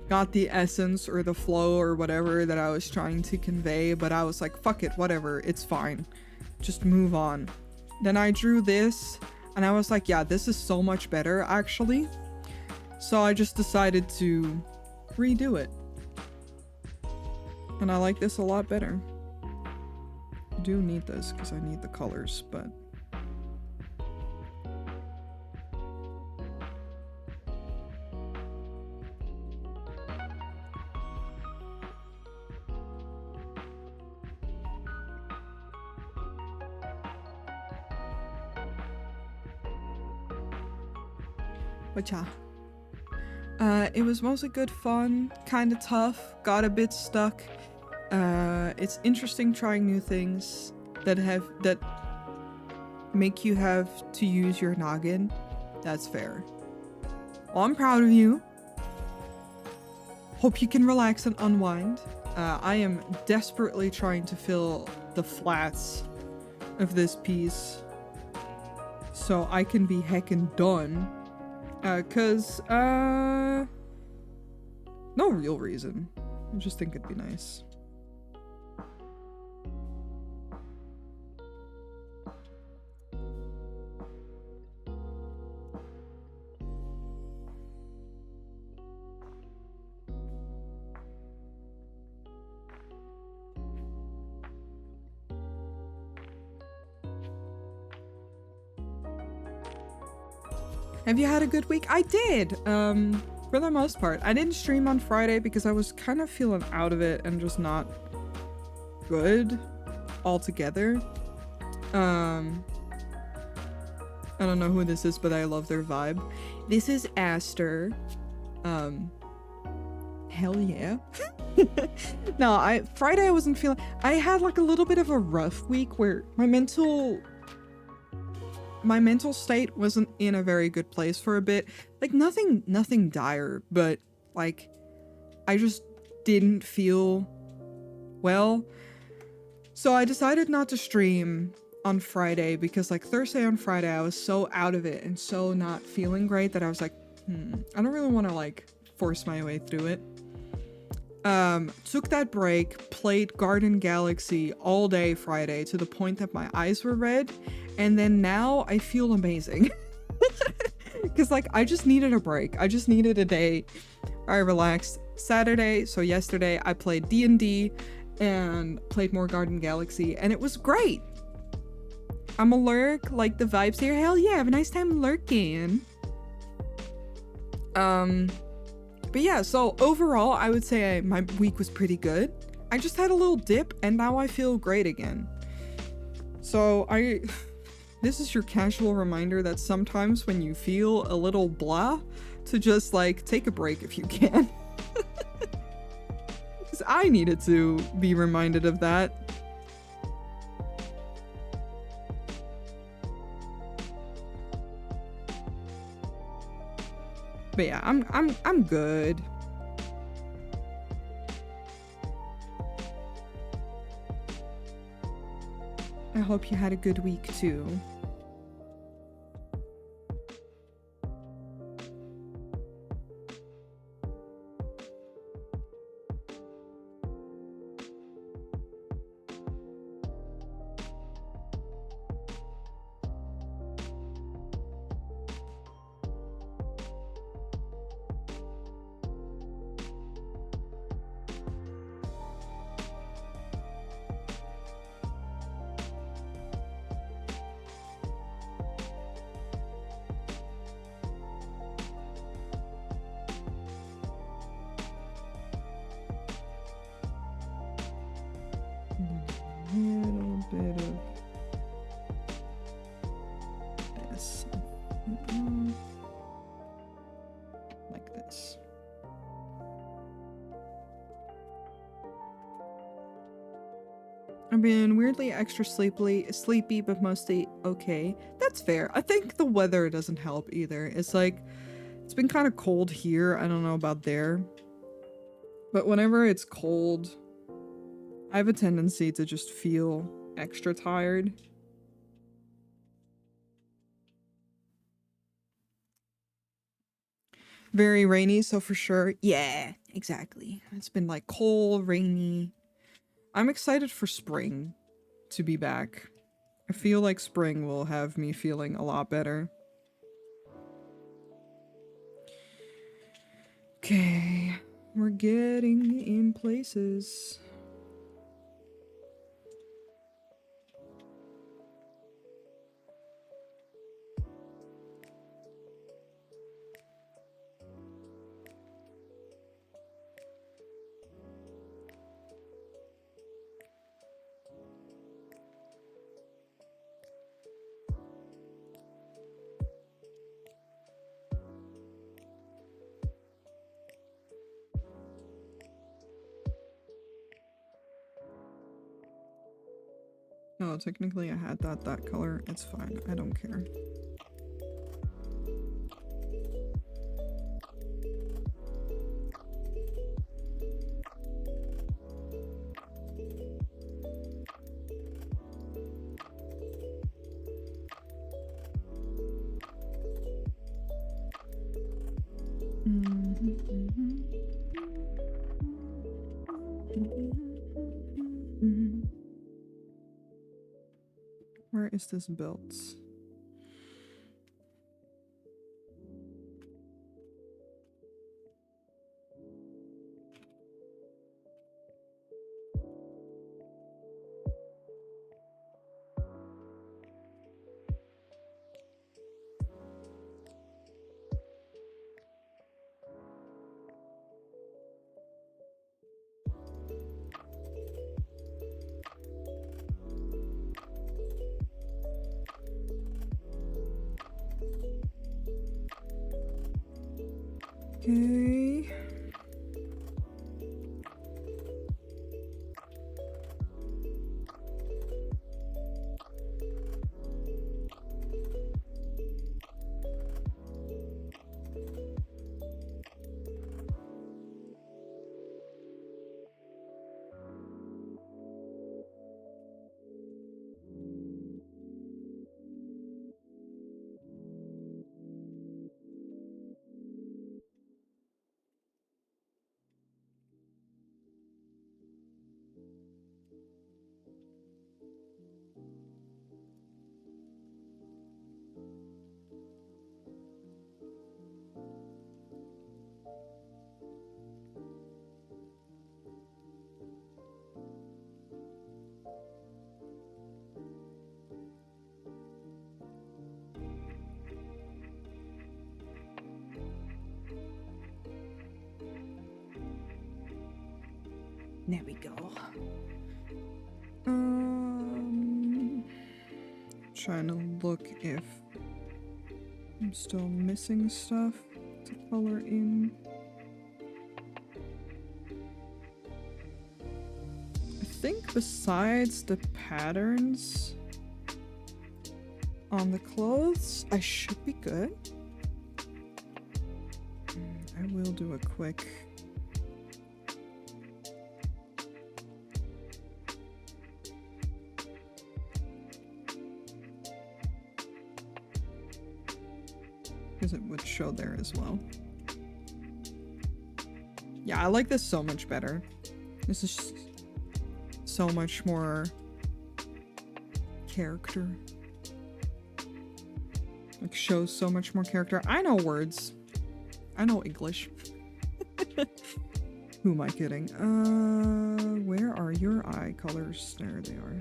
got the essence or the flow or whatever that I was trying to convey, but I was like, fuck it, whatever, it's fine. Just move on. Then I drew this, and I was like, yeah, this is so much better, actually. So I just decided to redo it. And I like this a lot better. I do need this because I need the colors, but... yeah. It was mostly good fun, kind of tough, got a bit stuck. It's interesting trying new things that make you have to use your noggin. That's fair. Well, I'm proud of you. Hope you can relax and unwind. I am desperately trying to fill the flats of this piece so I can be heckin' done. No real reason. I just think it'd be nice. Have you had a good week? I did, for the most part. I didn't stream on Friday because I was kind of feeling out of it and just not good altogether. I don't know who this is, but I love their vibe. This is Aster. Hell yeah. No, Friday I wasn't feeling... I had like a little bit of a rough week where my mental state wasn't in a very good place for a bit. Like nothing dire, but like I just didn't feel well. So I decided not to stream on Friday because like Thursday and Friday I was so out of it and so not feeling great that I was like, I don't really want to like force my way through it. Took that break, played Garden Galaxy all day Friday to the point that my eyes were red, and then now I feel amazing. Because like I just needed a break. I just needed a day. I relaxed. Saturday, so yesterday, I played D&D and played more Garden Galaxy, and it was great. I'm a lurk, like the vibes here. Hell yeah, have a nice time lurking. But yeah, so overall, I would say my week was pretty good. I just had a little dip, and now I feel great again. So this is your casual reminder that sometimes when you feel a little blah, to just like take a break if you can. Because I needed to be reminded of that. But yeah, I'm good. I hope you had a good week too. Little bit of this. Like this. I've been weirdly extra sleepy, but mostly okay. That's fair. I think the weather doesn't help either. It's like, it's been kind of cold here. I don't know about there. But whenever it's cold, I have a tendency to just feel extra tired. Very rainy, so for sure. Yeah, exactly. It's been like cold, rainy. I'm excited for spring to be back. I feel like spring will have me feeling a lot better. Okay, we're getting in places. Oh, technically I had that color. It's fine. I don't care. Where is this built? Okay. There we go. Trying to look if I'm still missing stuff to color in. I think besides the patterns on the clothes, I should be good. will do a quick... because it would show there as well. Yeah, I like this so much better. This is so much more character. Like, shows so much more character. I know words. I know English. Who am I kidding? Where are your eye colors? There they are.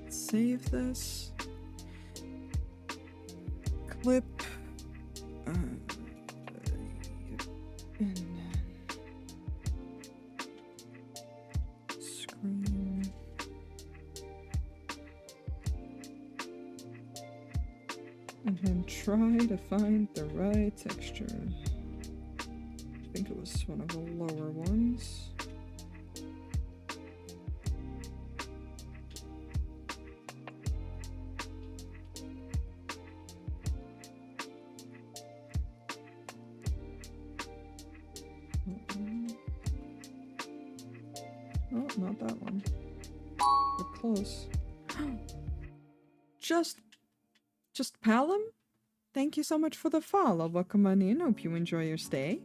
Save this. Clip. And then screen. And then try to find the right texture. I think it was one of the lower ones. Oh, not that one. We're close. Just Palom? Thank you so much for the follow. Welcome on in. Hope you enjoy your stay.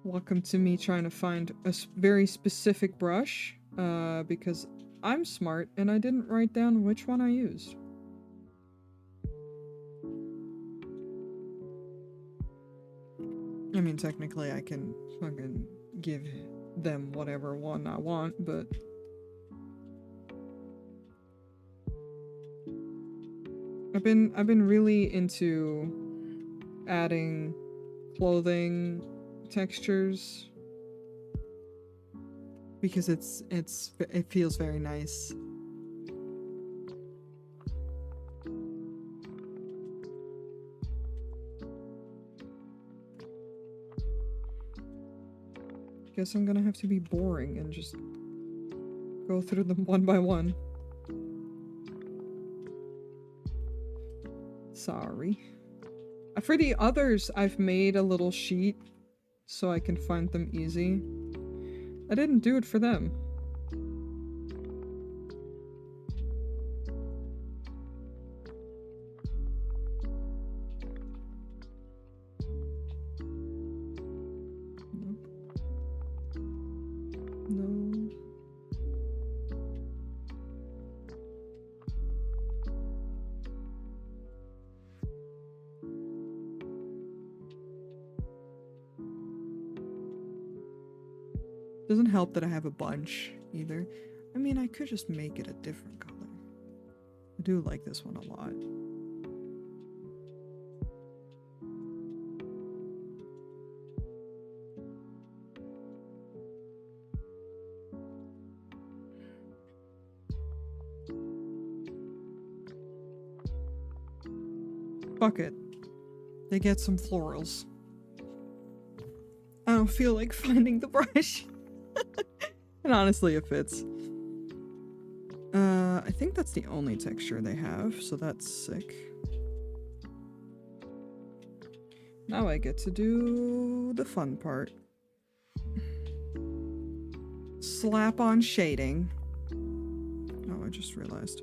Welcome to me trying to find a very specific brush, because I'm smart and I didn't write down which one I used. I mean, technically I can fucking give them whatever one I want, but I've been really into adding clothing textures because it feels very nice. Guess I'm gonna have to be boring and just go through them one by one. Sorry. For the others, I've made a little sheet so I can find them easy. I didn't do it for them. No. Doesn't help that I have a bunch either. I mean, I could just make it a different color. I do like this one a lot. Fuck it. They get some florals. I don't feel like finding the brush. And honestly, it fits. I think that's the only texture they have, so that's sick. Now I get to do the fun part. Slap on shading. Oh, I just realized.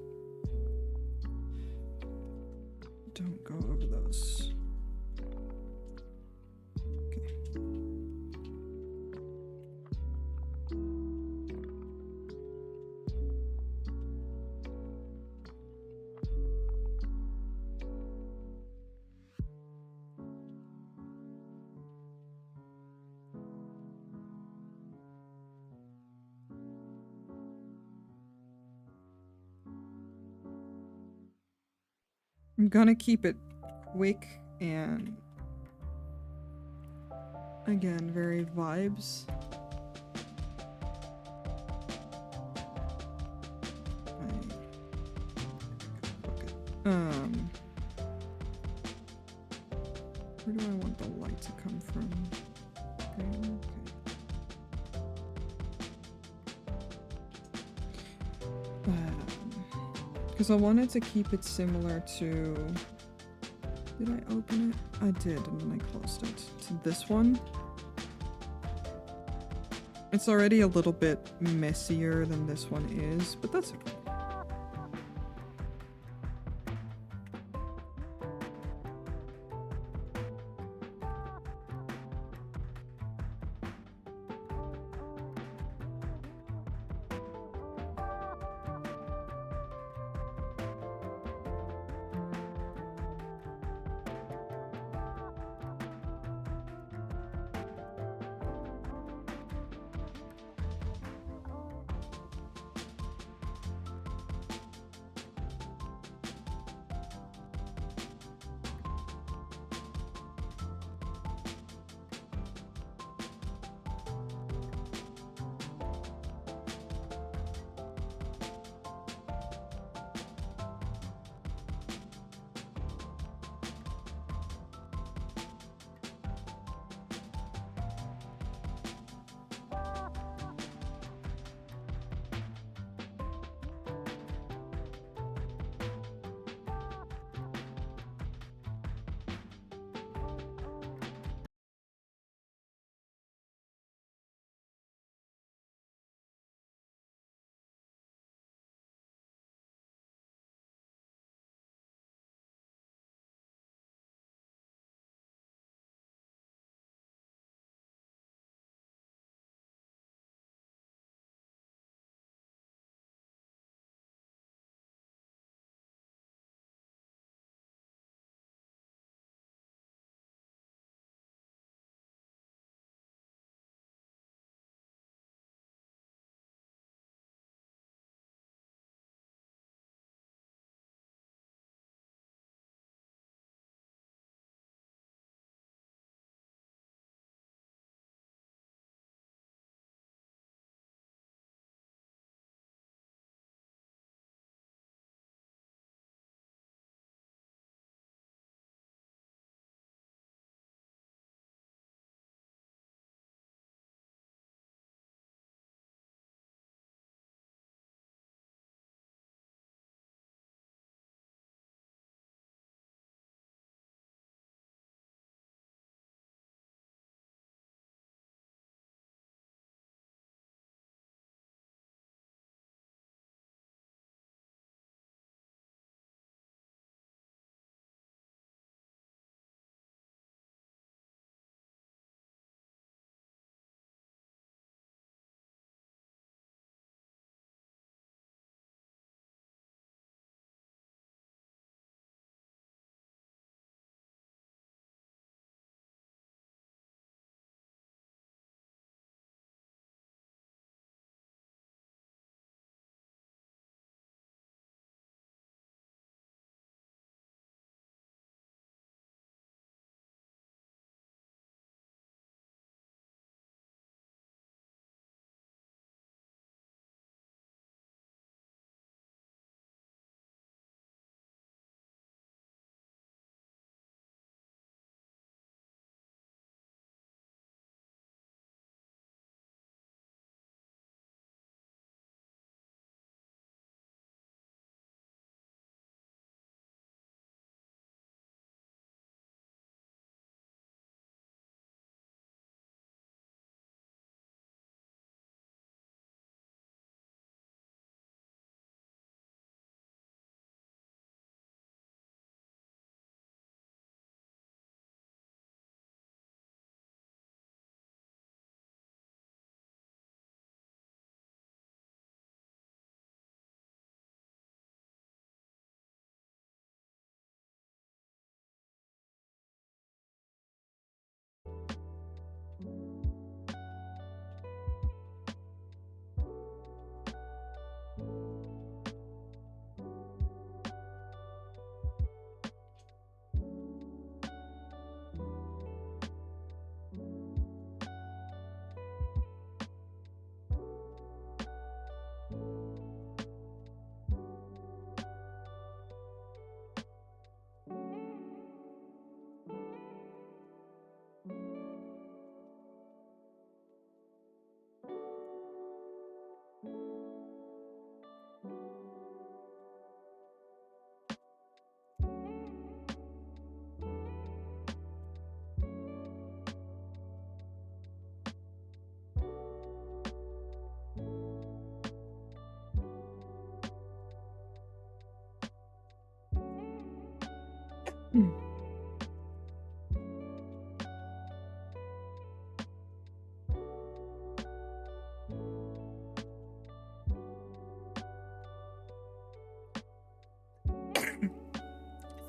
Don't go over those. Okay. I'm gonna keep it quick and again, very vibes. Where do I want the light to come from? Okay. Because I wanted to keep it similar to... Did I open it? I did, and then I closed it. To this one. It's already a little bit messier than this one is, but that's okay.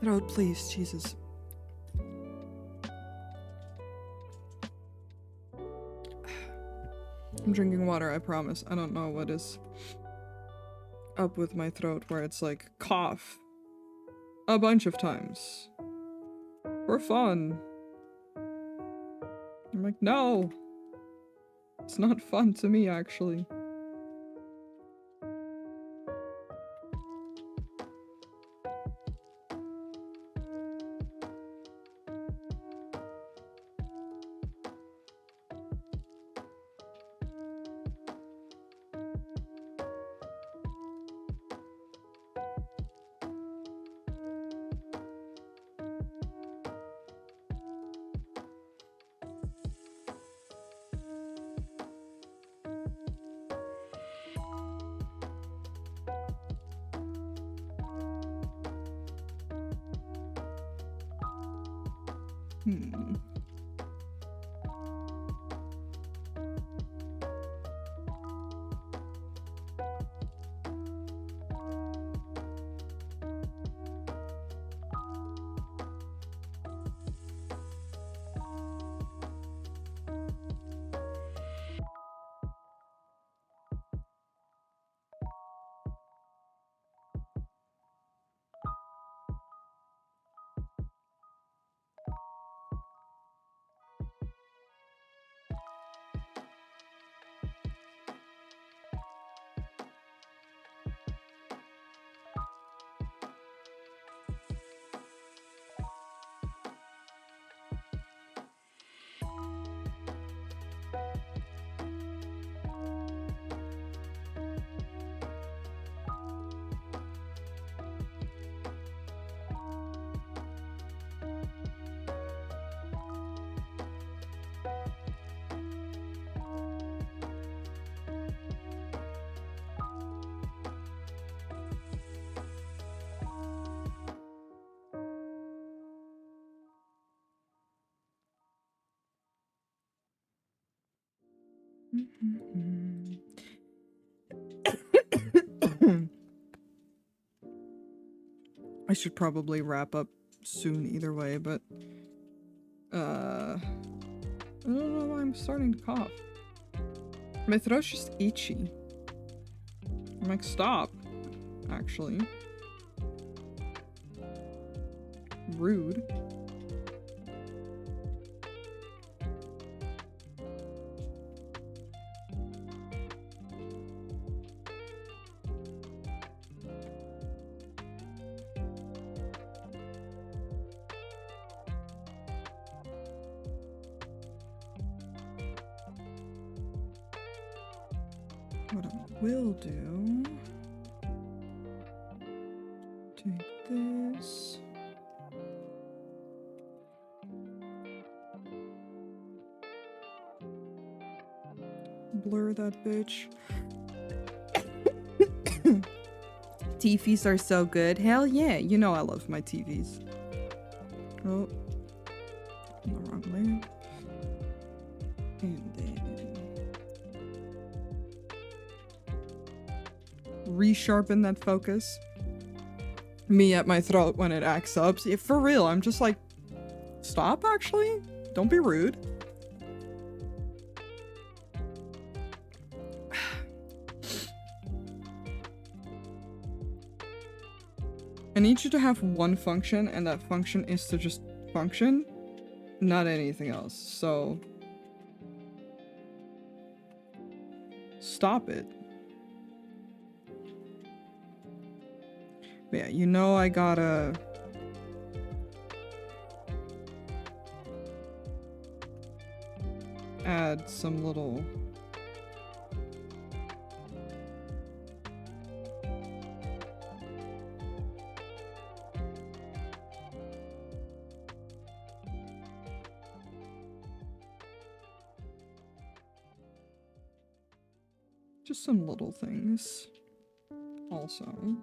Throat, please, Jesus. I'm drinking water, I promise. I don't know what is up with my throat where it's like cough a bunch of times. For fun. I'm like, no. It's not fun to me, actually. Hmm. I should probably wrap up soon either way, but I don't know why I'm starting to cough. My throat's just itchy. I'm like, stop, actually. Rude. What I will do, take this. Blur that bitch. TVs are so good. Hell yeah, you know I love my TVs. Oh, the wrong way. And then resharpen that focus. Me at my throat when it acts up. See, for real, I'm just like, stop actually? Don't be rude. I need you to have one function, and that function is to just function, not anything else. So stop it. But yeah, you know I gotta add some little just some little things also.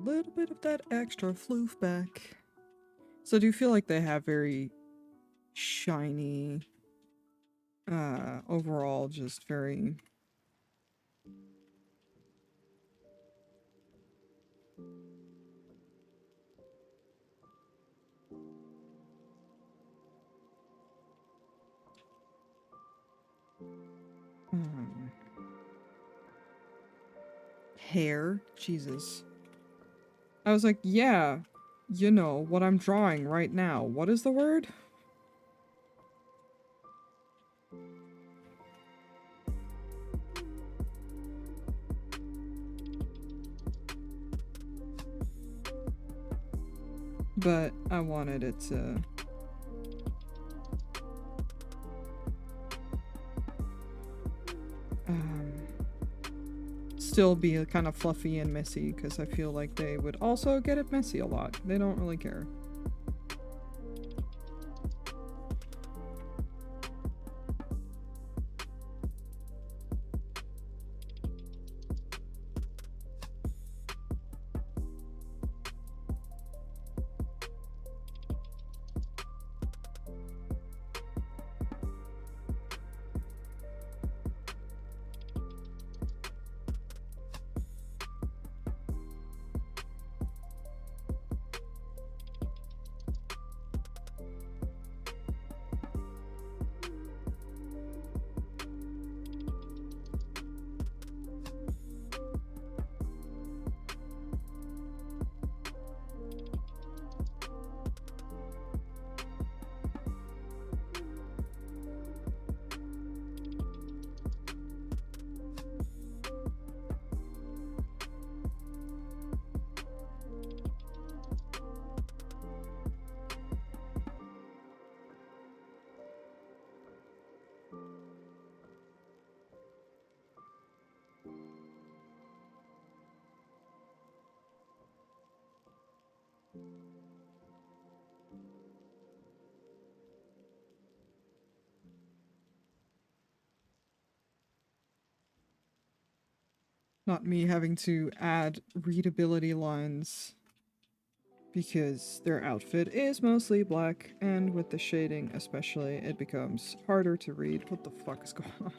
little bit of that extra floof back. So I do feel like they have very shiny, overall just very... hair? Jesus. I was like, yeah, you know, what I'm drawing right now. What is the word? But I wanted it to... still be kind of fluffy and messy, because I feel like they would also get it messy a lot. They don't really care. Not me having to add readability lines because their outfit is mostly black, and with the shading especially, it becomes harder to read. What the fuck is going on?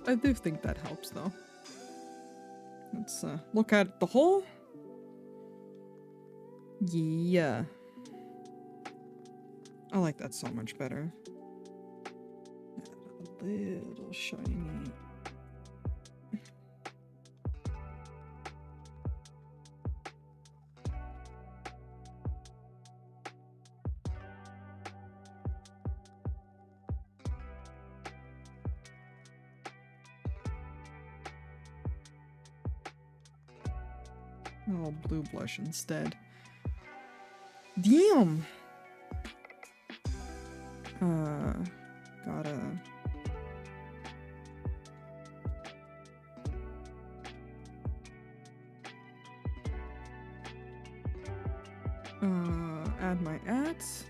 I do think that helps, though. Let's look at the whole. Yeah. I like that so much better. A little shiny. Oh, blue blush instead. Damn! Gotta... add my ads.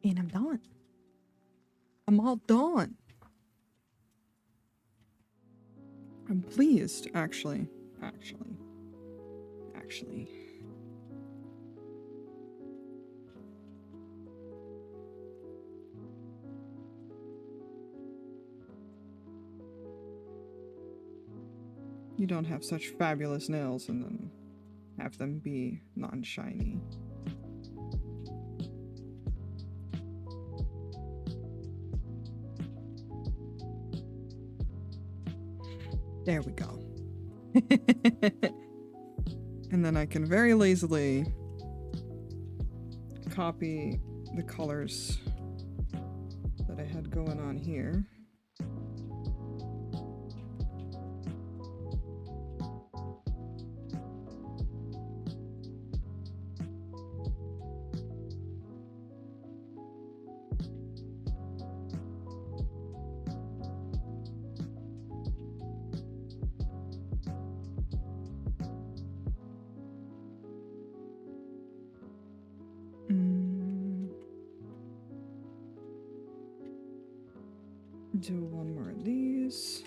And I'm done. I'm all done. I'm pleased, actually. Actually. You don't have such fabulous nails and then have them be non-shiny. There we go. And then I can very lazily copy the colors that I had going on here. Do one more of these.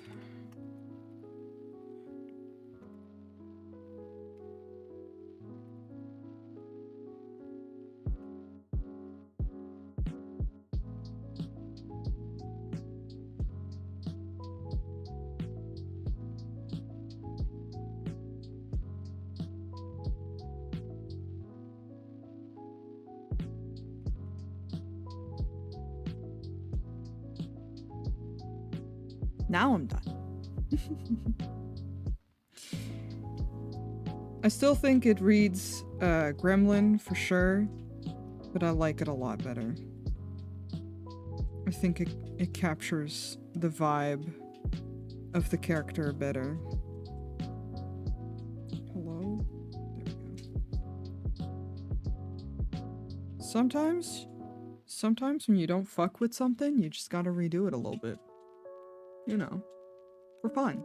Now I'm done. I still think it reads Gremlin for sure, but I like it a lot better. I think it captures the vibe of the character better. Hello? There we go. Sometimes when you don't fuck with something, you just gotta redo it a little bit. You know, for fun.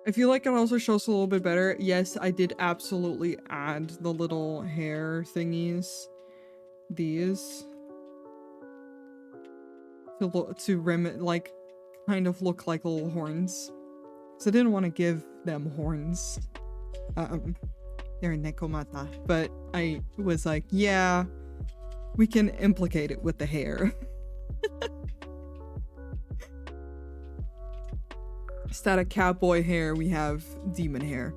I feel like it also shows a little bit better. Yes, I did absolutely add the little hair thingies. These. To like, kind of look like little horns. So I didn't want to give them horns. They're nekomata. But I was like, yeah, we can implicate it with the hair. Instead of cowboy hair, we have demon hair.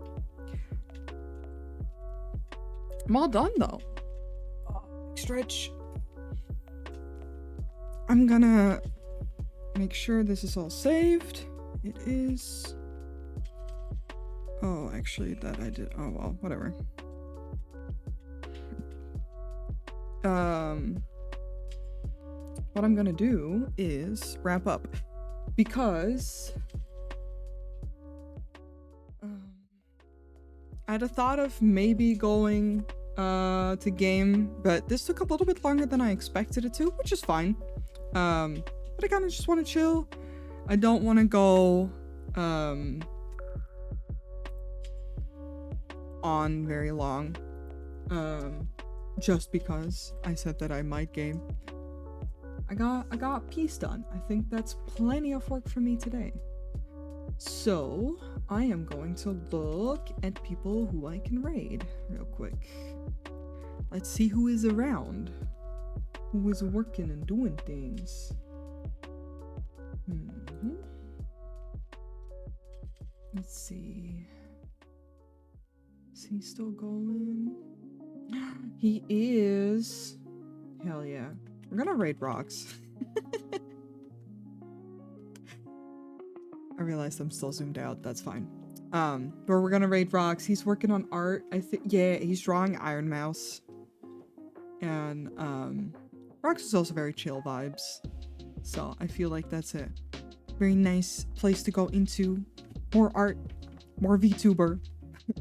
I'm all done though. Stretch. I'm gonna make sure this is all saved. It is. Oh, actually, that I did. Oh well, whatever. What I'm gonna do is wrap up because I had a thought of maybe going to game, but this took a little bit longer than I expected it to, which is fine. But I kind of just want to chill. I don't want to go on very long, just because I said that I might game. I got peace done. I think that's plenty of work for me today. So I am going to look at people who I can raid real quick. Let's see who is around, who is working and doing things. Let's see. Is he still going? He is. Hell yeah. We're gonna raid rocks. I realized I'm still zoomed out. That's fine. But we're gonna raid rocks. He's working on art. I think, yeah, he's drawing Iron Mouse. And rocks is also very chill vibes. So I feel like that's a very nice place to go into. More art, more VTuber,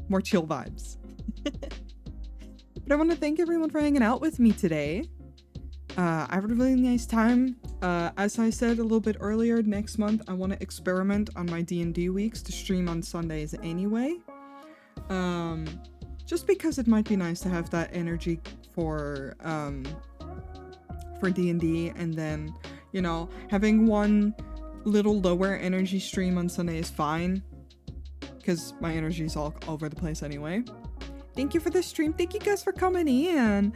more chill vibes. But I want to thank everyone for hanging out with me today. I had a really nice time. As I said a little bit earlier, next month I want to experiment on my D&D weeks to stream on Sundays anyway. Just because it might be nice to have that energy for D&D, and then, you know, having one little lower energy stream on Sunday is fine, because my energy is all over the place anyway. Thank you for the stream. Thank you guys for coming in.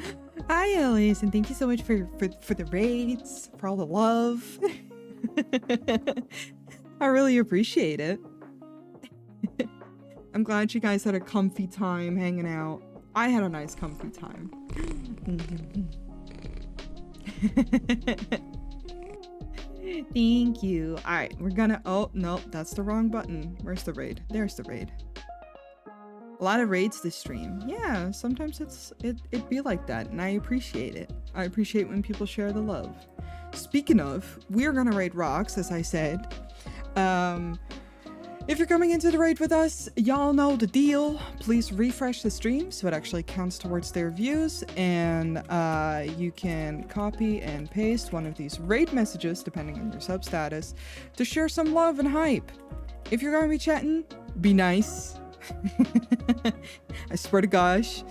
Hi, Elise, and thank you so much for the raids, for all the love. I really appreciate it. I'm glad you guys had a comfy time hanging out. I had a nice comfy time. Thank you. All right, we're gonna, oh, no, that's the wrong button. Where's the raid? There's the raid. A lot of raids this stream. Yeah, sometimes it be like that, and I appreciate it. I appreciate when people share the love. Speaking of, we're gonna raid rocks, as I said. If you're coming into the raid with us, y'all know the deal. Please refresh the stream so it actually counts towards their views, and you can copy and paste one of these raid messages, depending on your sub status, to share some love and hype. If you're gonna be chatting, be nice. I swear to gosh.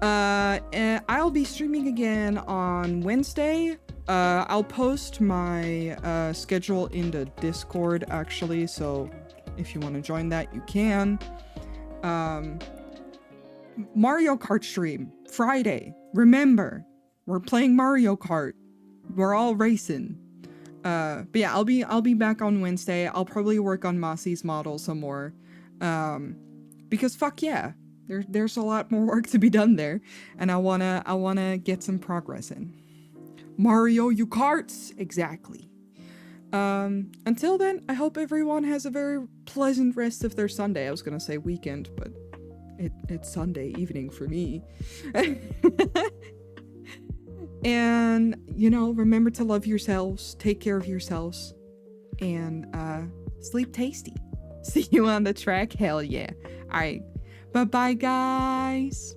And I'll be streaming again on Wednesday. I'll post my schedule in the Discord, actually, so if you want to join that, you can. Mario Kart stream Friday. Remember, we're playing Mario Kart. We're all racing. But yeah, I'll be back on Wednesday. I'll probably work on Masi's model some more. Because fuck yeah, there's a lot more work to be done there, and I wanna get some progress in. Mario Karts, exactly. Until then, I hope everyone has a very pleasant rest of their Sunday. I was gonna say weekend, but it's Sunday evening for me. And, you know, remember to love yourselves, take care of yourselves, and sleep tasty. See you on the track, hell yeah. Alright, bye-bye guys.